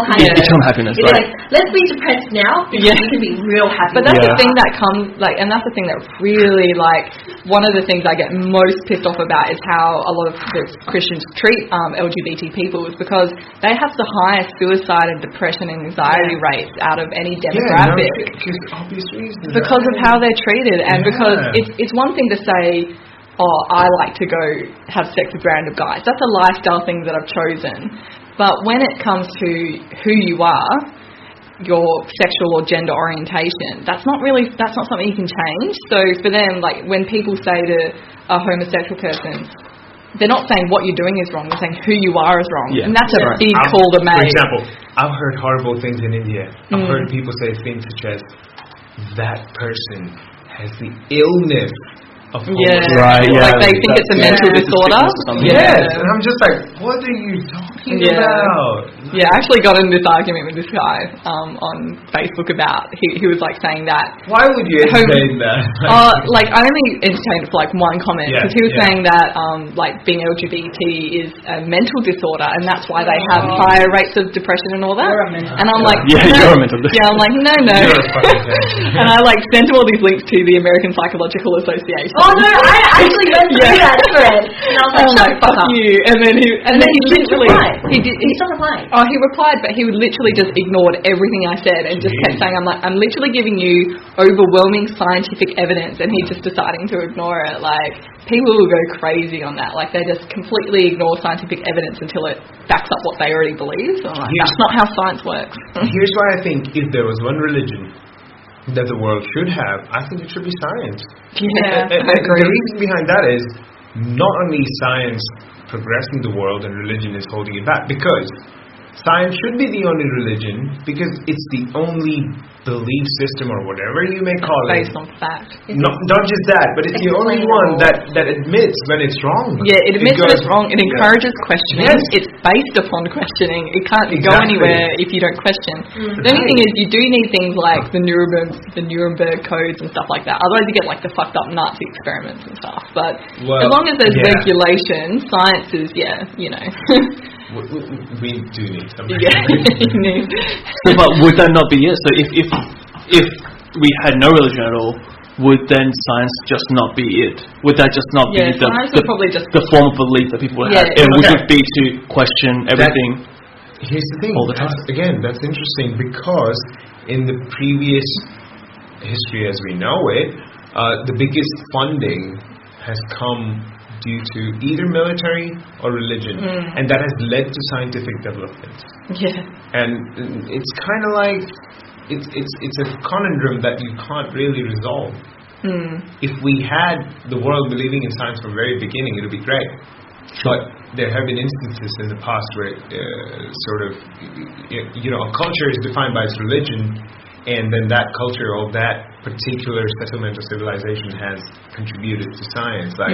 happiness.
Eternal happiness,
it's
right?
like, let's be depressed now because we can be real happy.
But that's the thing that comes, like, and that's the thing that really, like, one of the things I get most pissed off about is how a lot of Christians treat LGBT people, is because they have the highest suicide and depression and anxiety rates out of any demographic.
Because obvious reasons.
Because of how they're treated, and because it's one thing to say, oh, I like to go have sex with random guys. That's a lifestyle thing that I've chosen. But when it comes to who you are, your sexual or gender orientation, that's not something you can change. So for them, like, when people say to a homosexual person, they're not saying what you're doing is wrong, they're saying who you are is wrong. Yeah. And that's a big call to make.
For example, I've heard horrible things in India. I've heard people say things such as, that person has the illness of
right, like they think it's a mental disorder.
Yes, and I'm just like, what are you talking about?
Yeah, I actually got in this argument with this guy on Facebook about he was like saying that.
Why would you entertain that?
Like I only entertained it for like one comment because he was saying that like being LGBT is a mental disorder and that's why they have higher rates of depression and all that. And I'm like,
you're a mental disorder.
Yeah, I'm like, no. And I like sent him all these links to the American Psychological Association.
Oh no, I actually went through that thread. And I was like,
fuck you. And then he literally
he stopped replying.
Oh, he replied, but he would literally just ignored everything I said and just kept saying, I'm literally giving you overwhelming scientific evidence, and he's just deciding to ignore it. Like, people will go crazy on that. Like, they just completely ignore scientific evidence until it backs up what they already believe. So I'm like, that's not how science works.
Here's why I think if there was one religion that the world should have, I think it should be science.
Yeah,
and the reason behind that is not only science progressing the world and religion is holding it back, because science should be the only religion because it's the only belief system or whatever you may call it.
Based on fact.
Not just that, but it's the only one that admits when it's wrong.
Yeah, it admits when it's wrong. It encourages questioning. Yes. It's based upon questioning. It can't go anywhere if you don't question. The only thing is you do need things like the Nuremberg codes and stuff like that. Otherwise you get like the fucked up Nazi experiments and stuff. But as long as there's regulation, science is, you know.
We do need something.
But would that not be it? So if we had no religion at all, would then science just not be it? Would that just not be the form of belief that people would have? And would it be to question everything?
Here's the thing.
All the time.
That's interesting because in the previous history as we know it, the biggest funding has come due to either military or religion, and that has led to scientific development. And it's kind of like it's a conundrum that you can't really resolve. If we had the world believing in science from the very beginning, it would be great. But there have been instances in the past where a culture is defined by its religion, and then that culture or that particular settlement or civilization has contributed to science. Like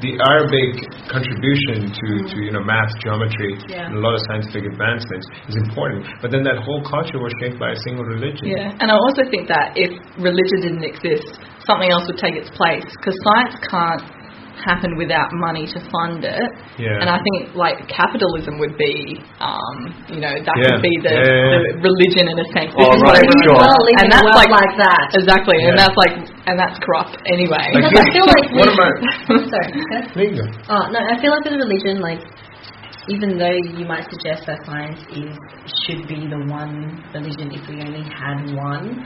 the Arabic contribution to math, geometry, and a lot of scientific advancements is important. But then that whole culture was shaped by a single religion.
Yeah, and I also think that if religion didn't exist, something else would take its place, because science can't happen without money to fund it. And I think like capitalism would be could be the religion in a sense.
And that's like that.
Exactly. And that's corrupt anyway.
Because I feel like I feel like with religion, like, even though you might suggest that science should be the one religion if we only had one,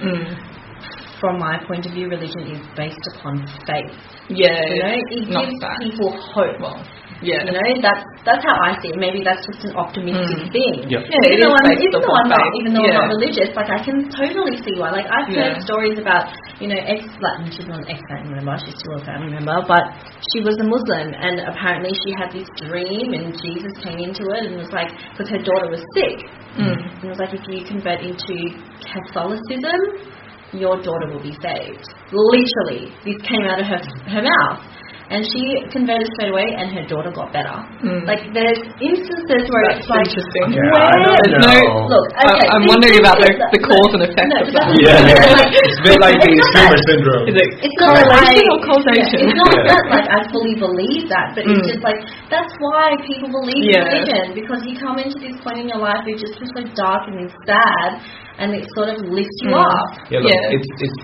from my point of view, religion is based upon faith.
Yeah,
You know, it gives people hope.
Well, yeah.
You know, that's how I see it. Maybe that's just an optimistic thing.
Yep.
Yeah,
Even though I'm
faith.
not religious, like I can totally see why. Like I've heard stories about, you know, she's not an ex-family member, she's still a family member, but she was a Muslim, and apparently she had this dream, and Jesus came into it, and was like, because her daughter was sick, and it was like, if you convert into Catholicism, your daughter will be saved. Literally, this came out of her mouth. And she converted straight away, and her daughter got better. Like, there's instances where it's like,
interesting.
Look, okay,
I'm wondering about the cause and effect of that.
It's a bit like the Schumer syndrome.
It's not relation or causation.
It's not that like I fully believe that, but it's just like, that's why people believe in religion, because you come into this point in your life where you just feel so dark and sad, and it sort of lifts you up.
Yeah, look,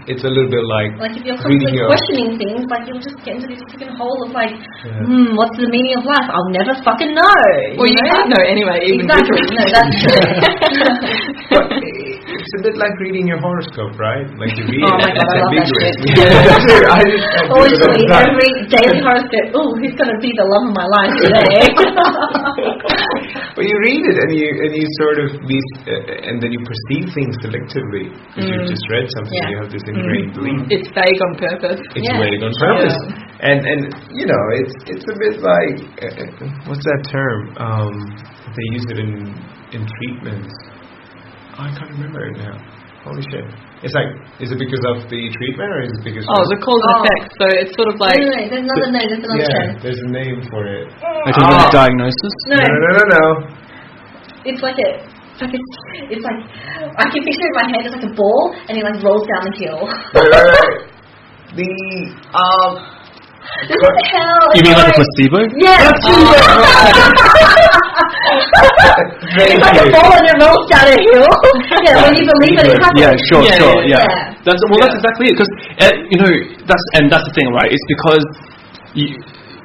it's a little bit like
if you're constantly questioning things, like you'll just get into this fucking hole of like, what's the meaning of life? I'll never fucking know.
Well, you can't know anyway, even
exactly. No, that's true.
But it's a bit like reading your horoscope, right? Like you read
oh my god, I love that shit.
Literally,
every daily horoscope. Oh, who's gonna be the love of my life today?
Well, you read it and you sort of and then you perceive things selectively because you've just read something. And you have this ingrained belief.
It's vague on purpose.
It's vague on purpose, and you know it's a bit like what's that term? They use it in treatments. I can't remember it now. Holy shit! It's like, is it because of the treatment or is it because?
The cause and effect. So it's sort of like
no, there's another term.
There's a name for it.
Diagnosis.
No.
It's like it's like I can picture it in my head. It's like a ball, and it like rolls down the hill.
Right.
What the hell?
You mean like a placebo?
Yeah. It's like a ball and it rolls down a hill. When you believe it happens.
Yeah, sure. That's exactly it. Because that's the thing, right? It's because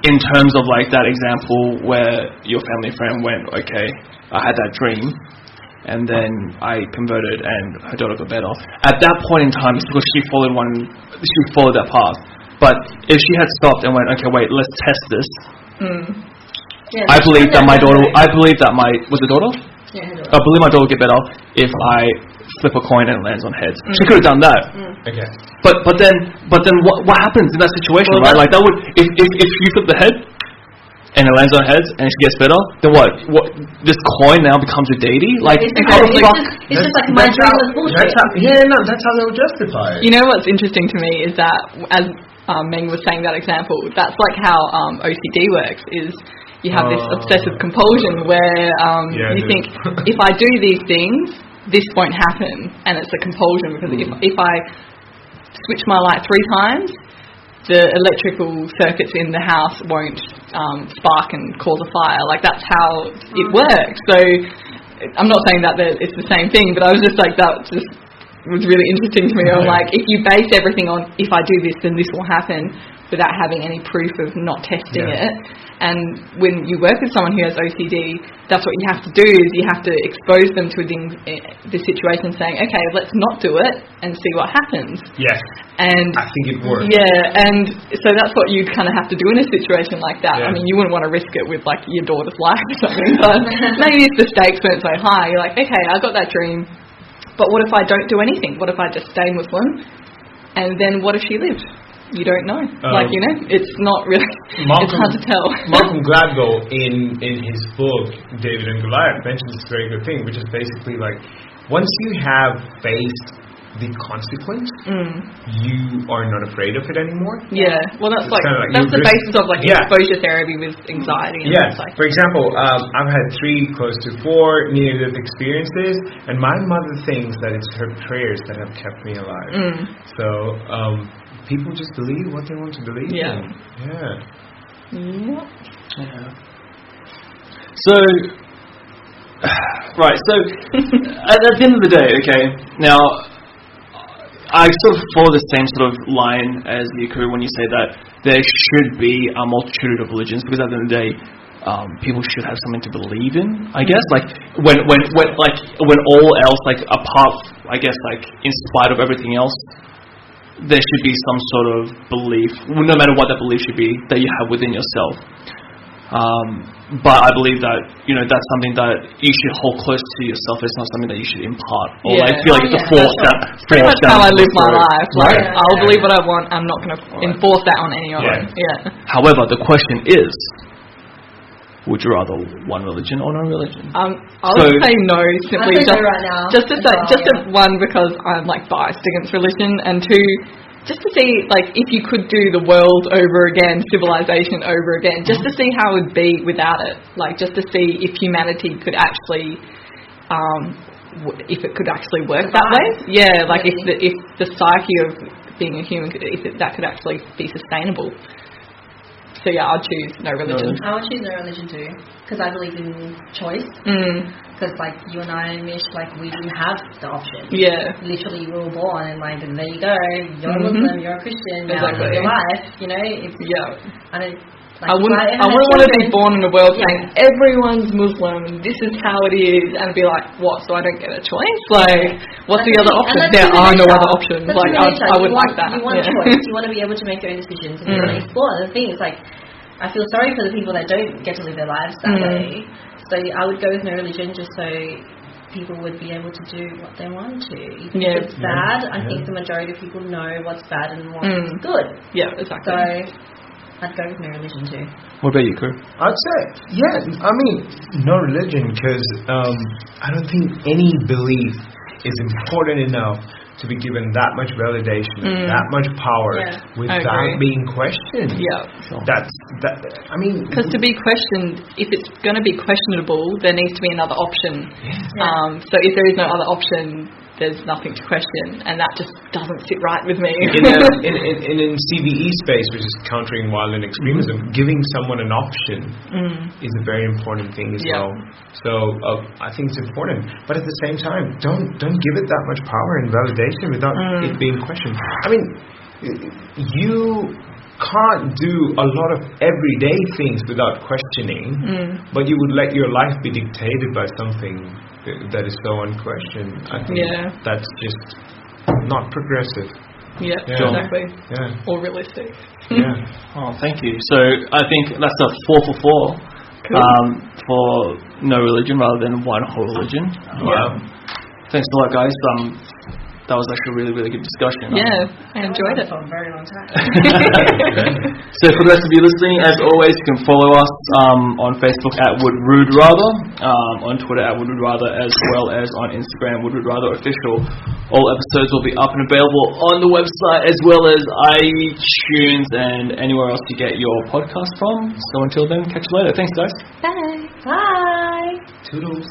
in terms of like that example where your family friend went, okay, I had that dream, and then I converted, and her daughter got better. At that point in time, it's because she followed that path. But if she had stopped and went, okay, wait, let's test this. I believe that my daughter. Was it daughter?
Yeah, her daughter.
I believe my daughter will get better if I flip a coin and it lands on heads. She could have done that.
Okay.
But then what happens in that situation, right? Like that would if you flip the head and it lands on heads and she gets better, then what? This coin now becomes a deity? Like
it's just like my dream was bullshit.
That's how they would justify it.
You know what's interesting to me is that as Meng was saying that example, that's like how OCD works. Is you have this obsessive compulsion where you think if I do these things, this won't happen, and it's a compulsion because if I switch my light 3 times, the electrical circuits in the house won't spark and cause a fire. Like that's how it works. So I'm not saying that it's the same thing, but I was just like that just was really interesting to me. I'm like, if you base everything on if I do this, then this will happen, without having any proof of not testing it. And when you work with someone who has OCD, that's what you have to do, is you have to expose them to the situation, saying, okay, let's not do it and see what happens.
Yes.
And
I think it works.
Yeah, and so that's what you'd kind of have to do in a situation like that. I mean, you wouldn't want to risk it with like your daughter's life or something, but maybe if the stakes weren't so high, you're like, okay, I got that dream, but what if I don't do anything? What if I just stay Muslim? And then what if she lived? You don't know. It's not really, it's hard to tell.
Malcolm Gladwell in his book, David and Goliath, mentions this very good thing, which is basically like, once you have faced the consequence, you are not afraid of it anymore.
Yeah, well that's like, that's the basis of like exposure therapy with anxiety. And
For example, I've had 3 close to 4 near-death experiences, and my mother thinks that it's her prayers that have kept me alive. So, people just believe what they want to believe in.
So, so at the end of the day, okay, now I sort of follow the same sort of line as you, Kuru, when you say that there should be a multitude of religions, because at the end of the day, people should have something to believe in, I guess. Like when all else, like apart, I guess, like in spite of everything else, there should be some sort of belief, no matter what that belief should be, that you have within yourself. But I believe that, that's something that you should hold close to yourself. It's not something that you should impart or feel like you have to force that.
Pretty much how I live my life. Like,
Right.
I'll believe what I want. I'm not going to enforce that on anyone. Yeah.
However, the question is, would you rather one religion or no religion?
I would say no, simply
I'd say no right now.
just to say, one, because I'm like biased against religion, and two, just to see, like, if you could do the world over again, civilization over again, just to see how it would be without it. Like, just to see if humanity could actually, if it could actually work that way. Yeah, like if the psyche of being a human, that could actually be sustainable. So yeah, I'd choose no religion.
I would choose no religion too, because I believe in choice. Because like you and I, Mish, like we didn't have the option.
Yeah.
Literally, we were born and like there you go. You're a Muslim, you're a Christian. Now
Exactly.
your life, it's I don't. Like,
I wouldn't want to be born in a world saying everyone's Muslim and this is how it is, and be like, what? So I don't get a choice? Like, what's the other option? There are no other options. Like, I wouldn't like that.
You want choice. You want to be able to make your own decisions and you want to explore other things. Like, I feel sorry for the people that don't get to live their lives that way. So I would go with no religion just so people would be able to do what they want to. Even if it's bad, I think the majority of people know what's bad and what's good.
Yeah, exactly.
So I'd go with no religion too.
What about you, Kurt?
I'd say, I mean, no religion, because I don't think any belief is important enough to be given that much validation, that much power, without being questioned.
Yeah.
I mean...
Because to be questioned, if it's going to be questionable, there needs to be another option. So if there is no other option, there's nothing to question, and that just doesn't sit right with me.
in CVE space, which is countering violent extremism, giving someone an option is a very important thing as well. So I think it's important, but at the same time, don't give it that much power and validation without it being questioned. I mean, you can't do a lot of everyday things without questioning, but you would let your life be dictated by something that is so unquestioned. I think that's just not progressive.
Exactly. Or realistic.
Oh, thank you. So I think that's a 4 for 4 for no religion rather than one whole religion. Thanks a lot, guys. That was actually a really, really good discussion.
I enjoyed it.
For a very long time.
So for the rest of you listening, as always, you can follow us on Facebook at WoodRudeRather, on Twitter at WoodRudeRather, as well as on Instagram, WoodRudeRatherOfficial. All episodes will be up and available on the website, as well as iTunes and anywhere else you get your podcast from. So until then, catch you later. Thanks, guys.
Bye. Bye.
Toodles.